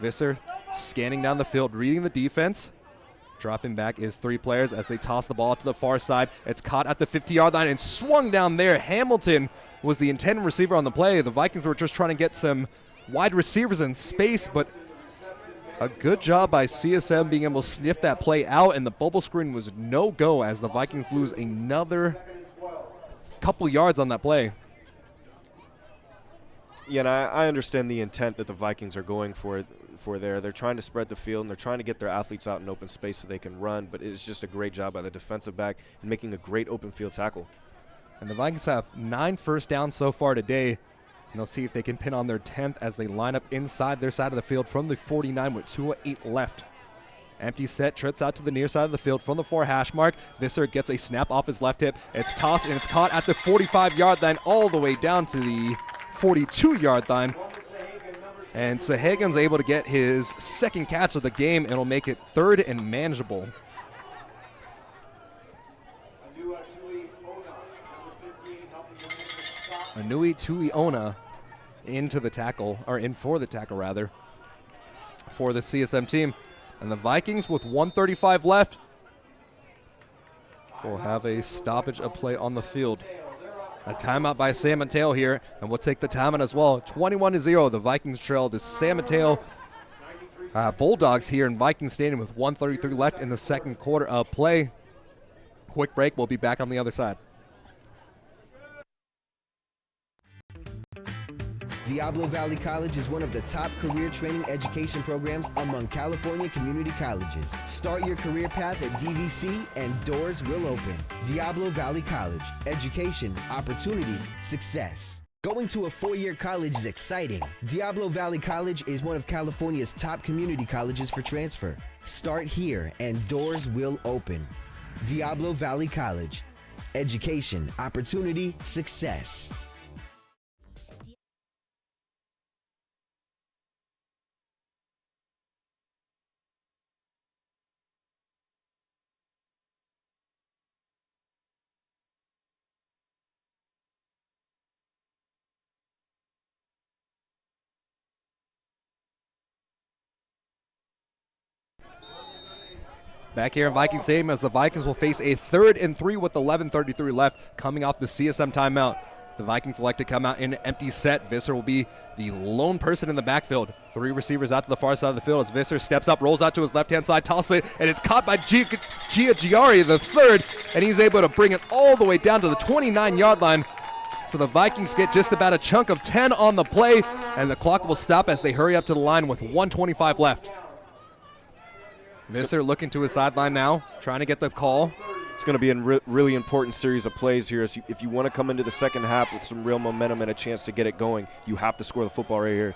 Visser scanning down the field, reading the defense. Dropping back is 3 players as they toss the ball to the far side. It's caught at the 50-yard line and swung down there. Hamilton was the intended receiver on the play. The Vikings were just trying to get some wide receivers in space, but a good job by CSM being able to sniff that play out, and the bubble screen was no-go as the Vikings lose another couple yards on that play. Yeah, and I understand the intent that the Vikings are going for there. They're trying to spread the field, and they're trying to get their athletes out in open space so they can run, but it's just a great job by the defensive back in making a great open field tackle. And the Vikings have 9 first downs so far today, and they'll see if they can pin on their 10th as they line up inside their side of the field from the 49 with 2:08 left. Empty set, trips out to the near side of the field from the 4 hash mark. Visser gets a snap off his left hip. It's tossed, and it's caught at the 45-yard line all the way down to the 42-yard line. And Sahagan's able to get his second catch of the game, and it'll make it 3rd and manageable. Anui Tuiona into the tackle, or in for the tackle rather, for the CSM team. And the Vikings with 1:35 left will have a stoppage of play on the field. A timeout by San Mateo here, and we'll take the timeout as well. 21-0, the Vikings trail to San Mateo Bulldogs here in Viking Stadium with 1:33 left in the second quarter of play. Quick break, we'll be back on the other side. Diablo Valley College is one of the top career training education programs among California community colleges. Start your career path at DVC and doors will open. Diablo Valley College. Education, opportunity, success. Going to a four-year college is exciting. Diablo Valley College is one of California's top community colleges for transfer. Start here and doors will open. Diablo Valley College. Education, opportunity, success. Back here in Viking Stadium as the Vikings will face a 3rd and 3 with 11:33 left coming off the CSM timeout. The Vikings elect to come out in an empty set. Visser will be the lone person in the backfield. 3 receivers out to the far side of the field as Visser steps up, rolls out to his left-hand side, tosses it, and it's caught by Giagiari, the third, and he's able to bring it all the way down to the 29-yard line. So the Vikings get just about a chunk of 10 on the play, and the clock will stop as they hurry up to the line with 1:25 left. Visser looking to his sideline now, trying to get the call. It's going to be a really important series of plays here. If you want to come into the second half with some real momentum and a chance to get it going, you have to score the football right here.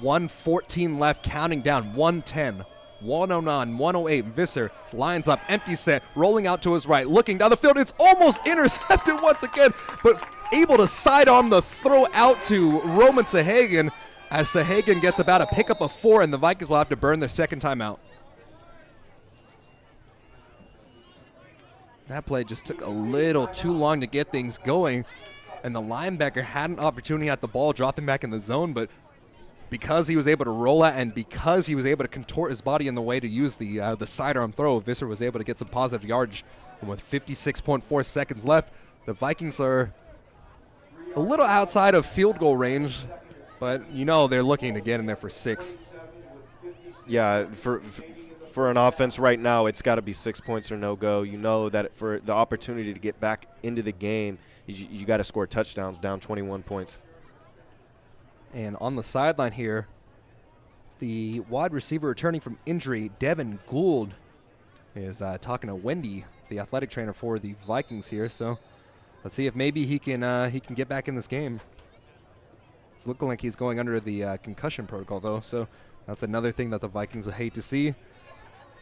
1:14 left, counting down, 1:10, 1:09, 1:08. Visser lines up, empty set, rolling out to his right, looking down the field. It's almost intercepted once again, but able to sidearm the throw out to Roman Sahagan as Sahagan gets about a pickup of 4, and the Vikings will have to burn their second timeout. That play just took a little too long to get things going, and the linebacker had an opportunity at the ball, dropping back in the zone, but because he was able to roll out and because he was able to contort his body in the way to use the sidearm throw, Visser was able to get some positive yardage. And with 56.4 seconds left, the Vikings are a little outside of field goal range, but you know they're looking to get in there for 6. Yeah, for an offense right now, it's got to be 6 points or no go. You know that for the opportunity to get back into the game, you got to score touchdowns, down 21 points. And on the sideline here, the wide receiver returning from injury, Devin Gould, is talking to Wendy, the athletic trainer for the Vikings here. So let's see if maybe he can get back in this game. It's looking like he's going under the concussion protocol, though. So that's another thing that the Vikings will hate to see.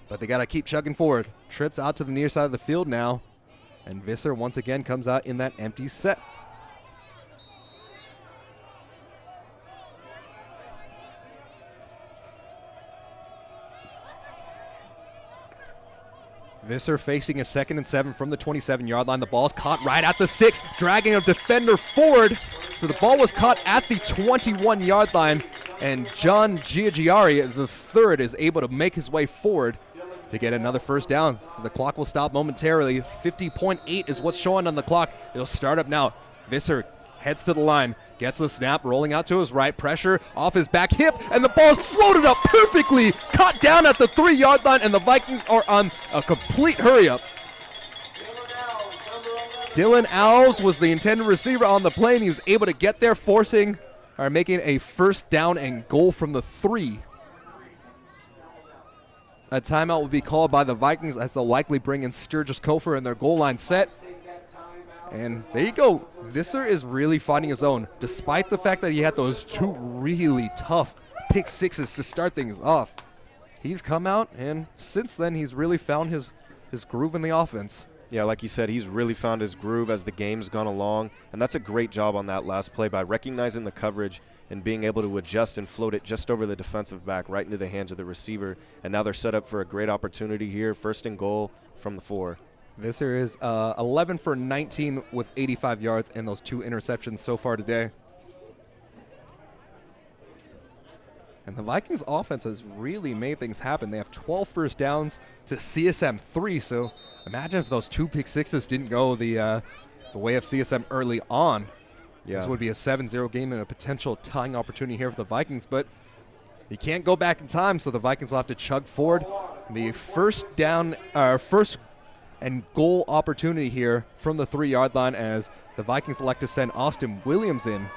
But they got to keep chugging forward. Trips out to the near side of the field now. And Visser once again comes out in that empty set. Visser facing a 2nd and 7 from the 27-yard line. The ball's caught right at the 6, dragging a defender forward. So the ball was caught at the 21-yard line. And John Giagiari, the third, is able to make his way forward to get another first down. So the clock will stop momentarily. 50.8 is what's showing on the clock. It'll start up now. Visser heads to the line, gets the snap, rolling out to his right, pressure off his back hip, and the ball's floated up perfectly, caught down at the 3-yard line, and the Vikings are on a complete hurry-up. Dylan Alves was the intended receiver on the play, and he was able to get there, making a first down and goal from the 3. A timeout will be called by the Vikings as they'll likely bring in Sturgis Kofer in their goal line set. And there you go. Visser is really finding his own, despite the fact that he had those 2 really tough pick 6s to start things off. He's come out, and since then he's really found his groove in the offense. Yeah, like you said, he's really found his groove as the game's gone along, and that's a great job on that last play by recognizing the coverage and being able to adjust and float it just over the defensive back right into the hands of the receiver. And now they're set up for a great opportunity here, 1st and goal from the 4. Visser is 11 for 19 with 85 yards and those 2 interceptions so far today. And the Vikings offense has really made things happen. They have 12 first downs to CSM 3, so imagine if those 2 pick 6s didn't go the way of CSM early on. Yeah. This would be a 7-0 game and a potential tying opportunity here for the Vikings, but you can't go back in time, so the Vikings will have to chug forward. The first and goal opportunity here from the 3-yard line as the Vikings elect to send Austin Williams in.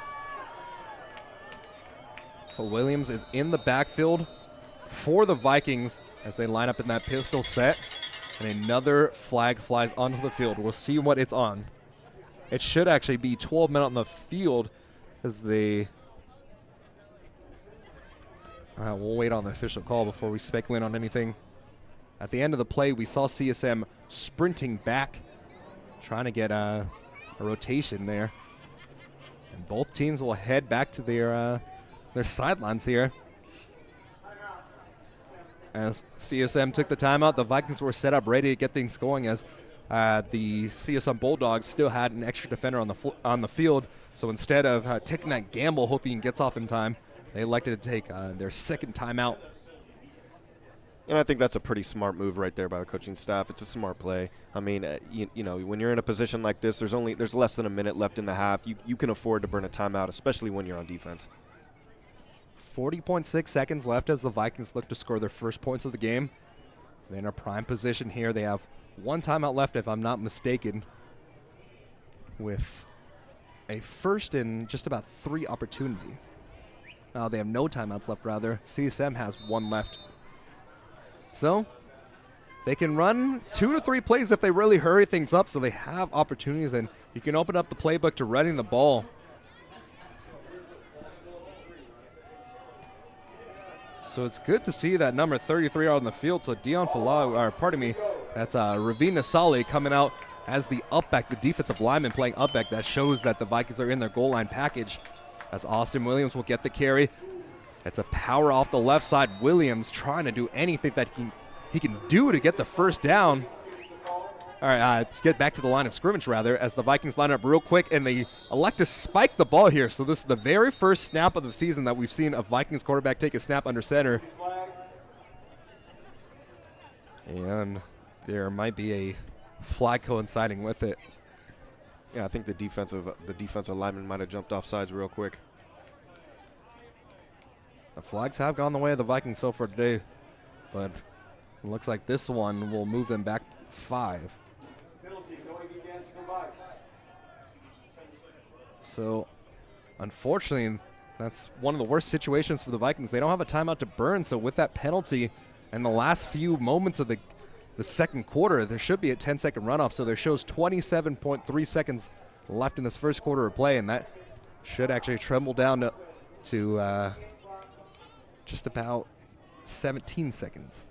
So Williams is in the backfield for the Vikings as they line up in that pistol set. And another flag flies onto the field. We'll see what it's on. It should actually be 12 men on the field as they... we'll wait on the official call before we speculate on anything. At the end of the play, we saw CSM sprinting back, trying to get a rotation there. And both teams will head back to their sidelines here. As CSM took the timeout, the Vikings were set up ready to get things going as the CSM Bulldogs still had an extra defender on the field. So instead of taking that gamble, hoping he gets off in time, they elected to take their second timeout. And I think that's a pretty smart move right there by the coaching staff. It's a smart play. I mean, you know, when you're in a position like this, there's less than a minute left in the half. You can afford to burn a timeout, especially when you're on defense. 40.6 seconds left as the Vikings look to score their first points of the game. They're in a prime position here. They have one timeout left, if I'm not mistaken, with a first and just about 3 opportunity. They have no timeouts left, rather. CSM has 1 left. So they can run 2 to 3 plays if they really hurry things up, so they have opportunities, and you can open up the playbook to running the ball. So it's good to see that number 33 out on the field. So that's Ravina Sali coming out as the upback, the defensive lineman playing upback. That shows that the Vikings are in their goal line package. As Austin Williams will get the carry. It's a power off the left side. Williams trying to do anything that he can do to get the first down. All right, get back to the line of scrimmage, rather, as the Vikings line up real quick, and they elect to spike the ball here. So this is the very first snap of the season that we've seen a Vikings quarterback take a snap under center. And there might be a flag coinciding with it. Yeah, I think the defensive lineman might have jumped off sides real quick. The flags have gone the way of the Vikings so far today, but it looks like this one will move them back 5. Penalty going against the Vikes. So, unfortunately, that's one of the worst situations for the Vikings. They don't have a timeout to burn, so with that penalty and the last few moments of the second quarter, there should be a 10-second runoff, so there shows 27.3 seconds left in this first quarter of play, and that should actually tremble down to just about 17 seconds.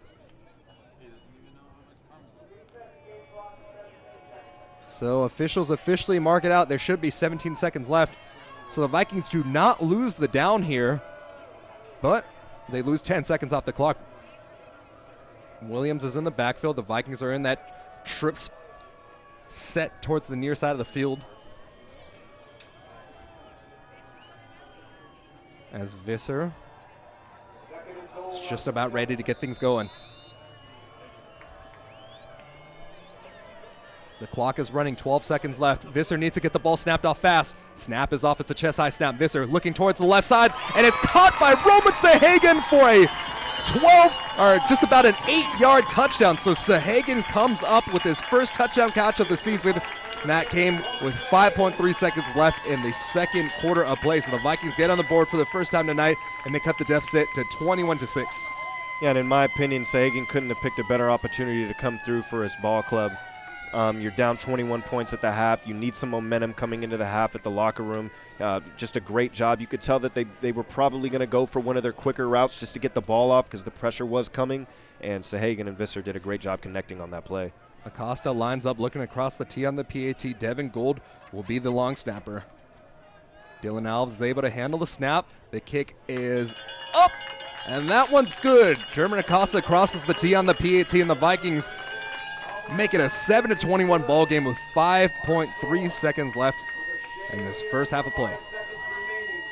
So officials officially mark it out. There should be 17 seconds left. So the Vikings do not lose the down here, but they lose 10 seconds off the clock. Williams is in the backfield. The Vikings are in that trips set towards the near side of the field. As Visser is just about ready to get things going. The clock is running, 12 seconds left. Visser needs to get the ball snapped off fast. Snap is off, it's a chest-high snap. Visser looking towards the left side, and it's caught by Roman Sahagan for a 12, or just about an 8-yard touchdown. So Sahagan comes up with his first touchdown catch of the season, and that came with 5.3 seconds left in the second quarter of play. So the Vikings get on the board for the first time tonight, and they cut the deficit to 21-6. Yeah, and in my opinion, Sahagan couldn't have picked a better opportunity to come through for his ball club. You're down 21 points at the half. You need some momentum coming into the half at the locker room. Just a great job. You could tell that they were probably going to go for one of their quicker routes just to get the ball off because the pressure was coming, and Sahagan and Visser did a great job connecting on that play. Acosta lines up looking across the tee on the PAT. Devin Gould will be the long snapper. Dylan Alves is able to handle the snap. The kick is up, and that one's good. German Acosta crosses the tee on the PAT, and the Vikings make it a 7-21 ball game with 5.3 seconds left in this first half of play. 5 seconds remaining,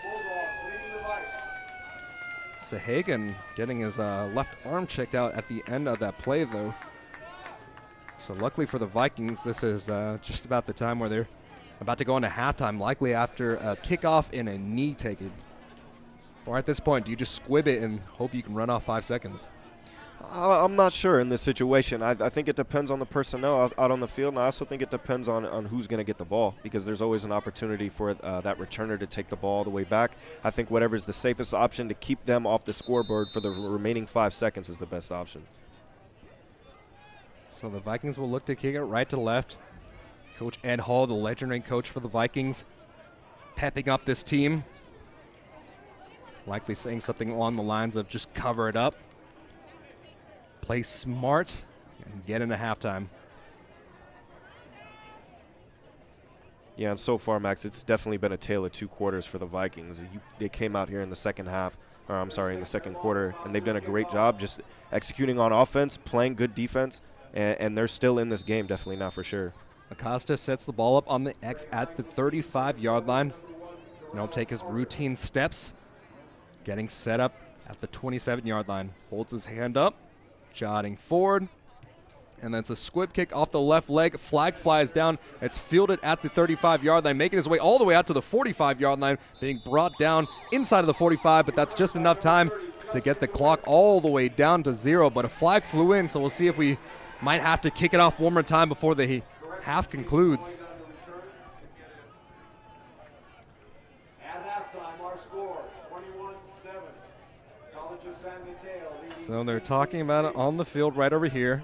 21-7. Bulldogs leading the Vikes. Sahagan getting his left arm checked out at the end of that play, though. So luckily for the Vikings, this is just about the time where they're about to go into halftime, likely after a kickoff and a knee taken. Or at this point, do you just squib it and hope you can run off 5 seconds? I'm not sure in this situation. I think it depends on the personnel out on the field, and I also think it depends on who's going to get the ball, because there's always an opportunity for that returner to take the ball all the way back. I think whatever's the safest option to keep them off the scoreboard for the remaining 5 seconds is the best option. So the Vikings will look to kick it right to left. Coach Ed Hall, the legendary coach for the Vikings, pepping up this team. Likely saying something along the lines of just cover it up, play smart, and get into halftime. Yeah, and so far, Max, it's definitely been a tale of 2 quarters for the Vikings. They came out here in the second quarter, and they've done a great job just executing on offense, playing good defense, and they're still in this game, definitely now for sure. Acosta sets the ball up on the X at the 35-yard line. And he'll take his routine steps, getting set up at the 27-yard line. Holds his hand up, jotting forward. And then it's a squib kick off the left leg. Flag flies down. It's fielded at the 35-yard line, making his way all the way out to the 45-yard line, being brought down inside of the 45, but that's just enough time to get the clock all the way down to 0. But a flag flew in, so we'll see if we might have to kick it off one more time before the half concludes. At halftime, our score, 21-7. College of San Mateo leading. So they're talking about it on the field right over here.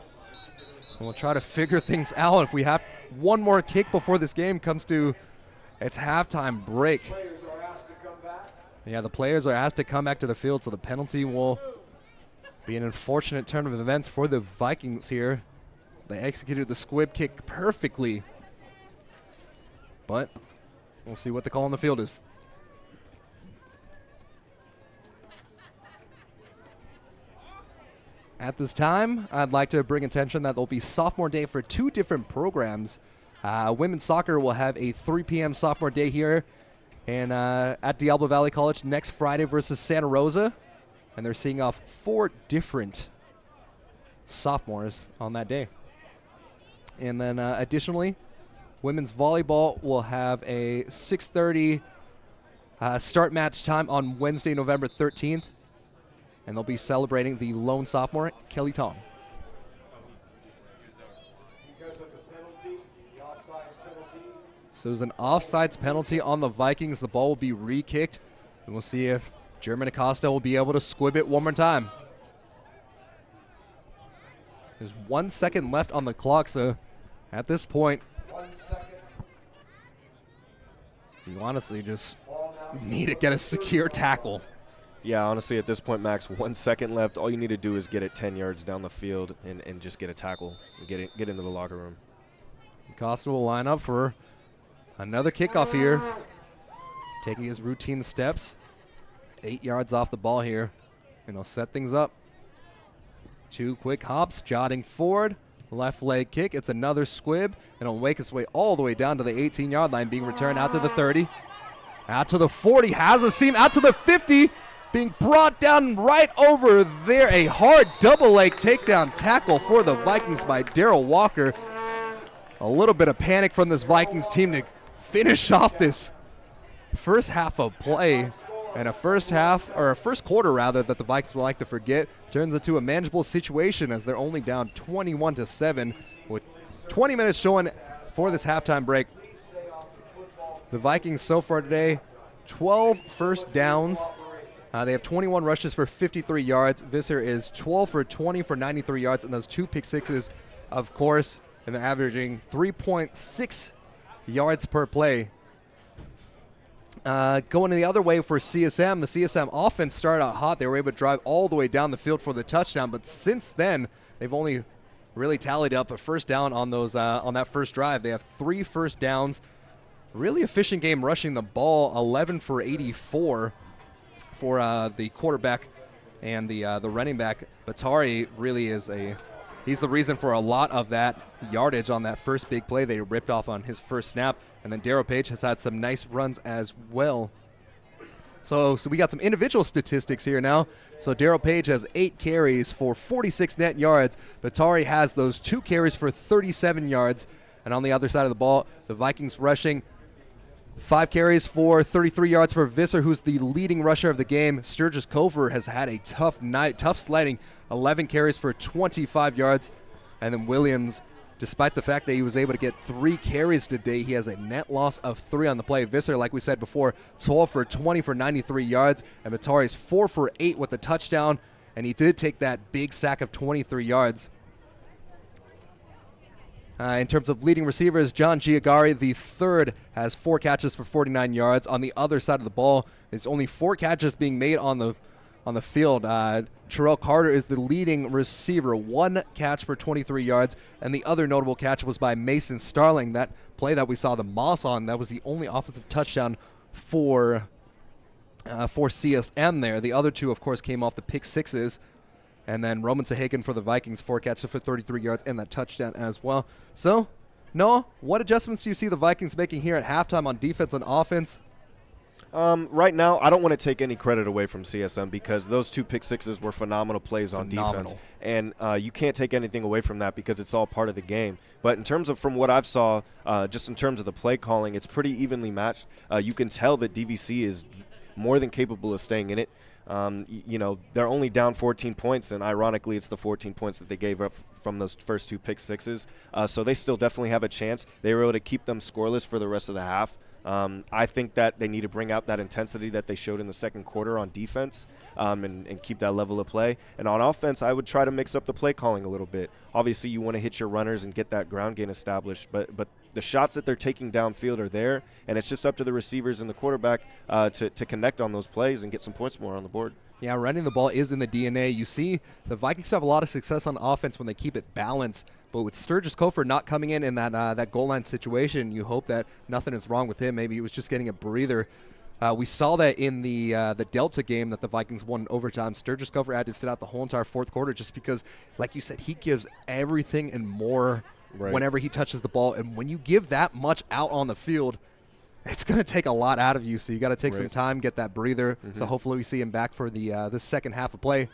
And we'll try to figure things out if we have one more kick before this game comes to its halftime break. Players are asked to come back. Yeah, the players are asked to come back to the field, so the penalty will be an unfortunate turn of events for the Vikings here. They executed the squib kick perfectly, but we'll see what the call on the field is. At this time, I'd like to bring attention that there'll be sophomore day for 2 different programs. Women's soccer will have a 3 p.m. sophomore day here and at Diablo Valley College next Friday versus Santa Rosa. And they're seeing off 4 different sophomores on that day. And then additionally, women's volleyball will have a 6:30 start match time on Wednesday, November 13th. And they'll be celebrating the lone sophomore, Kelly Tong. Because of the penalty, the offsides penalty. So there's an offsides penalty on the Vikings. The ball will be re-kicked. And we'll see if German Acosta will be able to squib it one more time. There's 1 second left on the clock, so at this point, 1 second. you honestly just need to get a secure tackle. Yeah, honestly, at this point, Max, 1 second left. All you need to do is get it 10 yards down the field and just get a tackle and get into the locker room. Acosta will line up for another kickoff here. Taking his routine steps. 8 yards off the ball here. And he'll set things up. 2 quick hops, jotting forward. Left leg kick. It's another squib. And he'll make his way all the way down to the 18-yard line, being returned out to the 30. Out to the 40. Has a seam. Out to the 50. Being brought down right over there. A hard double leg takedown tackle for the Vikings by Darrell Walker. A little bit of panic from this Vikings team to finish off this first half of play. And a first quarter rather, that the Vikings will like to forget, turns into a manageable situation as they're only down 21-7 with 20 minutes showing for this halftime break. The Vikings so far today, 12 first downs. They have 21 rushes for 53 yards. Visser is 12 for 20 for 93 yards, and those 2 pick sixes, of course, and they're averaging 3.6 yards per play. Going the other way for CSM, the CSM offense started out hot. They were able to drive all the way down the field for the touchdown, but since then, they've only really tallied up a first down on those on that first drive. They have 3 first downs. Really efficient game rushing the ball, 11 for 84 for the quarterback and the running back. Batari really is he's the reason for a lot of that yardage on that first big play they ripped off on his first snap. And then Darrell Page has had some nice runs as well. So we got some individual statistics here now. So Darrell Page has 8 carries for 46 net yards. Batari has those 2 carries for 37 yards. And on the other side of the ball, the Vikings rushing 5 carries for 33 yards for Visser, who's the leading rusher of the game. Sturgis Cofer has had a tough night, tough sledding. 11 carries for 25 yards. And then Williams, despite the fact that he was able to get 3 carries today, he has a net loss of 3 on the play. Visser, like we said before, 12 for 20 for 93 yards. And Matari's 4 for 8 with a touchdown. And he did take that big sack of 23 yards. In terms of leading receivers, John Giagari, the third, has 4 catches for 49 yards. On the other side of the ball, there's only 4 catches being made on the field. Terrell Carter is the leading receiver, 1 catch for 23 yards. And the other notable catch was by Mason Starling. That play that we saw the Moss on, that was the only offensive touchdown for CSM there. The other 2, of course, came off the pick sixes. And then Roman Sahagan for the Vikings, 4 catches for 33 yards and that touchdown as well. So, Noah, what adjustments do you see the Vikings making here at halftime on defense and offense? Right now, I don't want to take any credit away from CSM because those 2 pick sixes were phenomenal plays on defense. And you can't take anything away from that because it's all part of the game. But in terms of from what I've saw, just in terms of the play calling, it's pretty evenly matched. You can tell that DVC is more than capable of staying in it. They're only down 14 points, and ironically, it's the 14 points that they gave up from those first 2 pick sixes. So they still definitely have a chance. They were able to keep them scoreless for the rest of the half. I think that they need to bring out that intensity that they showed in the second quarter on defense and keep that level of play. And on offense, I would try to mix up the play calling a little bit. Obviously, you want to hit your runners and get that ground game established, but the shots that they're taking downfield are there, and it's just up to the receivers and the quarterback to connect on those plays and get some points more on the board. Yeah, running the ball is in the DNA. You see the Vikings have a lot of success on offense when they keep it balanced. But with Sturgis Cofer not coming in that goal line situation, you hope that nothing is wrong with him. Maybe he was just getting a breather. We saw that in the Delta game that the Vikings won in overtime. Sturgis Cofer had to sit out the whole entire fourth quarter just because, like you said, he gives everything and more whenever he touches the ball. And when you give that much out on the field, it's going to take a lot out of you. So you got to take some time, get that breather. So hopefully we see him back for the second half of play.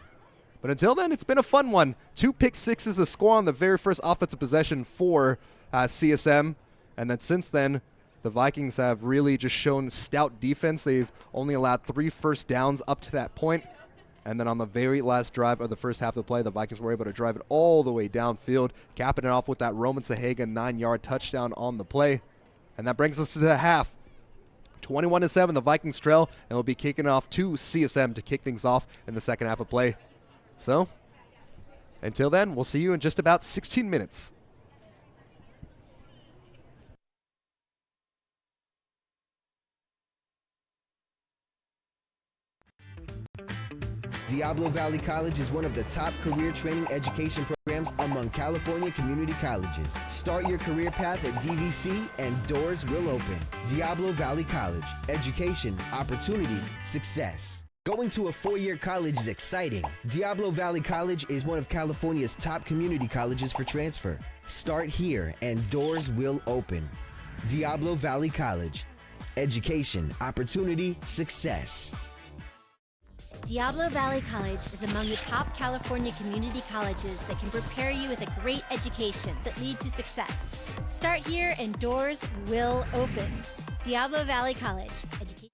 But until then, it's been a fun one. 2 pick sixes, a score on the very first offensive possession for CSM. And then since then, the Vikings have really just shown stout defense. They've only allowed 3 first downs up to that point. And then on the very last drive of the first half of the play, the Vikings were able to drive it all the way downfield, capping it off with that Roman Sahagan 9-yard touchdown on the play. And that brings us to the half. 21-7, the Vikings trail, and will be kicking off to CSM to kick things off in the second half of play. So, until then, we'll see you in just about 16 minutes. Diablo Valley College is one of the top career training education programs among California community colleges. Start your career path at DVC and doors will open. Diablo Valley College. Education, opportunity, success. Going to a 4-year college is exciting. Diablo Valley College is one of California's top community colleges for transfer. Start here and doors will open. Diablo Valley College. Education, opportunity, success. Diablo Valley College is among the top California community colleges that can prepare you with a great education that lead to success. Start here and doors will open. Diablo Valley College. Education.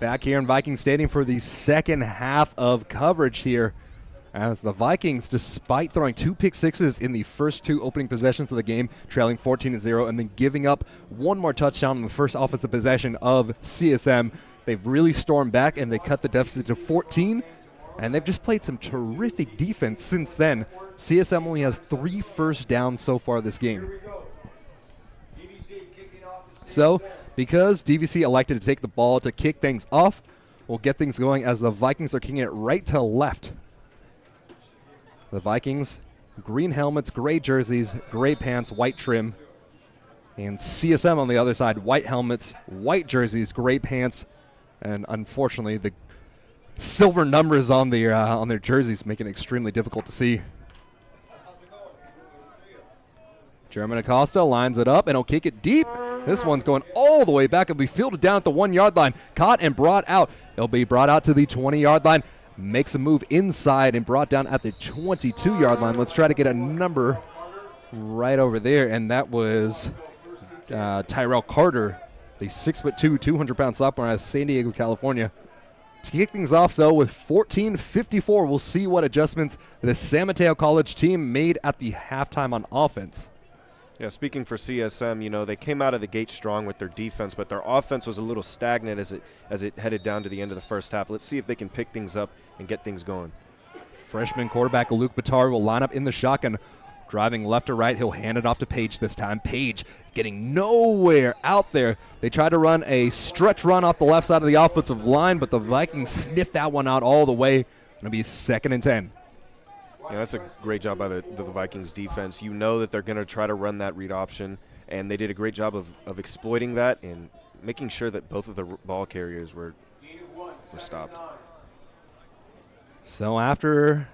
Back here in Viking Stadium for the second half of coverage here, as the Vikings, despite throwing 2 pick sixes in the first 2 opening possessions of the game, trailing 14-0, and then giving up 1 more touchdown in the first offensive possession of CSM, they've really stormed back and they cut the deficit to 14, and they've just played some terrific defense since then. CSM only has 3 first downs so far this game. So, because DVC elected to take the ball to kick things off, we'll get things going as the Vikings are kicking it right to left. The Vikings, green helmets, gray jerseys, gray pants, white trim. And CSM on the other side, white helmets, white jerseys, gray pants, and unfortunately the silver numbers on their jerseys make it extremely difficult to see. German Acosta lines it up and he'll kick it deep. This one's going all the way back. It'll be fielded down at the 1-yard line. Caught and brought out. It'll be brought out to the 20-yard line. Makes a move inside and brought down at the 22-yard line. Let's try to get a number right over there, and that was Tyrell Carter, the 6'2", 200-pound sophomore out of San Diego, California. To kick things off, so with 14:54, we'll see what adjustments the San Mateo College team made at the halftime on offense. Yeah, speaking for CSM, they came out of the gate strong with their defense, but their offense was a little stagnant as it headed down to the end of the first half. Let's see if they can pick things up and get things going. Freshman quarterback Luke Batari will line up in the shotgun. Driving left to right, he'll hand it off to Page this time. Page getting nowhere out there. They try to run a stretch run off the left side of the offensive line, but the Vikings sniffed that one out all the way. It'll be 2nd and 10. Yeah, that's a great job by the Vikings defense. You know that they're going to try to run that read option, and they did a great job of exploiting that and making sure that both of the ball carriers were stopped. So after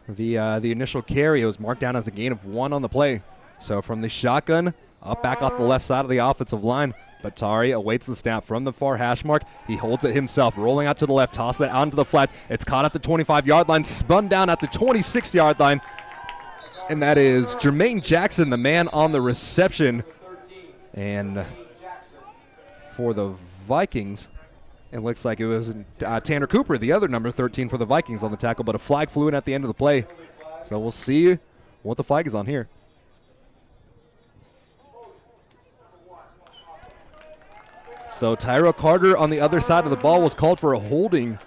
the initial carry, it was marked down as a gain of 1 on the play. So from the shotgun, up back off the left side of the offensive line. Batari awaits the snap from the far hash mark. He holds it himself, rolling out to the left, tosses it onto the flats. It's caught at the 25-yard line, spun down at the 26-yard line. And that is Jermaine Jackson, the man on the reception. And for the Vikings, it looks like it was Tanner Cooper, the other number 13 for the Vikings on the tackle, but a flag flew in at the end of the play. So we'll see what the flag is on here. So Tyra Carter on the other side of the ball was called for a holding,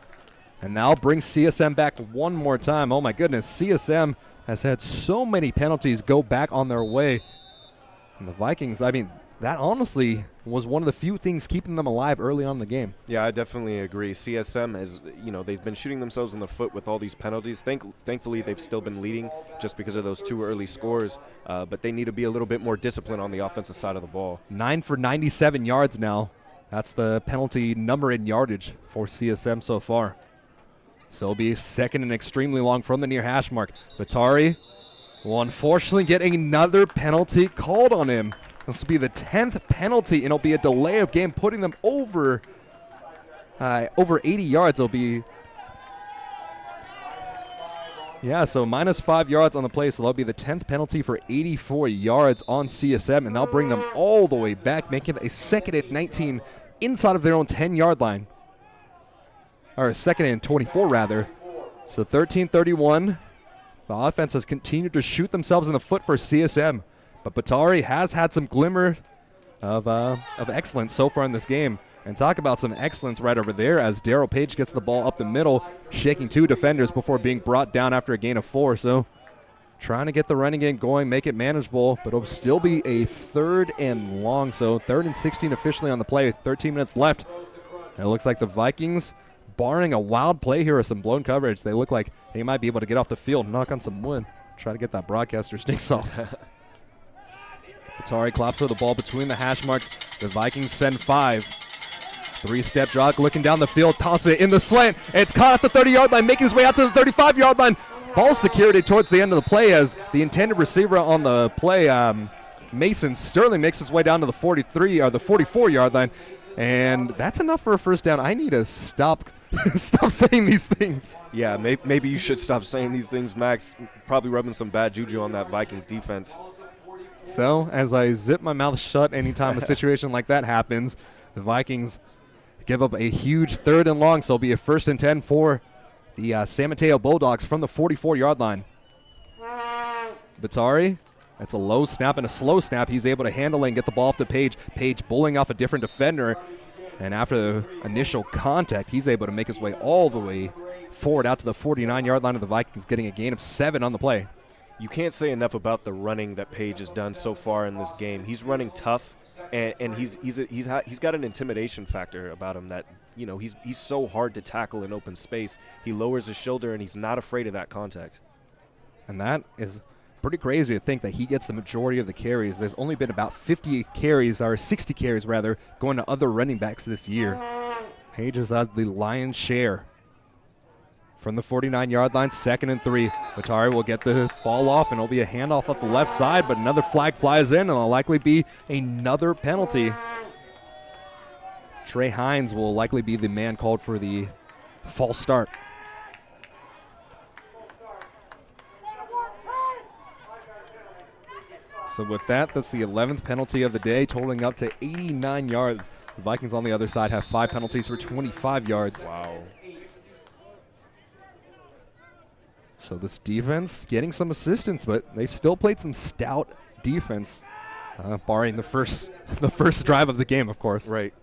and now brings CSM back one more time. Oh my goodness, CSM has had so many penalties go back on their way. And the Vikings, that honestly was one of the few things keeping them alive early on in the game. Yeah, I definitely agree. CSM has, they've been shooting themselves in the foot with all these penalties. Thankfully, they've still been leading just because of those 2 early scores, but they need to be a little bit more disciplined on the offensive side of the ball. 9 for 97 yards now. That's the penalty number in yardage for CSM so far. So it'll be 2nd and extremely long from the near hash mark. Batari will unfortunately get another penalty called on him. This will be the 10th penalty, and it'll be a delay of game, putting them over 80 yards. It'll be, so minus 5 yards on the play, so that'll be the 10th penalty for 84 yards on CSM, and that'll bring them all the way back, making it a 2nd and 19 inside of their own 10-yard line. Or a 2nd and 24, rather. So 13-31. The offense has continued to shoot themselves in the foot for CSM. But Batari has had some glimmer of excellence so far in this game. And talk about some excellence right over there as Darryl Page gets the ball up the middle, shaking 2 defenders before being brought down after a gain of 4. So trying to get the running game going, make it manageable, but it'll still be a 3rd and long. So 3rd and 16 officially on the play with 13 minutes left. And it looks like the Vikings, barring a wild play here or some blown coverage, they look like they might be able to get off the field, knock on some wood, try to get that broadcaster stinks off. Batari claps for the ball between the hash marks. The Vikings send 5. 3-step jog, looking down the field, toss it in the slant. It's caught at the 30-yard line, making his way out to the 35-yard line. Ball security towards the end of the play as the intended receiver on the play, Mason Sterling, makes his way down to the 43 or the 44-yard line. And that's enough for a first down. I need to stop saying these things. Yeah, maybe you should stop saying these things, Max. Probably rubbing some bad juju on that Vikings defense. So as I zip my mouth shut anytime a situation like that happens, the Vikings give up a huge 3rd and long, so it'll be a 1st and 10 for the San Mateo Bulldogs from the 44-yard line. Batari, that's a low snap and a slow snap. He's able to handle it and get the ball off to Page. Page bullying off a different defender, and after the initial contact, he's able to make his way all the way forward out to the 49-yard line of the Vikings, getting a gain of 7 on the play. You can't say enough about the running that Page has done so far in this game. He's running tough, and he's got an intimidation factor about him that, you know, he's so hard to tackle in open space. He lowers his shoulder, and he's not afraid of that contact. And that is pretty crazy to think that he gets the majority of the carries. There's only been about 50 carries, or 60 carries rather, going to other running backs this year. Page has had the lion's share. From the 49-yard line, 2nd and 3. Batari will get the ball off, and it'll be a handoff up the left side, but another flag flies in, and it'll likely be another penalty. Trey Hines will likely be the man called for the false start. So with that, that's the 11th penalty of the day, totaling up to 89 yards. The Vikings on the other side have 5 penalties for 25 yards. Wow. So this defense getting some assistance, but they've still played some stout defense, barring the first drive of the game, of course. Right.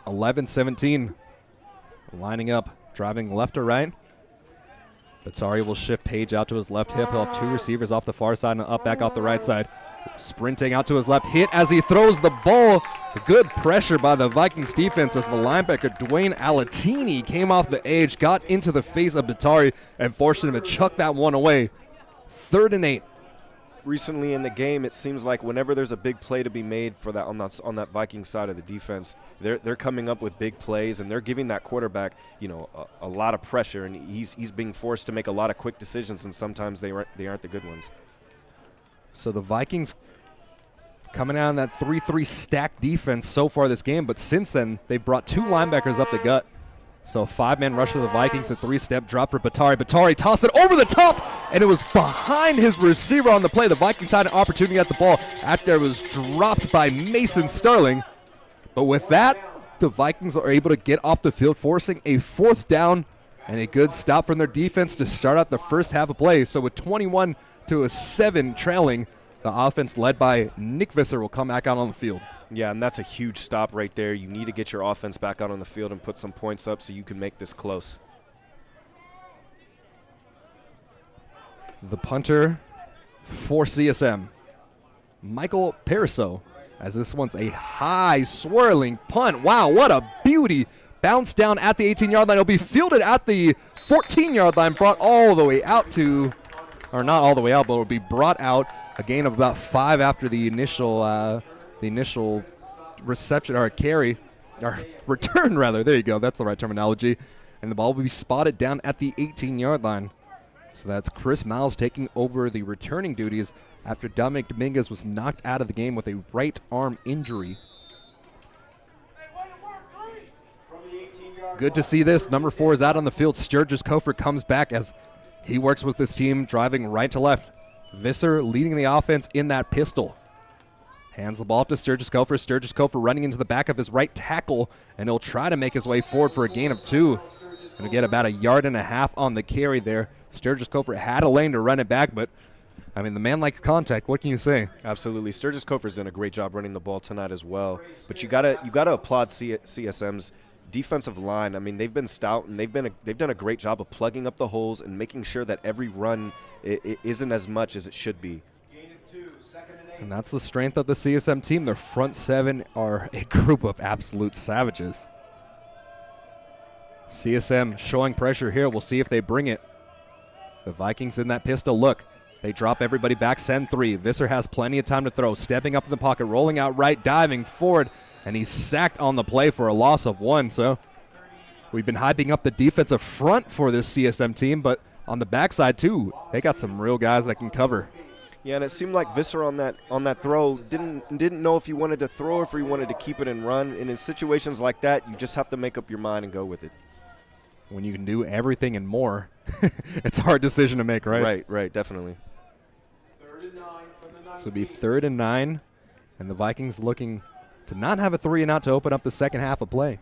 11-17. Lining up, driving left or right. Batari will shift Page out to his left hip. He'll have 2 receivers off the far side and up back off the right side. Sprinting out to his left, hit as he throws the ball. Good pressure by the Vikings defense as the linebacker Dwayne Alatini came off the edge, got into the face of Batari, and forced him to chuck that one away. 3rd and 8. Recently in the game, it seems like whenever there's a big play to be made for that on that Viking side of the defense, they're coming up with big plays, and they're giving that quarterback, you know, a lot of pressure, and he's being forced to make a lot of quick decisions, and sometimes they aren't the good ones. So the Vikings coming out on that 3-3 stack defense so far this game, but since then they've brought 2 linebackers up the gut. So a 5-man rush for the Vikings, a 3-step drop for Batari. Batari tossed it over the top, and it was behind his receiver on the play. The Vikings had an opportunity at the ball after it was dropped by Mason Sterling. But with that, the Vikings are able to get off the field, forcing a 4th down and a good stop from their defense to start out the first half of play. So with 21-7 trailing, the offense led by Nick Visser will come back out on the field. Yeah, and that's a huge stop right there. You need to get your offense back out on the field and put some points up so you can make this close. The punter for CSM, Michael Pariseau, as this one's a high swirling punt. Wow, what a beauty. Bounce down at the 18-yard line. It'll be fielded at the 14-yard line, brought all the way out to, or not all the way out, but it'll be brought out. A gain of about 5 after the initial reception, or carry, or return rather. There you go. That's the right terminology. And the ball will be spotted down at the 18-yard line. So that's Chris Miles taking over the returning duties after Dominic Dominguez was knocked out of the game with a right arm injury. Good to see this. Number 4 is out on the field. Sturgis Kofor comes back as he works with this team, driving right to left. Visser leading the offense in that pistol. Hands the ball off to Sturgis Kofor. Sturgis Kofor running into the back of his right tackle, and he'll try to make his way forward for a gain of 2. Going to get about 1.5 yards on the carry there. Sturgis Kofor had a lane to run it back, but, I mean, the man likes contact. What can you say? Absolutely. Sturgis Kofor's done a great job running the ball tonight as well. But you gotta applaud CSM's defensive line. I mean, they've been stout, and they've done a great job of plugging up the holes and making sure that every run isn't as much as it should be. And that's the strength of the CSM team. Their front 7 are a group of absolute savages. CSM showing pressure here. We'll see if they bring it. The Vikings in that pistol look. They drop everybody back, send 3. Visser has plenty of time to throw. Stepping up in the pocket, rolling out right, diving forward, and he's sacked on the play for a loss of 1. So we've been hyping up the defensive front for this CSM team, but on the backside too, they got some real guys that can cover. Yeah, and it seemed like Visser on that throw didn't know if he wanted to throw or if he wanted to keep it and run. And in situations like that, you just have to make up your mind and go with it. When you can do everything and more, it's a hard decision to make, right? Right, definitely. So it'll be 3rd and 9, and the Vikings looking to not have a 3-and-out to open up the second half of play.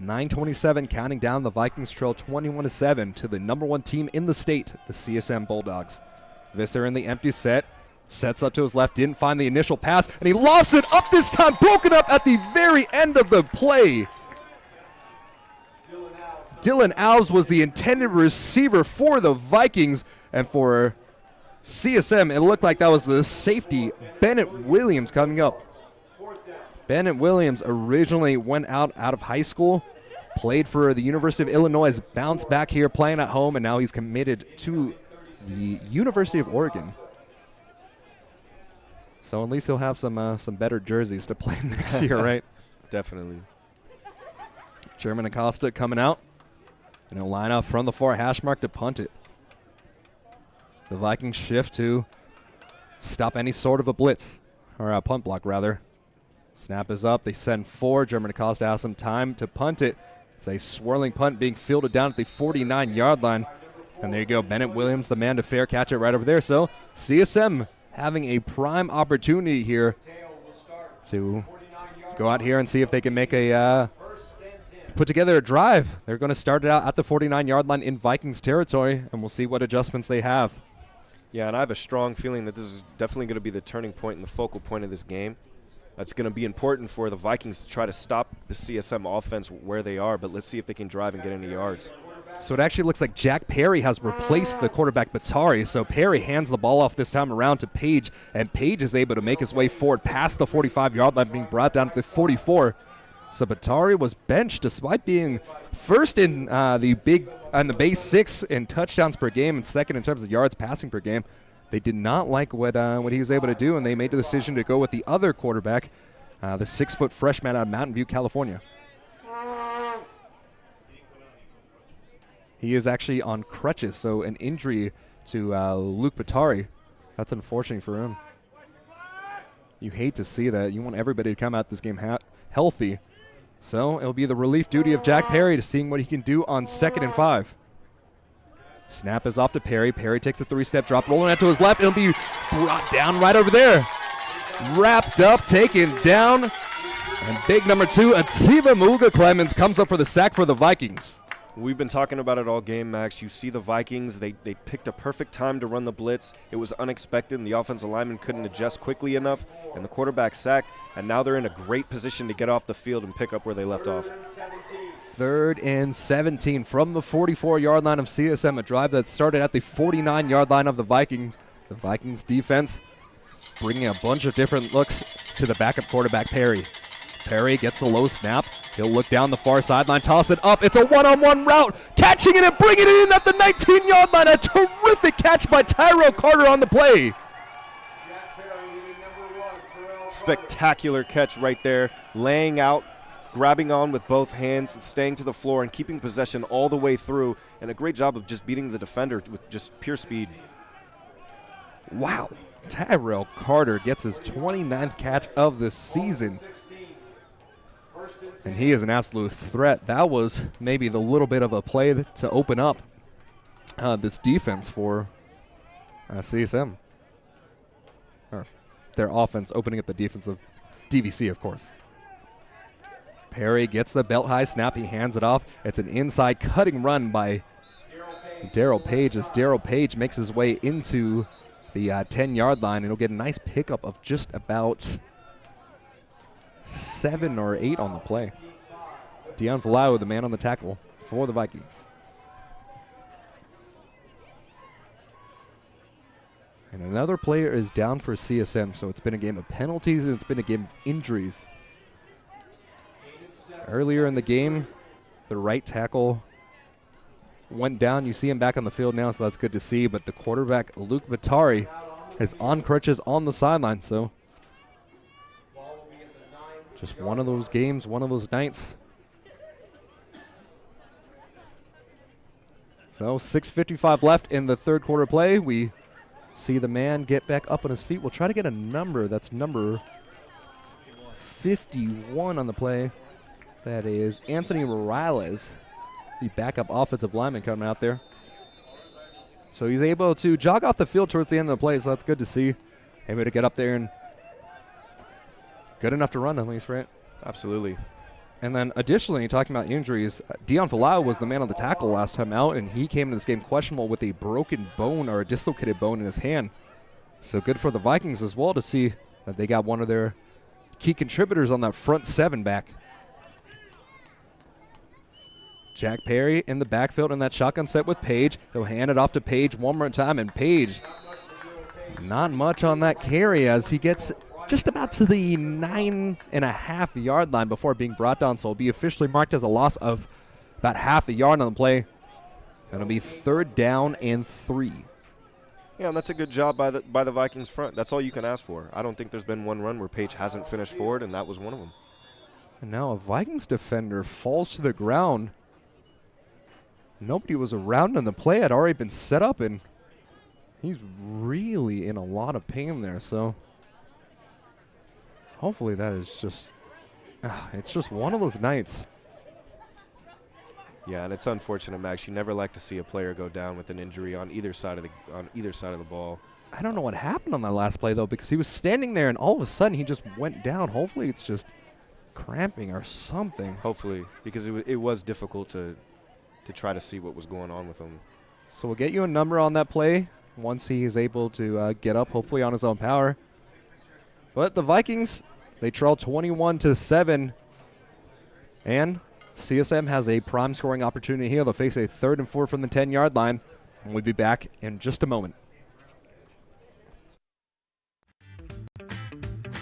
9:27 counting down. The Vikings trail 21-7 to the number 1 team in the state, the CSM Bulldogs. Visser in the empty set. Sets up to his left, didn't find the initial pass, and he lofts it up this time, broken up at the very end of the play. Dylan Alves was the intended receiver for the Vikings, and for CSM, it looked like that was the safety, Bennett Williams, coming up. Bennett Williams originally went out of high school, played for the University of Illinois, bounced back here playing at home, and now he's committed to the University of Oregon. So at least he'll have some better jerseys to play next year, right? Definitely. German Acosta coming out. And he'll line up from the far hash mark to punt it. The Vikings shift to stop any sort of a blitz, or a punt block, rather. Snap is up. They send 4. German Acosta has some time to punt it. It's a swirling punt being fielded down at the 49-yard line. And there you go. Bennett Williams, the man to fair catch it right over there. So CSM having a prime opportunity here to go out here and see if they can make put together a drive. They're going to start it out at the 49-yard line in Vikings territory, and we'll see what adjustments they have. Yeah, and I have a strong feeling that this is definitely going to be the turning point and the focal point of this game. That's going to be important for the Vikings to try to stop the CSM offense where they are, but let's see if they can drive and get any yards. So it actually looks like Jack Perry has replaced the quarterback Batari. So Perry hands the ball off this time around to Page, and Page is able to make his way forward past the 45-yard line, being brought down to the 44. So Batari was benched despite being first in the base 6 in touchdowns per game and second in terms of yards passing per game. They did not like what he was able to do, and they made the decision to go with the other quarterback, the 6-foot freshman out of Mountain View, California. He is actually on crutches, so an injury to Luke Batari. That's unfortunate for him. You hate to see that. You want everybody to come out this game healthy. So it'll be the relief duty of Jack Perry to seeing what he can do on 2nd and 5. Snap is off to Perry. Perry takes a 3-step drop, rolling out to his left. It'll be brought down right over there. Wrapped up, taken down. And big number 2, Ativa Muga Clemens, comes up for the sack for the Vikings. We've been talking about it all game, Max. You see the Vikings, they picked a perfect time to run the blitz. It was unexpected, and the offensive lineman couldn't adjust quickly enough, and the quarterback sacked, and now they're in a great position to get off the field and pick up where they left off. 3rd and 17 from the 44-yard line of CSM, a drive that started at the 49-yard line of the Vikings. The Vikings defense bringing a bunch of different looks to the backup quarterback, Perry. Perry gets the low snap. He'll look down the far sideline, toss it up. It's a one-on-one route. Catching it and bringing it in at the 19-yard line. A terrific catch by Tyrell Carter on the play. Spectacular catch right there. Laying out, grabbing on with both hands, and staying to the floor and keeping possession all the way through. And a great job of just beating the defender with just pure speed. Wow. Tyrell Carter gets his 29th catch of the season. And he is an absolute threat. That was maybe the little bit of a play to open up this defense for CSM. Or their offense opening up the defense of DVC, of course. Perry gets the belt-high snap. He hands it off. It's an inside cutting run by Darrell Page as Darrell Page makes his way into the 10-yard line. And he'll get a nice pickup of just about 7 or 8 on the play. Dion Falau, the man on the tackle for the Vikings. And another player is down for CSM, so it's been a game of penalties and it's been a game of injuries. Earlier in the game, the right tackle went down. You see him back on the field now, so that's good to see. But the quarterback, Luke Batari, is on crutches on the sideline, so just one of those games, one of those nights. So 6:55 left in the third quarter play. We see the man get back up on his feet. We'll try to get a number. That's number 51 on the play. That is Anthony Morales, the backup offensive lineman coming out there. So he's able to jog off the field towards the end of the play, so that's good to see. Able to get up there and Good enough to run at least, right? Absolutely. And then additionally, talking about injuries, Dion Falau was the man on the tackle last time out, and he came into this game questionable with a broken bone or a dislocated bone in his hand. So good for the Vikings as well to see that they got one of their key contributors on that front seven back. Jack Perry in the backfield in that shotgun set with Page. He'll hand it off to Page one more time, and Page, not much on that carry as he gets just about to the 9.5-yard line before being brought down. So it'll be officially marked as a loss of about half a yard on the play. It'll be 3rd down and 3. Yeah, and that's a good job by the Vikings front. That's all you can ask for. I don't think there's been one run where Page hasn't finished forward, and that was one of them. And now a Vikings defender falls to the ground. Nobody was around, and the play had already been set up, and he's really in a lot of pain there. So hopefully that is just, it's just one of those nights. Yeah, and it's unfortunate, Max. You never like to see a player go down with an injury on either side of the ball. I don't know what happened on that last play though, because he was standing there and all of a sudden he just went down. Hopefully it's just cramping or something. Hopefully, because it was difficult to try to see what was going on with him. So we'll get you a number on that play once he is able to get up, hopefully on his own power. But the Vikings, they trail 21-7, and CSM has a prime scoring opportunity here. They'll face a 3rd and 4 from the 10-yard line, and we'll be back in just a moment.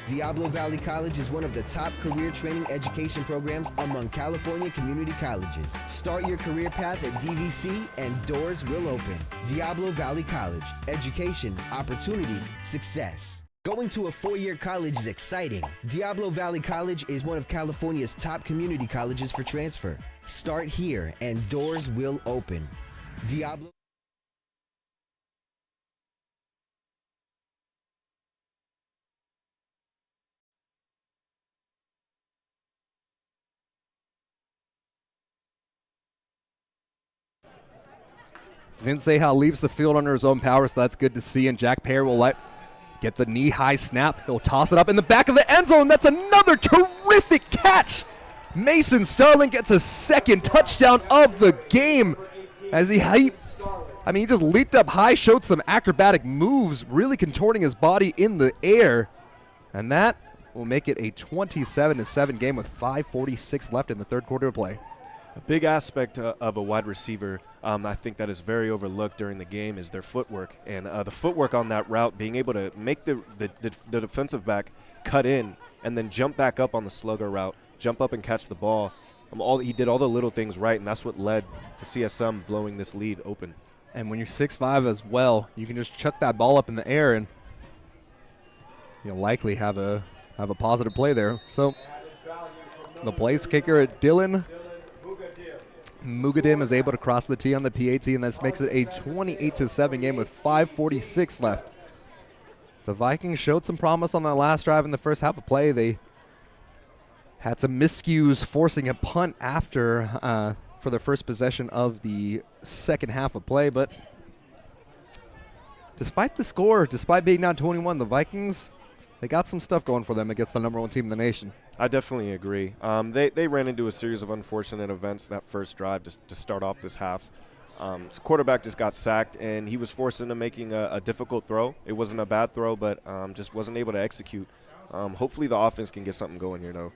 Diablo Valley College is one of the top career training education programs among California community colleges. Start your career path at DVC and doors will open. Diablo Valley College. Education, opportunity, success. Going to a 4-year college is exciting. Diablo Valley College is one of California's top community colleges for transfer. Start here and doors will open. Diablo. Vince Ahal leaves the field under his own power, so that's good to see, and Jack Perry will get the knee-high snap. He'll toss it up in the back of the end zone. That's another terrific catch. Mason Starling gets a 2nd touchdown of the game as he just leaped up high, showed some acrobatic moves, really contorting his body in the air, and that will make it a 27-7 game with 5:46 left in the 3rd quarter of play. A big aspect of a wide receiver, I think that is very overlooked during the game, is their footwork. And the footwork on that route, being able to make the defensive back cut in and then jump back up on the slugger route, jump up and catch the ball. He did all the little things right, and that's what led to CSM blowing this lead open. And when you're 6'5" as well, you can just chuck that ball up in the air, and you'll likely have a positive play there. So the place kicker, Dylan Mugadim, is able to cross the tee on the PAT, and this makes it a 28-7 game with 5:46 left. The Vikings showed some promise on that last drive in the first half of play. They had some miscues, forcing a punt after for their first possession of the second half of play. But despite the score, despite being down 21, the Vikings, they got some stuff going for them against the #1 team in the nation. I definitely agree. They ran into a series of unfortunate events that first drive to start off this half. The quarterback just got sacked, and he was forced into making a difficult throw. It wasn't a bad throw, but just wasn't able to execute. Hopefully the offense can get something going here, though.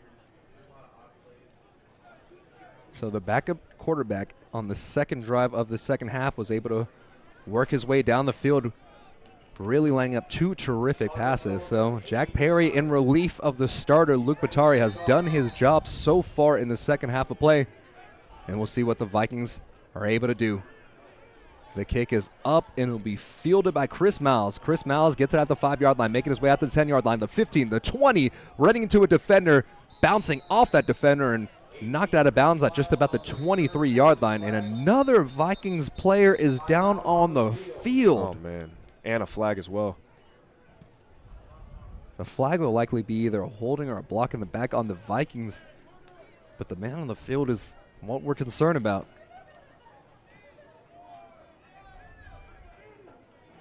So the backup quarterback on the second drive of the second half was able to work his way down the field, really lining up 2 terrific passes. So Jack Perry, in relief of the starter, Luke Batari, has done his job so far in the second half of play. And we'll see what the Vikings are able to do. The kick is up, and it will be fielded by Chris Miles. Chris Miles gets it at the 5-yard line, making his way out to the 10-yard line, the 15, the 20, running into a defender, bouncing off that defender, and knocked out of bounds at just about the 23-yard line. And another Vikings player is down on the field. Oh, man. And a flag as well. The flag will likely be either a holding or a block in the back on the Vikings. But the man on the field is what we're concerned about.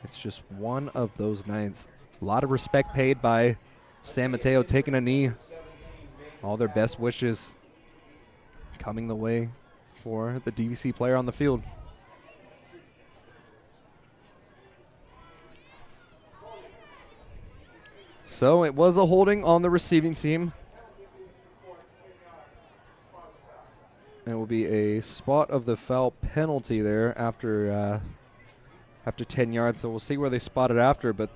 It's just one of those nights. A lot of respect paid by San Mateo taking a knee. All their best wishes coming the way for the DVC player on the field. So it was a holding on the receiving team. And it will be a spot of the foul penalty there after 10 yards. So we'll see where they spot it after, but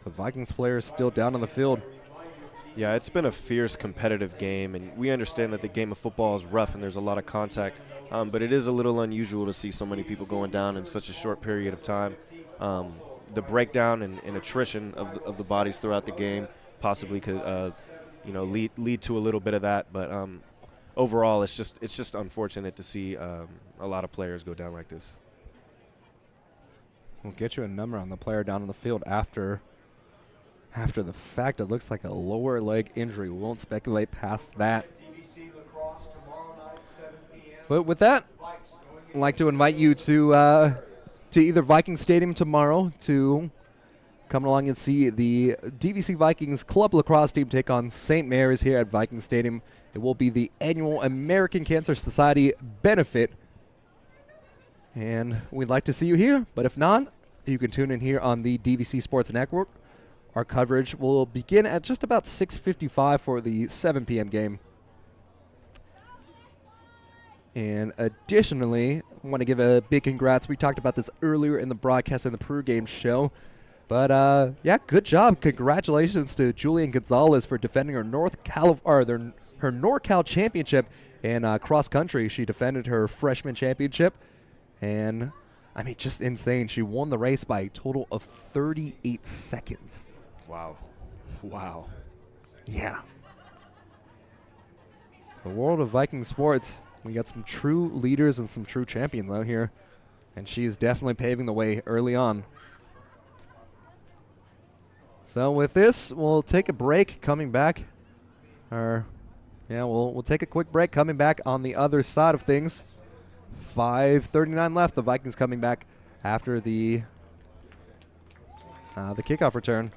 the Vikings player is still down on the field. Yeah, it's been a fierce competitive game, and we understand that the game of football is rough and there's a lot of contact, but it is a little unusual to see so many people going down in such a short period of time. The breakdown and attrition of the bodies throughout the game possibly could lead to a little bit of that, but overall it's just unfortunate to see a lot of players go down like this. We'll get you a number on the player down on the field after the fact. It looks like a lower leg injury. We won't speculate past that. But with that, I'd like to invite you to either Viking Stadium tomorrow to come along and see the DVC Vikings Club Lacrosse team take on St. Mary's here at Viking Stadium. It will be the annual American Cancer Society benefit. And we'd like to see you here. But if not, you can tune in here on the DVC Sports Network. Our coverage will begin at just about 6:55 for the 7 p.m. game. And additionally, I want to give a big congrats. We talked about this earlier in the broadcast in the pregame show. But, good job. Congratulations to Julian Gonzalez for defending her her NorCal championship in cross country. She defended her freshman championship. And, just insane. She won the race by a total of 38 seconds. Wow. Yeah. The world of Viking sports, we got some true leaders and some true champions out here. And she is definitely paving the way early on. So with this, we'll take a break coming back. We'll take a quick break coming back on the other side of things. 5:39 left. The Vikings coming back after the kickoff return.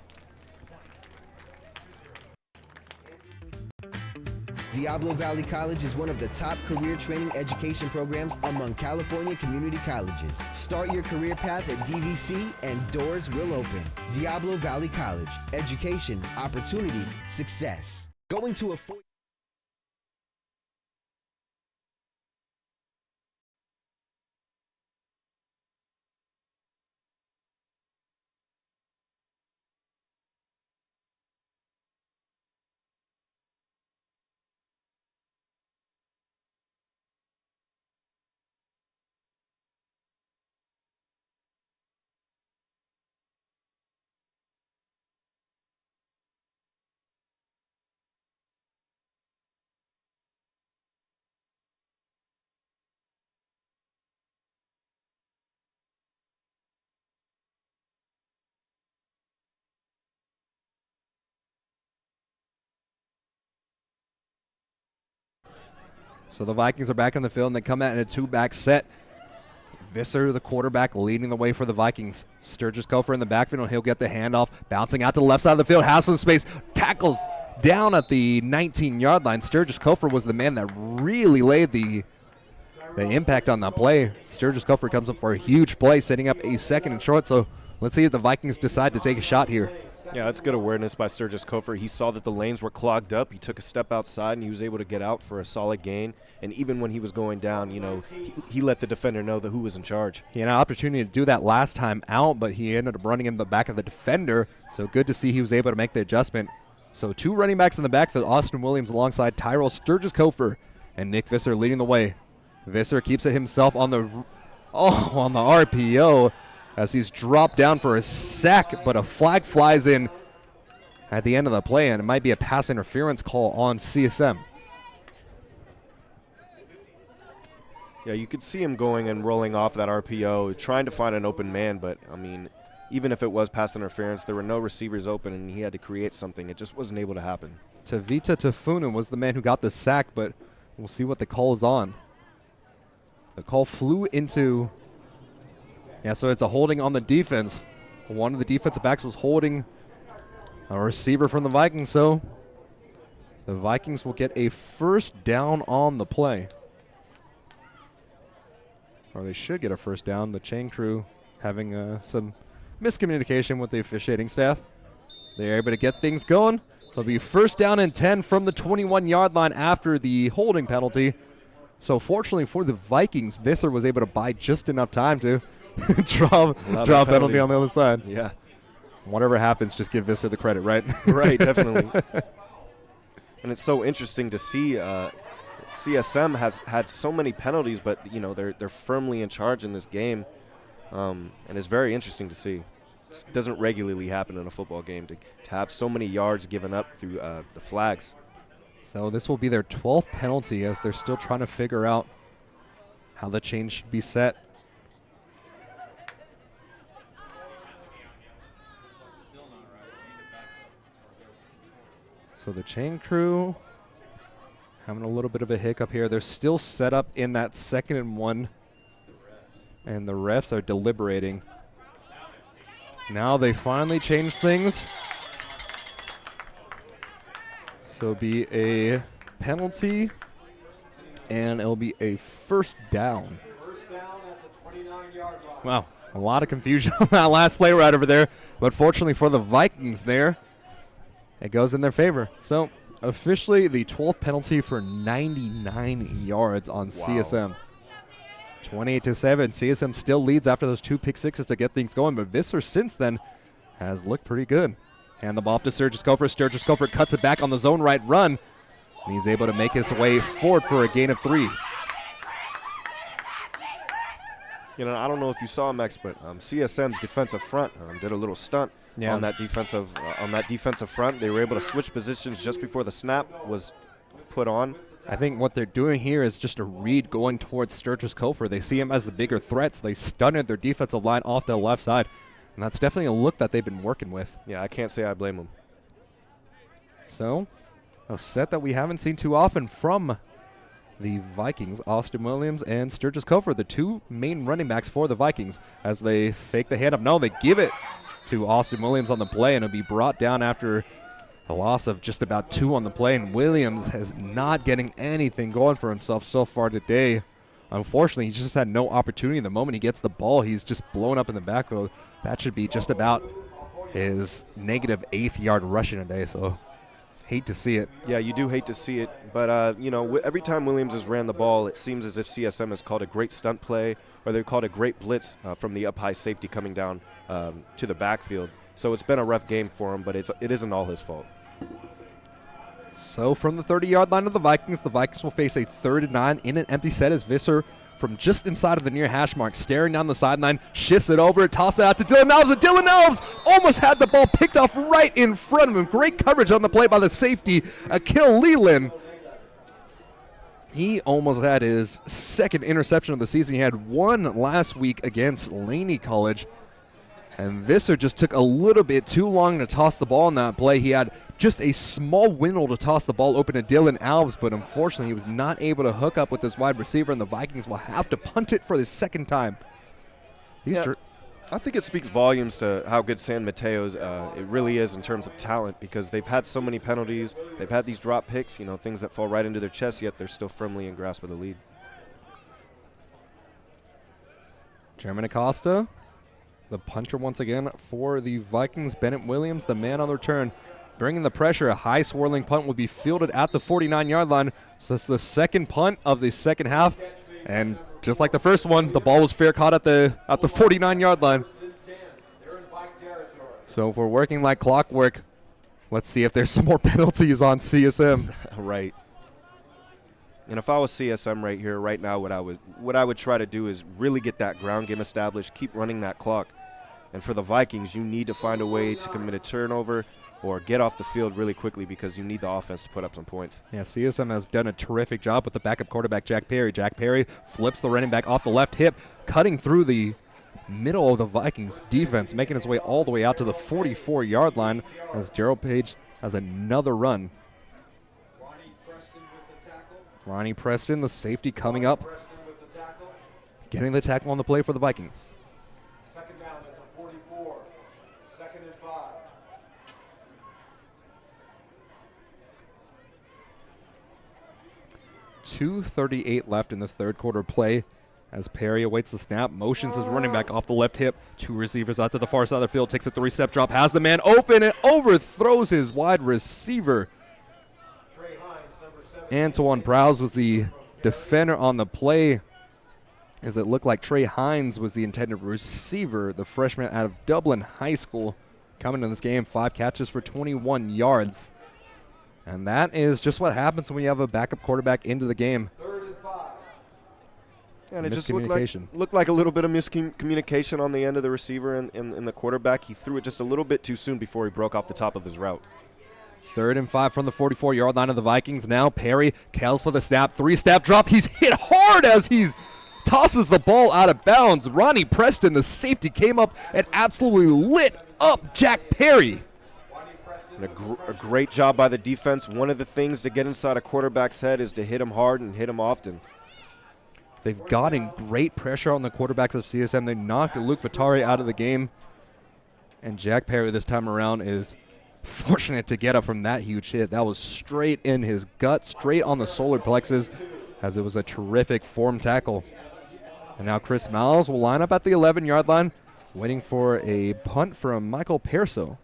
Diablo Valley College is one of the top career training education programs among California community colleges. Start your career path at DVC and doors will open. Diablo Valley College. Education, opportunity, success. Going to a So the Vikings are back on the field, and they come out in a two-back set. Visser, the quarterback, leading the way for the Vikings. Sturgis Kofer in the backfield, and he'll get the handoff. Bouncing out to the left side of the field, has some space. Tackles down at the 19-yard line. Sturgis Kofer was the man that really laid the impact on that play. Sturgis Kofer comes up for a huge play, setting up a second and short. So let's see if the Vikings decide to take a shot here. Yeah, that's good awareness by Sturgis Kofer. He saw that the lanes were clogged up. He took a step outside, and he was able to get out for a solid gain. And even when he was going down, he let the defender know who was in charge. He had an opportunity to do that last time out, but he ended up running in the back of the defender. So good to see he was able to make the adjustment. So two running backs in the backfield, Austin Williams alongside Tyrell Sturgis Kofer, and Nick Visser leading the way. Visser keeps it himself on the RPO. As he's dropped down for a sack, but a flag flies in at the end of the play, and it might be a pass interference call on CSM. Yeah, you could see him going and rolling off that RPO, trying to find an open man, but, even if it was pass interference, there were no receivers open, and he had to create something. It just wasn't able to happen. Tavita Tafuna was the man who got the sack, but we'll see what the call is on. The call flew into... Yeah, so it's a holding on the defense. One of the defensive backs was holding a receiver from the Vikings, so the Vikings will get a first down on the play. Or they should get a first down. The chain crew having some miscommunication with the officiating staff. They're able to get things going. So it'll be first down and 10 from the 21-yard line after the holding penalty. So fortunately for the Vikings, Visser was able to buy just enough time to draw a penalty on the other side. Yeah. Whatever happens, just give Visser the credit, right? Right, definitely. And it's so interesting to see CSM has had so many penalties, but they're firmly in charge in this game, and it's very interesting to see. It doesn't regularly happen in a football game to have so many yards given up through the flags. So this will be their 12th penalty as they're still trying to figure out how the chain should be set. So the chain crew having a little bit of a hiccup here. They're still set up in that 2nd and 1, and the refs are deliberating. Now they finally change things. So it'll be a penalty, and it'll be a first down. First down at the 29-yard line. Wow, a lot of confusion on that last play right over there. But fortunately for the Vikings there, it goes in their favor. So officially the 12th penalty for 99 yards on CSM. 28-7. CSM still leads after those 2 pick sixes to get things going, but Visser since then has looked pretty good. Hand the ball off to Sturgis Cofer. Sturgis Cofer cuts it back on the zone right run, and he's able to make his way forward for a gain of 3. I don't know if you saw, Max, but CSM's defensive front did a little stunt on that defensive front. They were able to switch positions just before the snap was put on. I think what they're doing here is just a read going towards Sturgis Cofer. They see him as the bigger threat, so they stunted their defensive line off the left side. And that's definitely a look that they've been working with. Yeah, I can't say I blame them. So, a set that we haven't seen too often from the Vikings. Austin Williams and Sturgis Cofer, the 2 main running backs for the Vikings, as they fake the handoff. No, they give it to Austin Williams on the play, and it'll be brought down after a loss of just about 2 on the play. And Williams is not getting anything going for himself so far today. Unfortunately, he's just had no opportunity. The moment he gets the ball, he's just blown up in the backfield. That should be just about his negative 8th yard rushing today, so hate to see it. Yeah, you do hate to see it. But, every time Williams has ran the ball, it seems as if CSM has called a great stunt play or they've called a great blitz from the up-high safety coming down to the backfield. So it's been a rough game for him, but it isn't all his fault. So from the 30-yard line of the Vikings will face a 3rd and 9 in an empty set as Visser from just inside of the near hash mark, staring down the sideline, shifts it over, tosses it out to Dylan Elves, and Dylan Elves almost had the ball picked off right in front of him. Great coverage on the play by the safety, Akil Leland. He almost had his 2nd interception of the season. He had 1 last week against Laney College. And Visser just took a little bit too long to toss the ball in that play. He had just a small window to toss the ball open to Dylan Alves, but unfortunately he was not able to hook up with his wide receiver, and the Vikings will have to punt it for the 2nd time. I think it speaks volumes to how good San Mateo's it really is in terms of talent, because they've had so many penalties. They've had these drop picks, things that fall right into their chest, yet they're still firmly in grasp of the lead. German Acosta, the punter once again for the Vikings. Bennett Williams, the man on the return, bringing the pressure. A high swirling punt will be fielded at the 49-yard line. So it's the 2nd punt of the 2nd half. And just like the first one, the ball was fair caught at the 49-yard line. So if we're working like clockwork, let's see if there's some more penalties on CSM. Right. And if I was CSM right here, right now, what I would try to do is really get that ground game established, keep running that clock. And for the Vikings, you need to find a way to commit a turnover or get off the field really quickly, because you need the offense to put up some points. Yeah, CSM has done a terrific job with the backup quarterback, Jack Perry. Jack Perry flips the running back off the left hip, cutting through the middle of the Vikings defense, making his way all the way out to the 44-yard line as Gerald Page has another run. Ronnie Preston, the safety, coming up, getting the tackle on the play for the Vikings. 2nd down at the 44. 2nd and 5. 2:38 left in this third quarter play as Perry awaits the snap, motions his running back off the left hip. Two receivers out to the far side of the field, takes a 3-step drop, has the man open and overthrows his wide receiver. Antoine Browse was the defender on the play, as it looked like Trey Hines was the intended receiver, the freshman out of Dublin High School. Coming in this game, 5 catches for 21 yards. And that is just what happens when you have a backup quarterback into the game. And it just looked like a little bit of miscommunication on the end of the receiver and the quarterback. He threw it just a little bit too soon before he broke off the top of his route. 3rd and 5 from the 44-yard line of the Vikings. Now Perry Kells for the snap, 3-step drop. He's hit hard as he tosses the ball out of bounds. Ronnie Preston, the safety, came up and absolutely lit up Jack Perry. And a great job by the defense. One of the things to get inside a quarterback's head is to hit him hard and hit him often. They've gotten great pressure on the quarterbacks of CSM. They knocked Luke Batari out of the game. And Jack Perry this time around is fortunate to get up from that huge hit. That was straight in his gut, straight on the solar plexus, as it was a terrific form tackle. And now Chris Miles will line up at the 11-yard line, waiting for a punt from Michael Perso.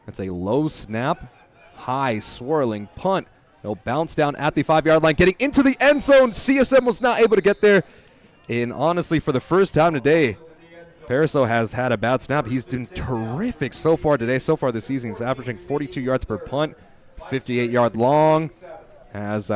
It's a low snap, high swirling punt. He'll bounce down at the 5-yard line, getting into the end zone. CSM was not able to get there. And honestly, for the first time today, Perso has had a bad snap. He's been terrific so far today. So far this season, he's averaging 42 yards per punt, 58-yard long. Has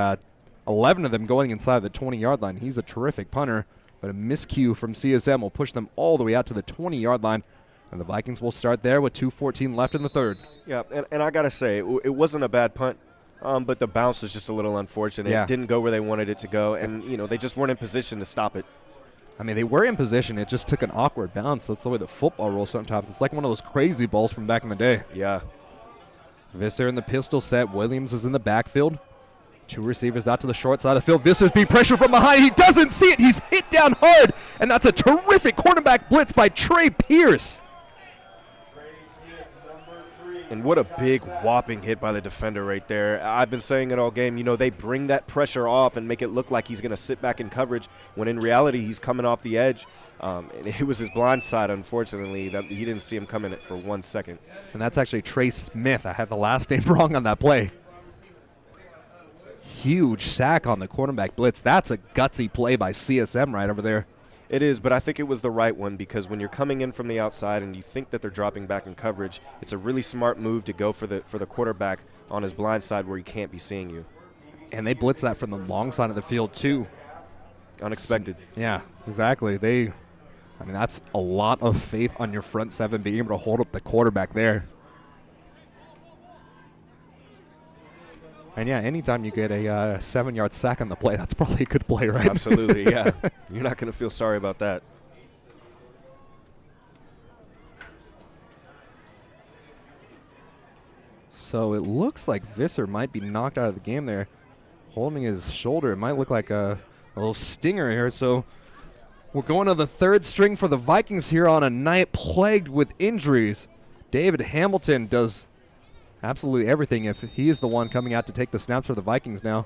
11 of them going inside the 20-yard line. He's a terrific punter, but a miscue from CSM will push them all the way out to the 20-yard line. And the Vikings will start there with 2:14 left in the third. Yeah, and I got to say, it wasn't a bad punt. But the bounce was just a little unfortunate. Yeah. It didn't go where they wanted it to go, and they just weren't in position to stop it. I mean, they were in position. It just took an awkward bounce. That's the way the football rolls sometimes. It's like one of those crazy balls from back in the day. Yeah. Visser in the pistol set. Williams is in the backfield. 2 receivers out to the short side of the field. Visser's being pressured from behind. He doesn't see it. He's hit down hard, and that's a terrific cornerback blitz by Trey Pierce. And what a big whopping hit by the defender right there. I've been saying it all game. They bring that pressure off and make it look like he's going to sit back in coverage when in reality he's coming off the edge. And it was his blind side, unfortunately, that he didn't see him coming for 1 second. And that's actually Trey Smith. I had the last name wrong on that play. Huge sack on the cornerback blitz. That's a gutsy play by CSM right over there. It is, but I think it was the right one because when you're coming in from the outside and you think that they're dropping back in coverage, it's a really smart move to go for the quarterback on his blind side where he can't be seeing you. And they blitz that from the long side of the field too. Unexpected. Yeah, exactly. That's a lot of faith on your front seven being able to hold up the quarterback there. And yeah, anytime you get a 7-yard sack on the play, that's probably a good play, right? Absolutely, yeah. You're not going to feel sorry about that. So it looks like Visser might be knocked out of the game there, holding his shoulder. It might look like a little stinger here. So we're going to the 3rd string for the Vikings here on a night plagued with injuries. David Hamilton does absolutely everything if he is the one coming out to take the snaps for the Vikings now.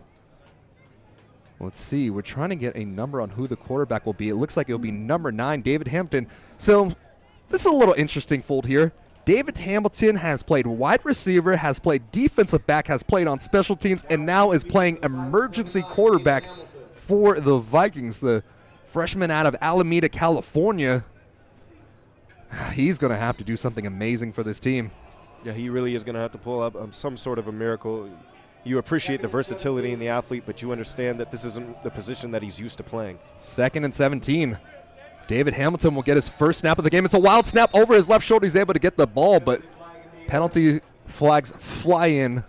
Let's see. We're trying to get a number on who the quarterback will be. It looks like it'll be number 9, David Hampton. So this is a little interesting fold here. David Hamilton has played wide receiver, has played defensive back, has played on special teams, and now is playing emergency quarterback for the Vikings. The freshman out of Alameda, California. He's going to have to do something amazing for this team. Yeah, he really is going to have to pull up some sort of a miracle. You appreciate the versatility in the athlete, but you understand that this isn't the position that he's used to playing. 2nd and 17. David Hamilton will get his first snap of the game. It's a wild snap over his left shoulder. He's able to get the ball, but penalty flags fly in.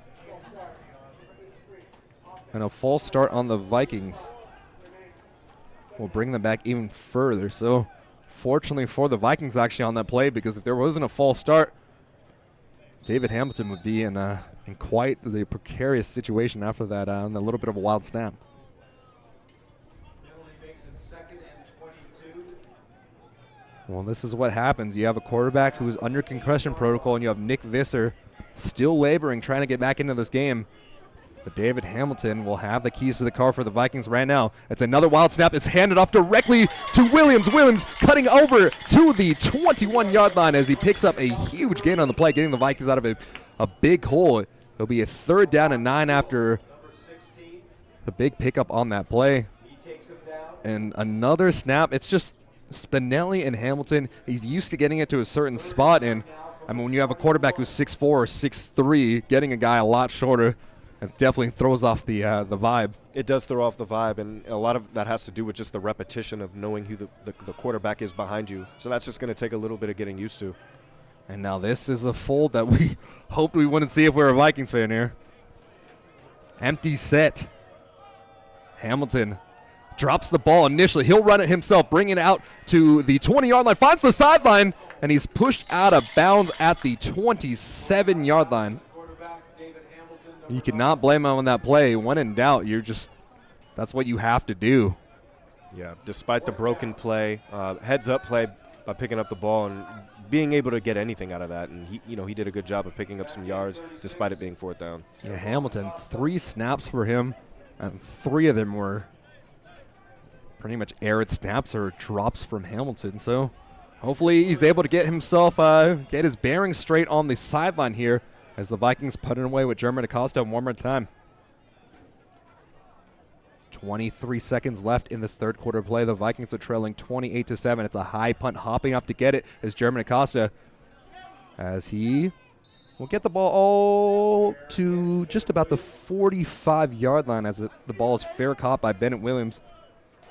And a false start on the Vikings will bring them back even further. So fortunately for the Vikings actually on that play, because if there wasn't a false start, David Hamilton would be in quite the precarious situation after that and a little bit of a wild snap. Well, this is what happens. You have a quarterback who's under concussion protocol, and you have Nick Visser still laboring, trying to get back into this game. But David Hamilton will have the keys to the car for the Vikings right now. It's another wild snap. It's handed off directly to Williams. Williams cutting over to the 21-yard line as he picks up a huge gain on the play, getting the Vikings out of a big hole. It'll be a 3rd down and 9 after the big pickup on that play. And another snap. It's just Spinelli and Hamilton. He's used to getting it to a certain spot. And, I mean, when you have a quarterback who's 6'4 or 6'3, getting a guy a lot shorter, it definitely throws off the vibe. It does throw off the vibe, and a lot of that has to do with just the repetition of knowing who the quarterback is behind you. So that's just going to take a little bit of getting used to. And now this is a fold that we hoped we wouldn't see if we were a Vikings fan here. Empty set. Hamilton drops the ball initially. He'll run it himself, bring it out to the 20-yard line, finds the sideline, and he's pushed out of bounds at the 27-yard line. You cannot blame him on that play. When in doubt, that's what you have to do. Yeah, despite the broken play, heads-up play by picking up the ball and being able to get anything out of that. And he did a good job of picking up some yards despite it being 4th down. Yeah, Hamilton, 3 snaps for him, and 3 of them were pretty much arid snaps or drops from Hamilton. So hopefully he's able to get himself, get his bearings straight on the sideline here as the Vikings put it away with German Acosta one more time. 23 seconds left in this 3rd quarter play. The Vikings are trailing 28-7. It's a high punt, hopping up to get it is German Acosta, as he will get the ball all to just about the 45-yard line as the ball is fair caught by Bennett Williams.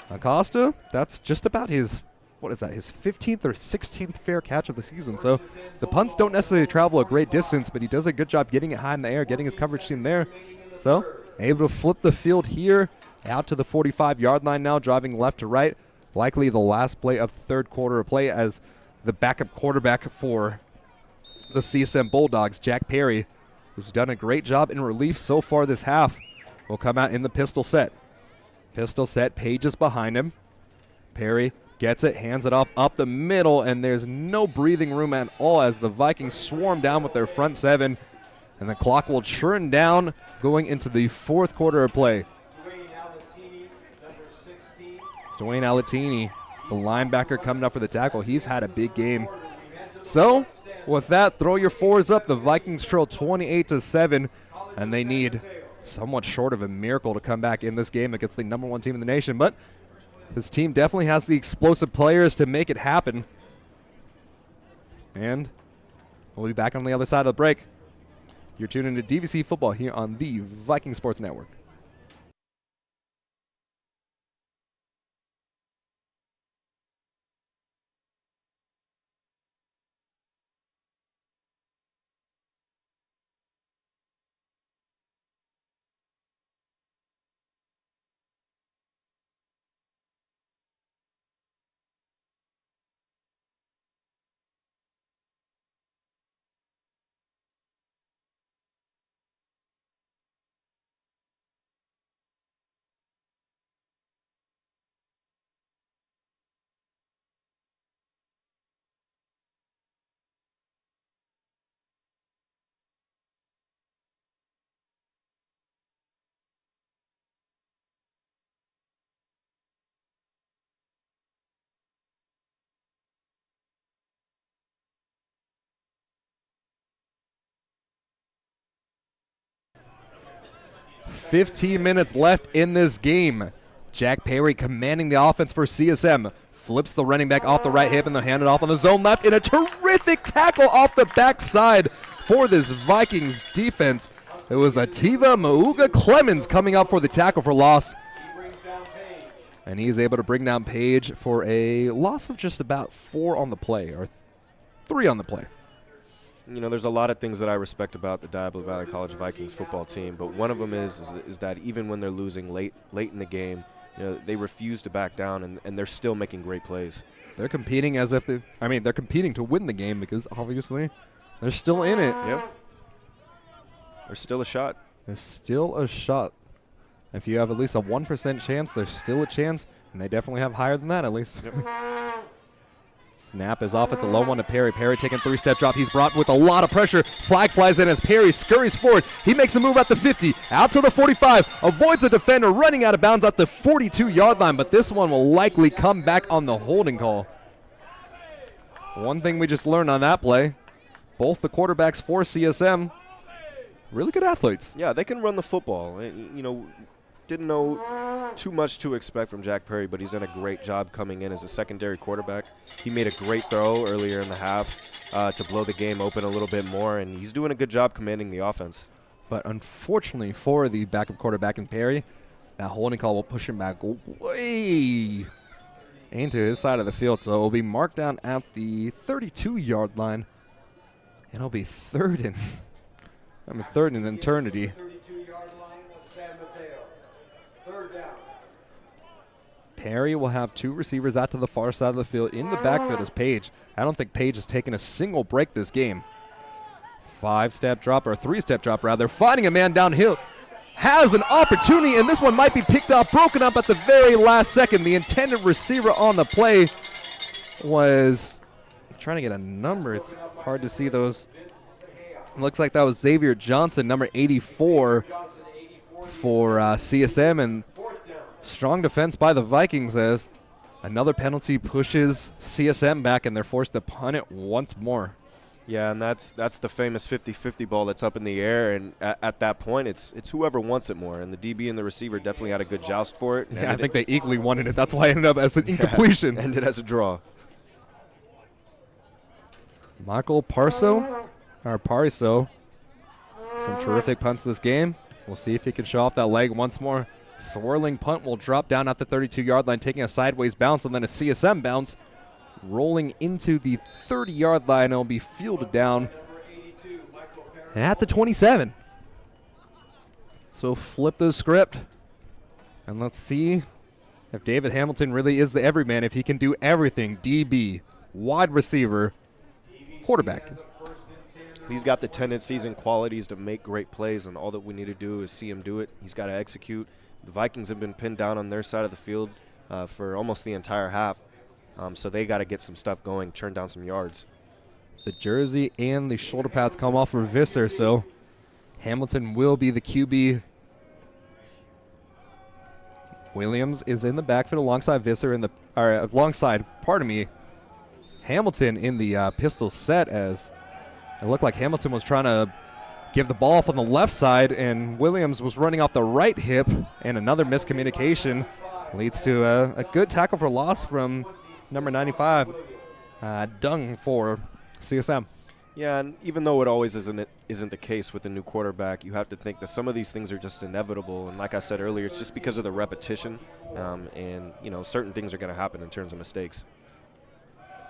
Acosta, that's just about his 15th or 16th fair catch of the season. So the punts don't necessarily travel a great distance, but he does a good job getting it high in the air, getting his coverage team there. So able to flip the field here out to the 45-yard line now, driving left to right. Likely the last play of the 3rd quarter play as the backup quarterback for the CSM Bulldogs, Jack Perry, who's done a great job in relief so far this half, will come out in the pistol set. Pistol set, Page is behind him. Perry gets it, hands it off up the middle, and there's no breathing room at all as the Vikings swarm down with their front 7, and the clock will churn down going into the 4th quarter of play. Dwayne Alatini, the linebacker, coming up for the tackle. He's had a big game. So, with that, throw your 4s up. The Vikings trail 28-7, and they need somewhat short of a miracle to come back in this game against the number 1 team in the nation. But this team definitely has the explosive players to make it happen. And we'll be back on the other side of the break. You're tuning into DVC Football here on the Viking Sports Network. .15 minutes left in this game. Jack Perry commanding the offense for CSM. Flips the running back off the right hip and they'll hand it off on the zone left in a terrific tackle off the backside for this Vikings defense. It was Ativa Mauga Clemens coming up for the tackle for loss. And he's able to bring down Page for a loss of just about 4 on the play, or 3 on the play. You know, there's a lot of things that I respect about the Diablo Valley College Vikings football team, but one of them is that even when they're losing late in the game, you know, they refuse to back down, and they're still making great plays. They're competing as if they're competing to win the game because obviously they're still in it. Yep. There's still a shot. There's still a shot. If you have at least a 1% chance, there's still a chance, and they definitely have higher than that at least. Yep. Snap is off. It's a low one to Perry. Perry taking 3-step drop. He's brought with a lot of pressure. Flag flies in as Perry scurries forward. He makes a move at the 50, out to the 45, avoids a defender running out of bounds at the 42-yard line, but this one will likely come back on the holding call. One thing we just learned on that play, both the quarterbacks for CSM, really good athletes. Yeah, they can run the football. You know, didn't know too much to expect from Jack Perry, but he's done a great job coming in as a secondary quarterback. He made a great throw earlier in the half to blow the game open a little bit more, and he's doing a good job commanding the offense. But unfortunately for the backup quarterback in Perry, that holding call will push him back way into his side of the field. So it will be marked down at the 32-yard line, and it'll be third in eternity. 32-yard line of San Mateo. Third down. Perry will have two receivers out to the far side of the field. In the backfield is Page. I don't think Page has taken a single break this game. 3-step drop, finding a man downhill. Has an opportunity, and this one might be picked off, broken up at the very last second. The intended receiver on the play was trying to get a number. It's hard to see those. It looks like that was Xavier Johnson, number 84 for CSM, and strong defense by the Vikings as another penalty pushes CSM back, and they're forced to punt it once more. Yeah, and that's the famous 50-50 ball that's up in the air, and at that point, it's whoever wants it more, and the DB and the receiver definitely had a good joust for it. Yeah, I think they equally wanted it. That's why it ended up as an incompletion. Ended as a draw. Michael Pariso, some terrific punts this game. We'll see if he can show off that leg once more. Swirling punt will drop down at the 32-yard line, taking a sideways bounce and then a CSM bounce. Rolling into the 30-yard line, it'll be fielded down at the 27. So flip the script, and let's see if David Hamilton really is the everyman, if he can do everything. DB, wide receiver, quarterback. He's got the tendencies and qualities to make great plays, and all that we need to do is see him do it. He's got to execute. The Vikings have been pinned down on their side of the field for almost the entire half. So they got to get some stuff going, turn down some yards. The jersey and the shoulder pads come off for Visser, so Hamilton will be the QB. Williams is in the backfield alongside Visser Hamilton in the pistol set, as it looked like Hamilton was trying to give the ball off on the left side, and Williams was running off the right hip, and another miscommunication leads to a good tackle for loss from number 95, Dung for CSM. Yeah, and even though it always isn't the case with a new quarterback, you have to think that some of these things are just inevitable. And like I said earlier, it's just because of the repetition, and certain things are going to happen in terms of mistakes.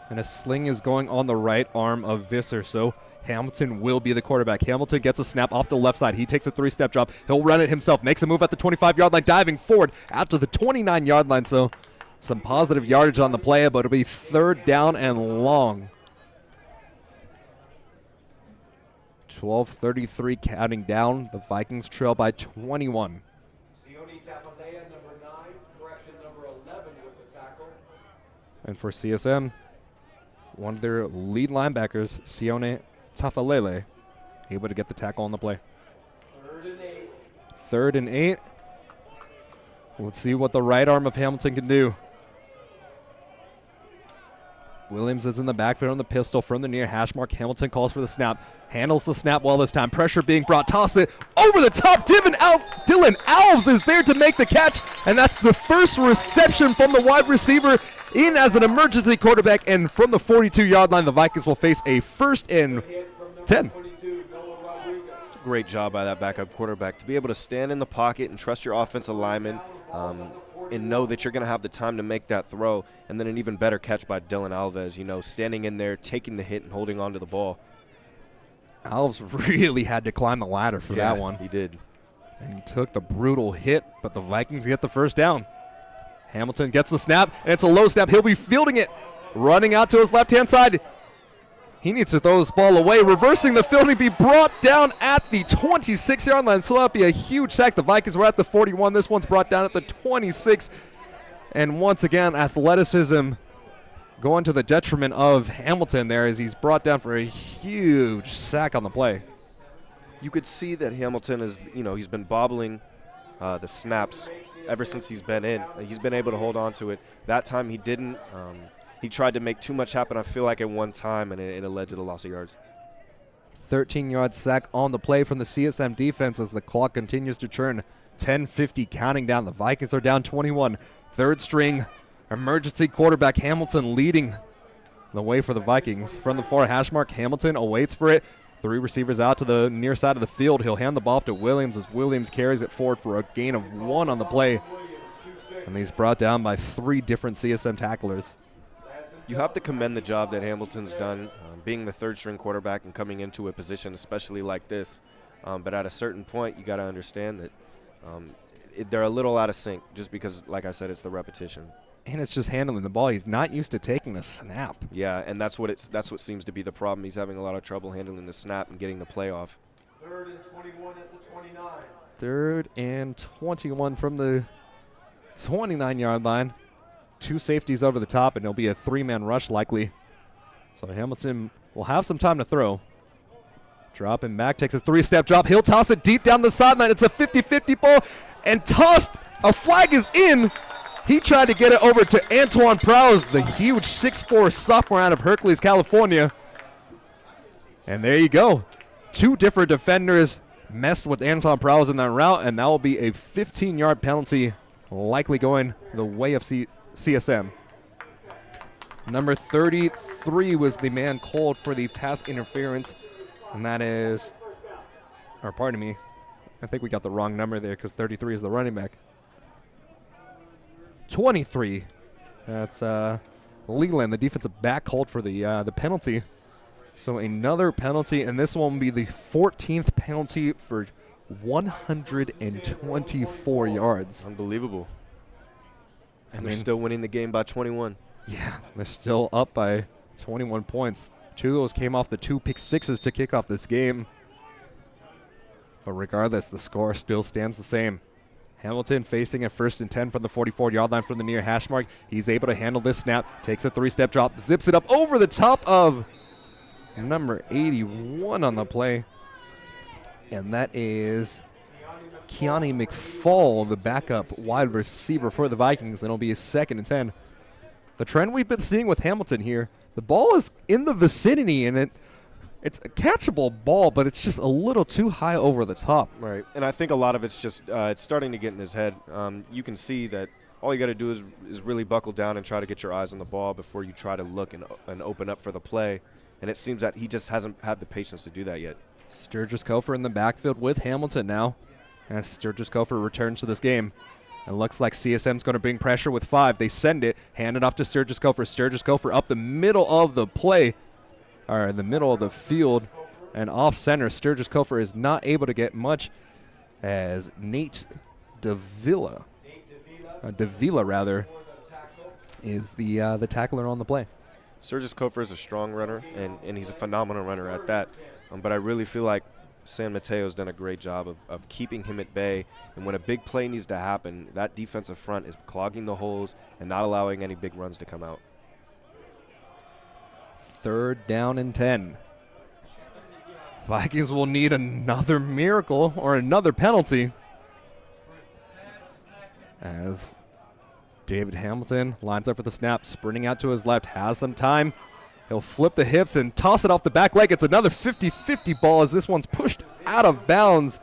And a sling is going on the right arm of Visser, so Hamilton will be the quarterback. Hamilton gets a snap off the left side. He takes a 3-step drop. He'll run it himself, makes a move at the 25-yard line, diving forward out to the 29-yard line. So some positive yardage on the play, but it'll be third down and long. 12:33 counting down. The Vikings trail by 21. And for CSM, one of their lead linebackers, Sione Tafalele, able to get the tackle on the play. 3rd and 8. Let's see what the right arm of Hamilton can do. Williams is in the backfield on the pistol from the near hash mark. Hamilton calls for the snap. Handles the snap well this time. Pressure being brought. Toss it over the top. Dylan Alves is there to make the catch. And that's the first reception from the wide receiver in as an emergency quarterback. And from the 42-yard line, the Vikings will face a 1st and 10. Great job by that backup quarterback to be able to stand in the pocket and trust your offensive lineman, and know that you're going to have the time to make that throw. And then an even better catch by Dylan Alves, standing in there, taking the hit and holding on to the ball. Alves really had to climb the ladder for that one. He did. And he took the brutal hit, but the Vikings get the 1st down. Hamilton gets the snap, and it's a low snap. He'll be fielding it, running out to his left-hand side. He needs to throw this ball away, reversing the field, and be brought down at the 26-yard line. So that'll be a huge sack. The Vikings were at the 41. This one's brought down at the 26. And once again, athleticism going to the detriment of Hamilton there as he's brought down for a huge sack on the play. You could see that Hamilton is, he's been bobbling the snaps ever since he's been in. He's been able to hold on to it. That time he didn't. He tried to make too much happen, I feel like, at one time, and it led to the loss of yards. 13-yard sack on the play from the CSM defense as the clock continues to churn. 10:50 counting down. The Vikings are down 21. Third string emergency quarterback Hamilton leading the way for the Vikings. From the far hash mark, Hamilton awaits for it. 3 receivers out to the near side of the field. He'll hand the ball off to Williams as Williams carries it forward for a gain of 1 on the play. And he's brought down by 3 different CSM tacklers. You have to commend the job that Hamilton's done being the third-string quarterback and coming into a position especially like this. But at a certain point, you got to understand that they're a little out of sync just because, like I said, it's the repetition. And it's just handling the ball. He's not used to taking a snap. Yeah, and that's what seems to be the problem. He's having a lot of trouble handling the snap and getting the play off. 3rd and 21 at the 29. 3rd and 21 from the 29-yard line. 2 safeties over the top, and it'll be a 3-man rush likely. So Hamilton will have some time to throw. Dropping back, takes a 3-step drop. He'll toss it deep down the sideline. It's a 50-50 ball, and tossed. A flag is in. He tried to get it over to Antoine Prowse, the huge 6'4" sophomore out of Hercules, California. And there you go. 2 different defenders messed with Antoine Prowse in that route, and that will be a 15-yard penalty, likely going the way of CSM. Number 33 was the man called for the pass interference, and that is, or pardon me, I think we got the wrong number there because 33 is the running back. 23. That's Leland, the defensive back, called for the penalty. So another penalty, and this one will be the 14th penalty for 124 yards. Unbelievable. And they're still winning the game by 21. Yeah, they're still up by 21 points. 2 of those came off the 2 pick sixes to kick off this game. But regardless, the score still stands the same. Hamilton facing a 1st and 10 from the 44-yard line from the near hash mark. He's able to handle this snap, takes a 3-step drop, zips it up over the top of number 81 on the play. And that is Keani McFall, the backup wide receiver for the Vikings. And it'll be a 2nd and 10. The trend we've been seeing with Hamilton here, the ball is in the vicinity, and it's a catchable ball, but it's just a little too high over the top. Right, and I think a lot of it's just it's starting to get in his head. You can see that all you got to do is really buckle down and try to get your eyes on the ball before you try to look and open up for the play. And it seems that he just hasn't had the patience to do that yet. Sturgis Kofer in the backfield with Hamilton now, as Sturgis Kofer returns to this game. It looks like CSM's going to bring pressure with 5. They send it, hand it off to Sturgis Kofer. Sturgis Kofer up the middle of the play, or in the middle of the field, and off center. Sturgis Kofer is not able to get much as Nate Davila is the tackler on the play. Sturgis Kofer is a strong runner, and he's a phenomenal runner at that. But I really feel like San Mateo's done a great job of keeping him at bay. And when a big play needs to happen, that defensive front is clogging the holes and not allowing any big runs to come out. 3rd down and 10. Vikings will need another miracle or another penalty, as David Hamilton lines up for the snap, sprinting out to his left, has some time. He'll flip the hips and toss it off the back leg. It's another 50-50 ball as this one's pushed out of bounds.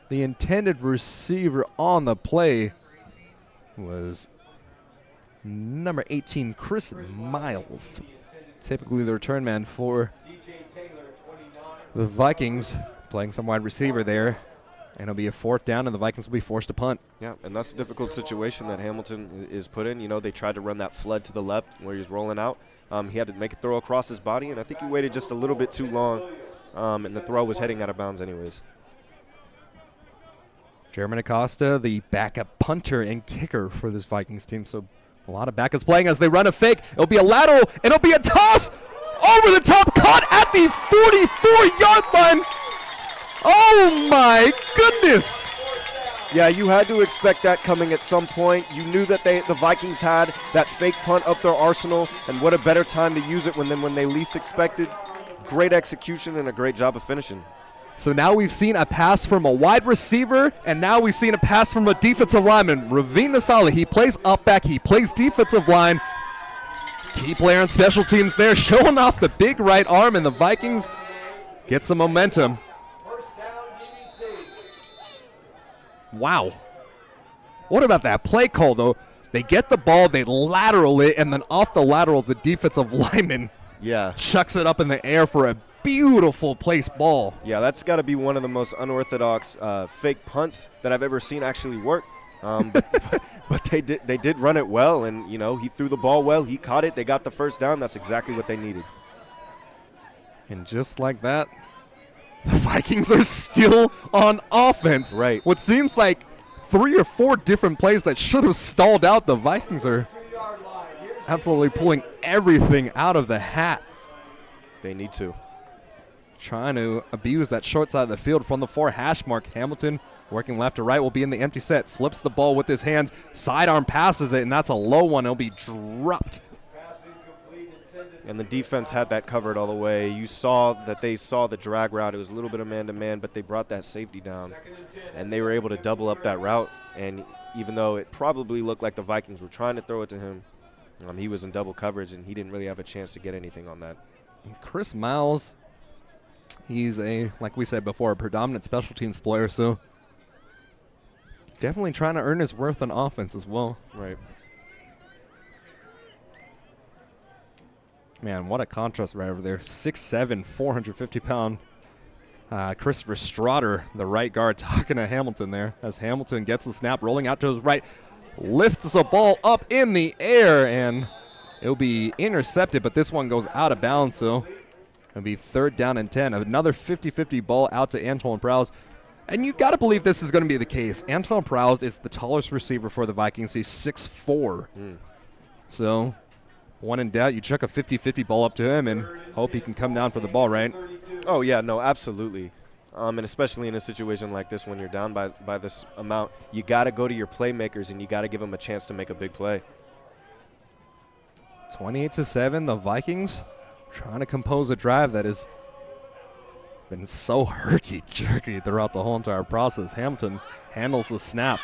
The intended receiver on the play was number 18, Chris Miles. Typically the return man for the Vikings, playing some wide receiver there. And it'll be a 4th down, and the Vikings will be forced to punt. Yeah, and that's a difficult situation that Hamilton is put in. You know, they tried to run that flood to the left where he's rolling out. He had to make a throw across his body, and I think he waited just a little bit too long, and the throw was heading out of bounds anyways. Jeremy Acosta, the backup punter and kicker for this Vikings team. So a lot of backups playing as they run a fake. It'll be a lateral, and it'll be a toss over the top, caught at the 44-yard line. Oh, my goodness. Yeah, you had to expect that coming at some point. You knew that the Vikings had that fake punt up their arsenal, and what a better time to use it than when they least expected. Great execution and a great job of finishing. So now we've seen a pass from a wide receiver, and now we've seen a pass from a defensive lineman. Ravine Nasali, he plays up back, he plays defensive line. Key player on special teams there, showing off the big right arm, and the Vikings get some momentum. First down, DVC. Wow. What about that play call, though? They get the ball, they lateral it, and then off the lateral, the defensive lineman chucks it up in the air for a beautiful placed ball. Yeah, that's got to be one of the most unorthodox fake punts that I've ever seen actually work. But they did run it well, and he threw the ball well. He caught it. They got the first down. That's exactly what they needed. And just like that, the Vikings are still on offense. Right. What seems like 3 or 4 different plays that should have stalled out. The Vikings are absolutely pulling everything out of the hat. They need to. Trying to abuse that short side of the field from the 4 hash mark. Hamilton working left to right will be in the empty set. Flips the ball with his hands. Sidearm passes it, and that's a low one. It'll be dropped. And the defense had that covered all the way. You saw that they saw the drag route. It was a little bit of man-to-man, but they brought that safety down. And they were able to double up that route. And even though it probably looked like the Vikings were trying to throw it to him, he was in double coverage, and he didn't really have a chance to get anything on that. And Chris Miles, he's like we said before, a predominant special teams player, so definitely trying to earn his worth on offense as well. Right. Man, what a contrast right over there. 6'7", 450-pound Christopher Strotter, the right guard, talking to Hamilton there as Hamilton gets the snap, rolling out to his right, lifts the ball up in the air, and it'll be intercepted, but this one goes out of bounds, so it'll be 3rd down and 10. Another 50-50 ball out to Antoine Prowse. And you've got to believe this is going to be the case. Antoine Prowse is the tallest receiver for the Vikings. He's 6'4". So when in doubt, you chuck a 50-50 ball up to him and hope he can come down for the ball, right? Oh, yeah, no, absolutely. And especially in a situation like this when you're down by this amount, you got to go to your playmakers and you got to give them a chance to make a big play. 28-7, the Vikings trying to compose a drive that has been so herky-jerky throughout the whole entire process. Hamilton handles the snap.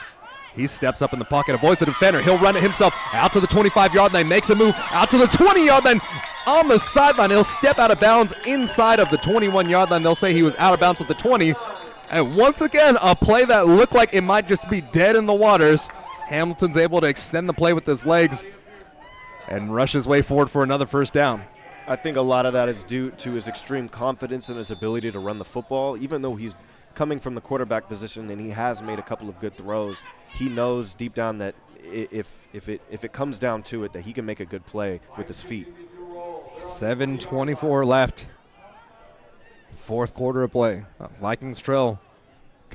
He steps up in the pocket, avoids the defender. He'll run it himself out to the 25-yard line, makes a move out to the 20-yard line. On the sideline, he'll step out of bounds inside of the 21-yard line. They'll say he was out of bounds at the 20. And once again, a play that looked like it might just be dead in the waters. Hamilton's able to extend the play with his legs and rush his way forward for another first down. I think a lot of that is due to his extreme confidence in his ability to run the football. Even though he's coming from the quarterback position and he has made a couple of good throws, he knows deep down that if it comes down to it, that he can make a good play with his feet. 7:24 left. 4th quarter of play. Vikings trail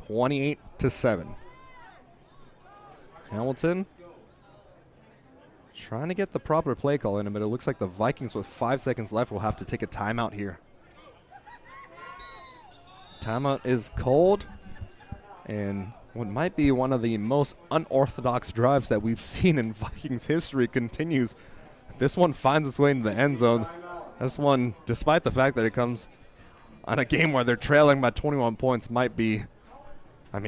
28-7. Hamilton trying to get the proper play call in him, but it looks like the Vikings with 5 seconds left will have to take a timeout here. Timeout is cold, and what might be one of the most unorthodox drives that we've seen in Vikings history continues. This one finds its way into the end zone. This one, despite the fact that it comes on a game where they're trailing by 21 points, might be,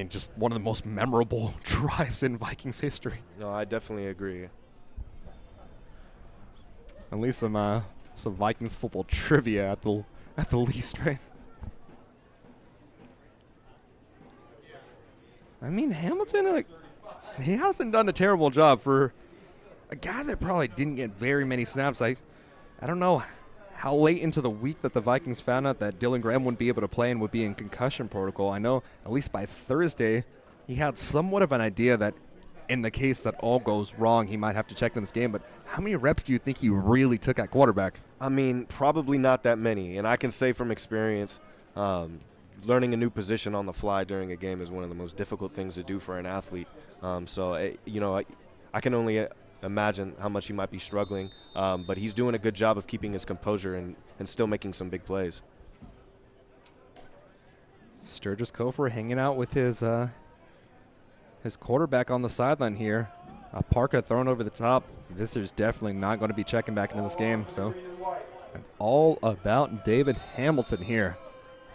just one of the most memorable drives in Vikings history. No, I definitely agree. At least some Vikings football trivia at the least, right? Hamilton, he hasn't done a terrible job for a guy that probably didn't get very many snaps. I don't know how late into the week that the Vikings found out that Dylan Graham wouldn't be able to play and would be in concussion protocol. I know at least by Thursday he had somewhat of an idea that in the case that all goes wrong, he might have to check in this game. But how many reps do you think he really took at quarterback? Probably not that many. And I can say from experience, learning a new position on the fly during a game is one of the most difficult things to do for an athlete. I can only imagine how much he might be struggling, but he's doing a good job of keeping his composure and still making some big plays. Sturgis Kofor hanging out with his his quarterback on the sideline here. Parker thrown over the top. This is definitely not going to be checking back into this game. So it's all about David Hamilton here.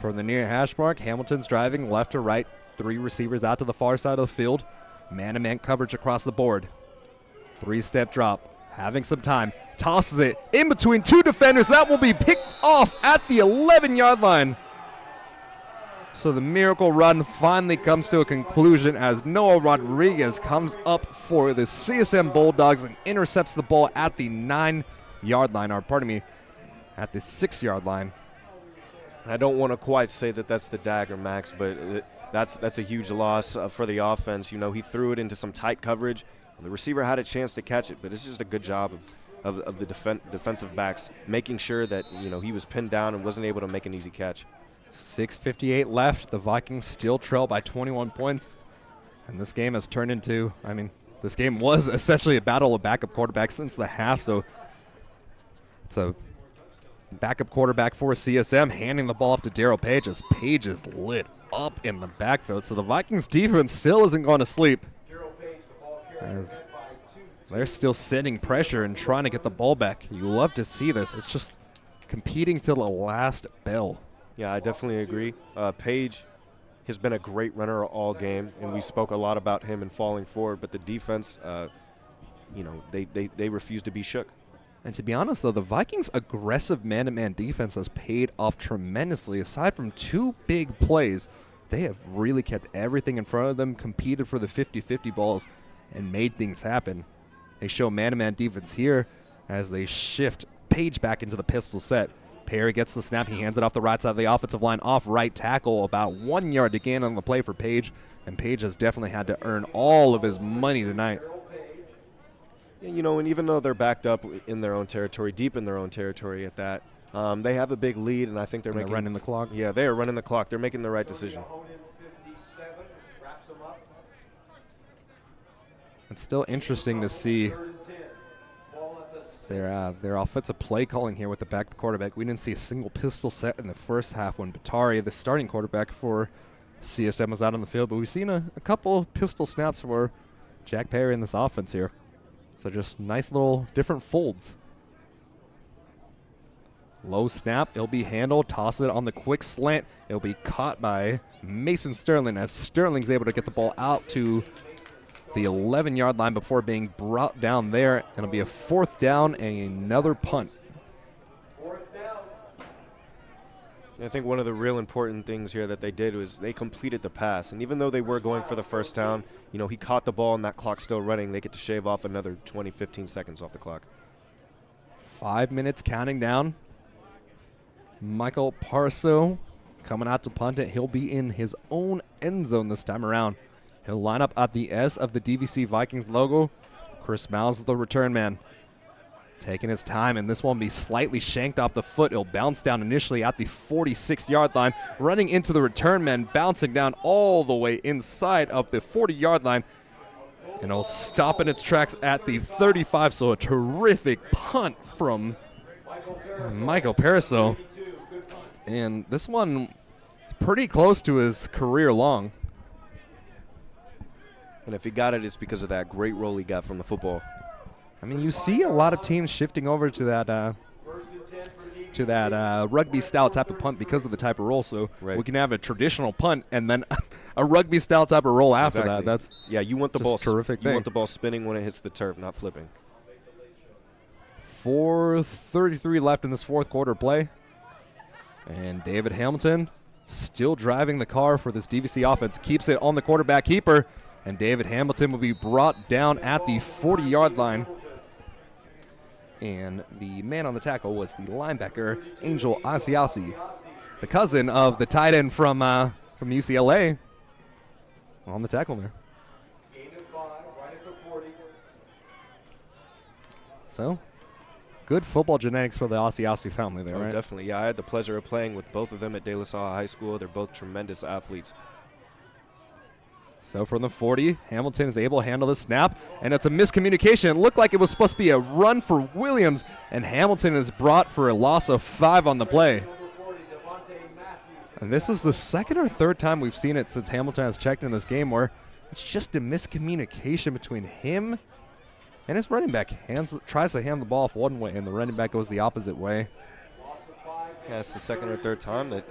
From the near hash mark, Hamilton's driving left to right. 3 receivers out to the far side of the field. Man-to-man coverage across the board. 3-step drop. Having some time. Tosses it in between 2 defenders. That will be picked off at the 11-yard line. So the miracle run finally comes to a conclusion as Noah Rodriguez comes up for the CSM Bulldogs and intercepts the ball at the 9-yard line, or pardon me, at the 6-yard line. I don't want to quite say that that's the dagger, Max, but that's a huge loss for the offense. You know, he threw it into some tight coverage. The receiver had a chance to catch it, but it's just a good job of the defensive backs making sure that, you know, he was pinned down and wasn't able to make an easy catch. 6:58 left. The Vikings still trail by 21 points. And this game has turned into, I mean, this game was essentially a battle of backup quarterbacks since the half. So it's a backup quarterback for CSM handing the ball off to Darryl Page as Page is lit up in the backfield. So the Vikings defense still isn't going to sleep, as they're still sending pressure and trying to get the ball back. You love to see this. It's just competing till the last bell. Yeah, I definitely agree. Page has been a great runner all game, and we spoke a lot about him and falling forward, but the defense, you know, they refuse to be shook. And to be honest, though, the Vikings' aggressive man-to-man defense has paid off tremendously. Aside from 2 big plays, they have really kept everything in front of them, competed for the 50-50 balls, and made things happen. They show man-to-man defense here as they shift Page back into the pistol set. Perry gets the snap. He hands it off the right side of the offensive line, off right tackle, about 1 yard to gain on the play for Page. And Page has definitely had to earn all of his money tonight. You know, and even though they're backed up in their own territory, deep in their own territory at that, they have a big lead, and I think they're running the clock. Yeah, they are running the clock. They're making the right decision. It's still interesting to see their offensive play calling here with the backup quarterback. We didn't see a single pistol set in the first half when Batari, the starting quarterback for CSM, was out on the field, but we've seen a couple pistol snaps for Jack Perry in this offense here. So just nice little different folds. Low snap. It'll be handled. Toss it on the quick slant. It'll be caught by Mason Sterling as Sterling's able to get the ball out to the 11-yard line before being brought down there. It'll be a 4th down and another punt. I think one of the real important things here that they did was they completed the pass. And even though they were going for the first down, you know, he caught the ball and that clock's still running. They get to shave off another 20, 15 seconds off the clock. 5 minutes counting down. Michael Parso coming out to punt it. He'll be in his own end zone this time around. He'll line up at the S of the DVC Vikings logo. Chris Miles, the return man, taking his time, and this one will be slightly shanked off the foot. It'll bounce down initially at the 46-yard line, running into the return man, bouncing down all the way inside of the 40-yard line, and it'll stop in its tracks at the 35. So a terrific punt from Michael Paraso. And this one is pretty close to his career long. And if he got it, it's because of that great roll he got from the football. I mean, you see a lot of teams shifting over to that rugby-style type of punt because of the type of roll. So we can have a traditional punt and then a rugby-style type of roll after that. That's you want the ball terrific. You want the ball spinning when it hits the turf, not flipping. 4:33 left in this 4th quarter play, and David Hamilton still driving the car for this DVC offense. Keeps it on the quarterback keeper. And David Hamilton will be brought down at the 40-yard line. And the man on the tackle was the linebacker, Angel Asiasi, the cousin of the tight end from UCLA, on the tackle there. So, good football genetics for the Asiasi family there, right? Definitely. Yeah, I had the pleasure of playing with both of them at De La Salle High School. They're both tremendous athletes. So from the 40, Hamilton is able to handle the snap, and it's a miscommunication. It looked like it was supposed to be a run for Williams, and Hamilton is brought for a loss of 5 on the play. And this is the 2nd or 3rd time we've seen it since Hamilton has checked in this game where It's just a miscommunication between him and his running back. Tries to hand the ball off one way, and the running back goes the opposite way. Yeah, it's the second or third time that,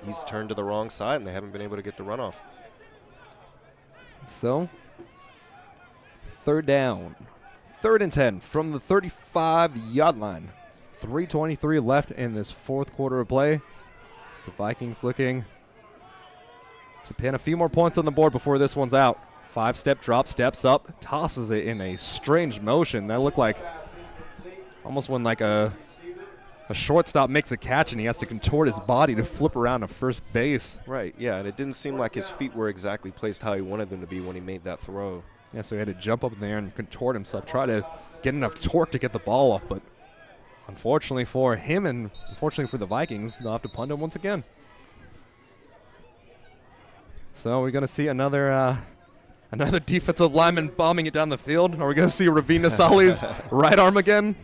he's turned to the wrong side, and they haven't been able to get the runoff. So, third down. 3rd and 10 from the 35-yard line. 3:23 left in this fourth quarter of play. The Vikings looking to pin a few more points on the board before this one's out. 5-step drop, steps up, tosses it in a strange motion. That looked like almost when like a shortstop makes a catch and he has to contort his body to flip around to first base. Right, yeah, and it didn't seem like his feet were exactly placed how he wanted them to be when he made that throw. Yeah, so he had to jump up in the air and contort himself, try to get enough torque to get the ball off, but unfortunately for him and unfortunately for the Vikings, they'll have to punt him once again. So we're going to see another defensive lineman bombing it down the field. Are we going to see Ravina Salih's right arm again?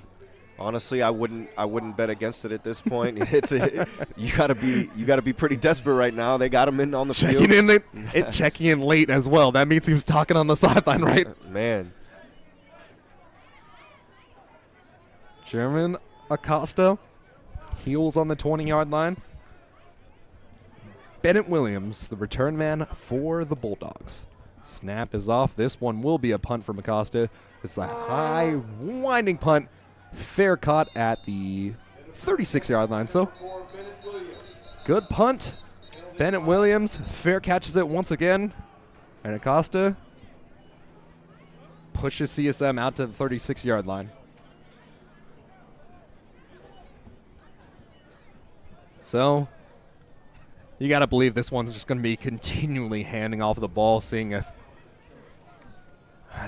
Honestly, I wouldn't bet against it at this point. You gotta be pretty desperate right now. They got him in on the field. Checking in late as well. That means he was talking on the sideline, right? Man. German Acosta, heels on the 20-yard line. Bennett Williams, the return man for the Bulldogs. Snap is off. This one will be a punt from Acosta. It's a high, winding punt. Fair caught at the 36-yard line. So, good punt. Bennett Williams fair catches it once again. And Acosta pushes CSM out to the 36-yard line. So, you got to believe this one's just going to be continually handing off the ball, seeing if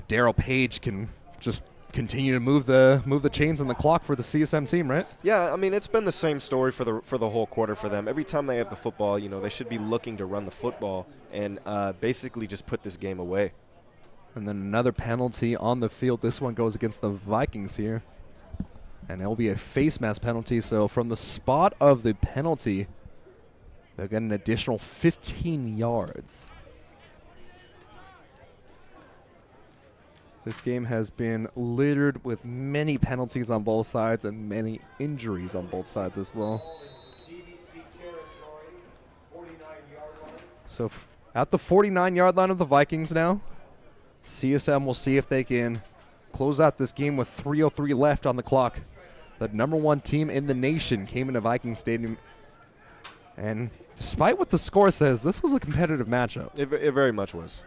Darryl Page can just continue to move the chains and the clock for the CSM team, right? Yeah, I mean, it's been the same story for the whole quarter for them. Every time they have the football, they should be looking to run the football and basically just put this game away. And then another penalty on the field. This one goes against the Vikings here. And it will be a face mask penalty. So from the spot of the penalty, they'll get an additional 15 yards. This game has been littered with many penalties on both sides and many injuries on both sides as well. DVC territory, 49-yard line. So at the 49-yard line of the Vikings now, CSM will see if they can close out this game with 3:03 left on the clock. The number one team in the nation came into Viking Stadium. And despite what the score says, this was a competitive matchup. It very much was.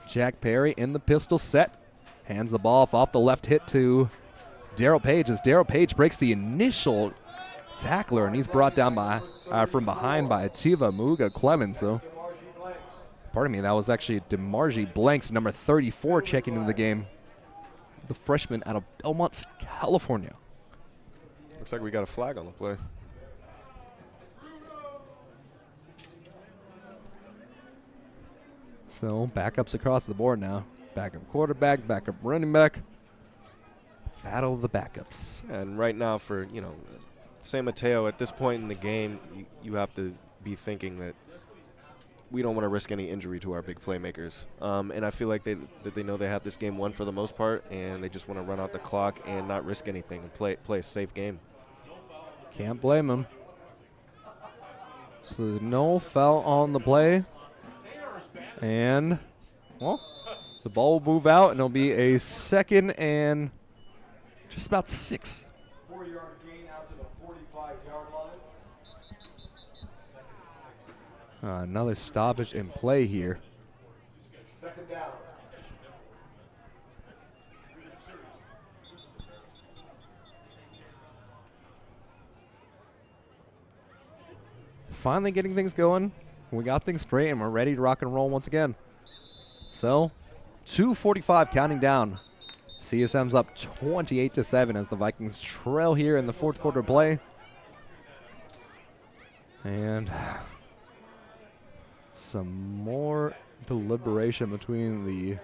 Jack Perry in the pistol set. Hands the ball off the left hit to Darryl Page as Darryl Page breaks the initial tackler, and he's brought down from behind by Ativa Muga Clemens. So, pardon me, that was actually DeMargie Blanks, number 34, checking into the game. The freshman out of Belmont, California. Looks like we got a flag on the play. So backups across the board now. Backup quarterback, backup running back. Battle of the backups. And right now for, San Mateo, at this point in the game, you have to be thinking that we don't want to risk any injury to our big playmakers. And I feel like they know they have this game won for the most part, and they just want to run out the clock and not risk anything and play a safe game. Can't blame them. So no foul on the play. And, well, the ball will move out, and it'll be a 2nd and just about 6. 4-yard gain out to the 45-yard line. Another stoppage in play here. 2nd down. Finally getting things going. We got things straight, and we're ready to rock and roll once again. So, 2:45 counting down. CSM's up 28-7 as the Vikings trail here in the fourth quarter play. And some more deliberation between the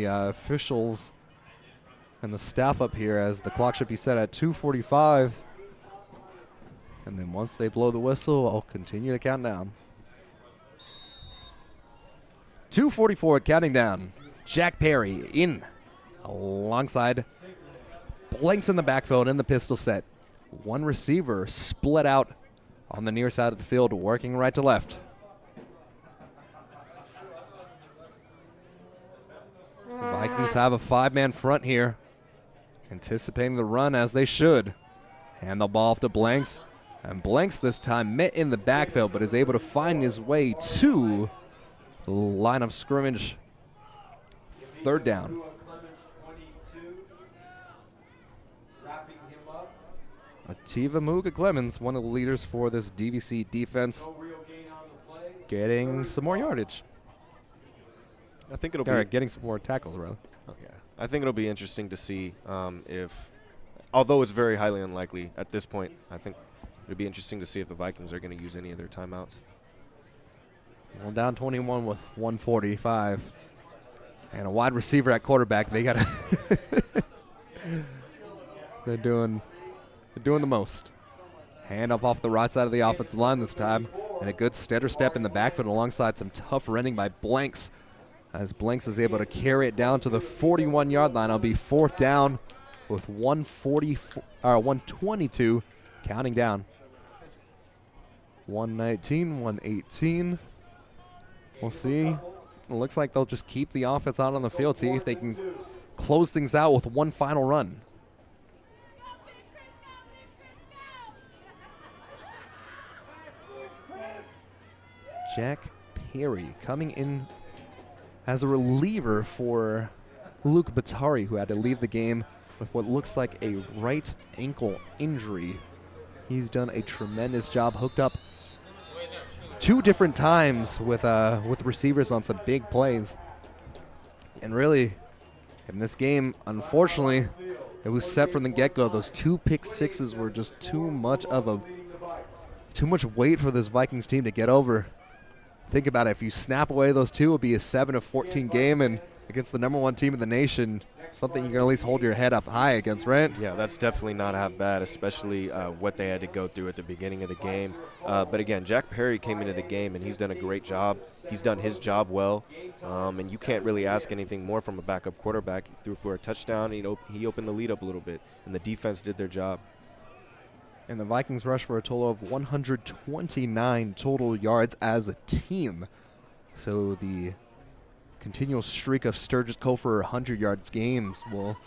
officials and the staff up here, as the clock should be set at 2:45. And then once they blow the whistle, I'll continue to count down. 2:44 counting down. Jack Perry in alongside Blanks in the backfield in the pistol set. One receiver split out on the near side of the field, working right to left. The Vikings have a 5-man front here, anticipating the run as they should. Hand the ball off to Blanks, and Blanks this time met in the backfield, but is able to find his way to the line of scrimmage. 3rd down. Ativa Muga Clemens, one of the leaders for this DVC defense, getting some more yardage. I think it'll be getting some more tackles, rather. Oh, yeah. I think it'll be interesting to see if, although it's very highly unlikely at this point, I think it'll be interesting to see if the Vikings are going to use any of their timeouts. Well, down 21 with 1:45, and a wide receiver at quarterback. They got they're doing the most. Hand up off the right side of the offensive line this time, and a good stutter step in the backfield alongside some tough running by Blanks, as Blanks is able to carry it down to the 41-yard line. It'll be 4th down with 122 counting down. 119, 118. We'll see. It looks like they'll just keep the offense out on the field, see if they can close things out with one final run. Jack Perry coming in as a reliever for Luke Batari, who had to leave the game with what looks like a right ankle injury. He's done a tremendous job, hooked up 2 different times with receivers on some big plays. And really, in this game, unfortunately, it was set from the get-go. Those 2 pick sixes were just too much weight for this Vikings team to get over. Think about it. If you snap away those 2, it'll be a 7-14 game, and against the #1 team in the nation, something you can at least hold your head up high against, right? Yeah, that's definitely not half bad, especially what they had to go through at the beginning of the game. But again, Jack Perry came into the game, and he's done a great job. He's done his job well, and you can't really ask anything more from a backup quarterback. He threw for a touchdown. He opened the lead up a little bit, and the defense did their job. And the Vikings rushed for a total of 129 total yards as a team. So the continual streak of Sturgis Kofor 100 yards games will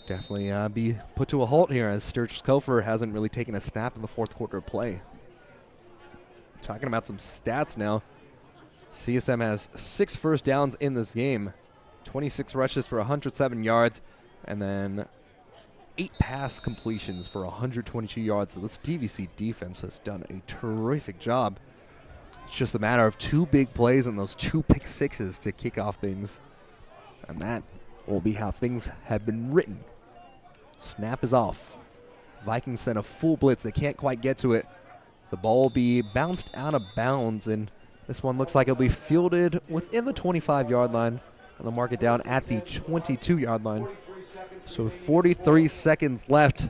definitely be put to a halt here, as Sturgis Kofor hasn't really taken a snap in the 4th quarter of play. Talking about some stats now. CSM has 6 first downs in this game, 26 rushes for 107 yards, and then 8 pass completions for 122 yards. So this DVC defense has done a terrific job. It's just a matter of 2 big plays and those 2 pick sixes to kick off things. And that will be how things have been written. Snap is off. Vikings send a full blitz. They can't quite get to it. The ball will be bounced out of bounds, and this one looks like it'll be fielded within the 25-yard line. And they'll mark it down at the 22-yard line. So 43 seconds left.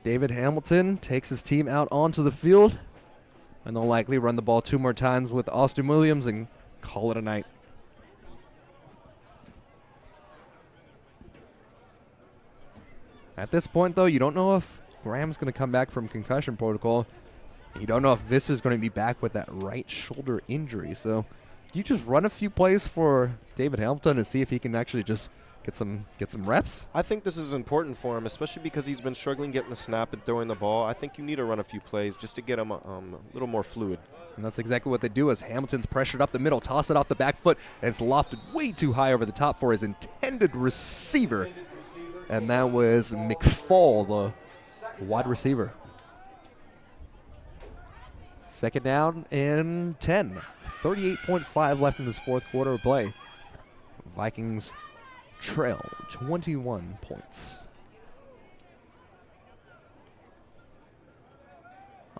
David Hamilton takes his team out onto the field, and they'll likely run the ball 2 more times with Austin Williams and call it a night. At this point, though, you don't know if Graham's going to come back from concussion protocol. You don't know if this is going to be back with that right shoulder injury. So you just run a few plays for David Hamilton and see if he can actually just get some reps. I think this is important for him, especially because he's been struggling getting the snap and throwing the ball. I think you need to run a few plays just to get him a little more fluid. And that's exactly what they do, as Hamilton's pressured up the middle, toss it off the back foot, and it's lofted way too high over the top for his intended receiver. And that was McFall, the wide receiver. 2nd down and 10. 38.5 left in this 4th quarter of play. Vikings trail 21 points.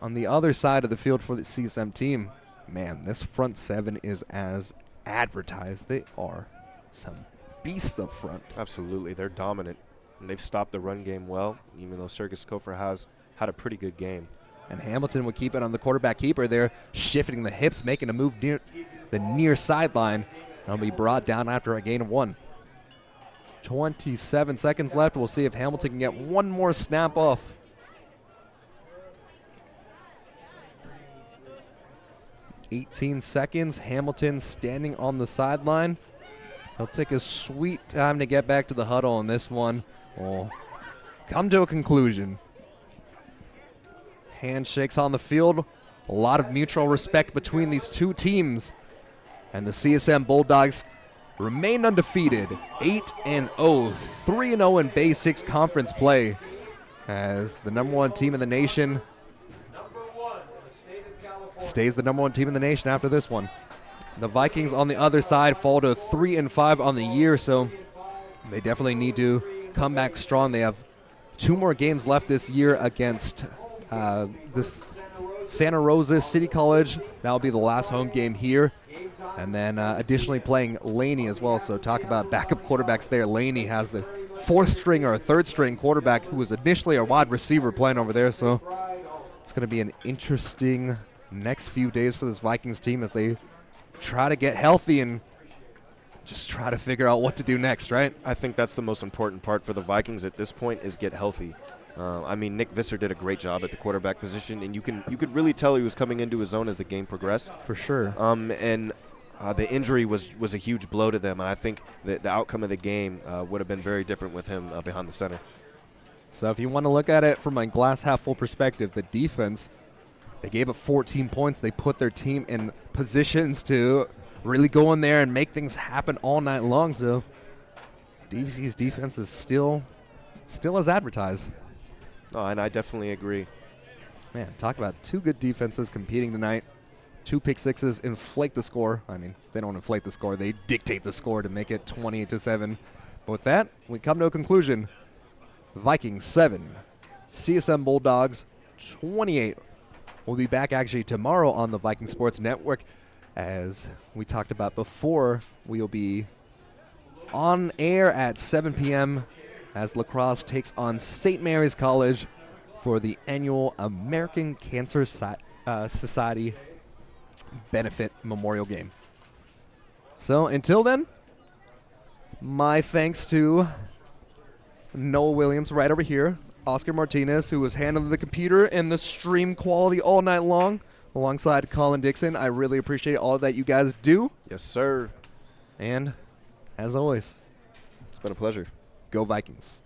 On the other side of the field for the CSM team, man, this front 7 is as advertised. They are some beasts up front. Absolutely. They're dominant, and they've stopped the run game well, even though Sturgis Kofor has had a pretty good game. And Hamilton would keep it on the quarterback keeper there, shifting the hips, making a move the near sideline. It'll be brought down after a gain of 1. 27 seconds left. We'll see if Hamilton can get one more snap off. "18 seconds. Hamilton standing on the sideline. He'll take a sweet time to get back to the huddle, and this one will come to a conclusion. Handshakes on the field. A lot of mutual respect between these two teams. And the CSM Bulldogs remain undefeated, 8-0, 3-0 in Basics Conference play, as the number 1 team in the nation stays the number 1 team in the nation after this one. The Vikings on the other side fall to 3-5 on the year, so they definitely need to come back strong. They have 2 more games left this year against this Santa Rosa City College. That will be the last home game here. And then additionally playing Laney as well. So talk about backup quarterbacks there. Laney has the 4th string or 3rd string quarterback who was initially a wide receiver playing over there. So it's going to be an interesting next few days for this Vikings team as they try to get healthy and just try to figure out what to do next, right? I think that's the most important part for the Vikings at this point is get healthy. I mean, Nick Visser did a great job at the quarterback position, and you could really tell he was coming into his own as the game progressed. For sure. The injury was a huge blow to them, and I think that the outcome of the game would have been very different with him behind the center. So if you want to look at it from a glass half full perspective, the defense, they gave up 14 points. They put their team in positions to really go in there and make things happen all night long. So DVC's defense is still as advertised. Oh, and I definitely agree. Man, talk about 2 good defenses competing tonight. 2 pick sixes inflate the score. I mean, they don't inflate the score. They dictate the score to make it 28-7. But with that, we come to a conclusion. Vikings 7, CSM Bulldogs 28. We'll be back actually tomorrow on the Viking Sports Network. As we talked about before, we'll be on air at 7 p.m. as lacrosse takes on St. Mary's College for the annual American Cancer Society Benefit Memorial Game. So until then, my thanks to Noah Williams right over here, Oscar Martinez, who was handling the computer and the stream quality all night long, alongside Colin Dixon. I really appreciate all that you guys do. Yes, sir. And as always, It's been a pleasure. go Vikings.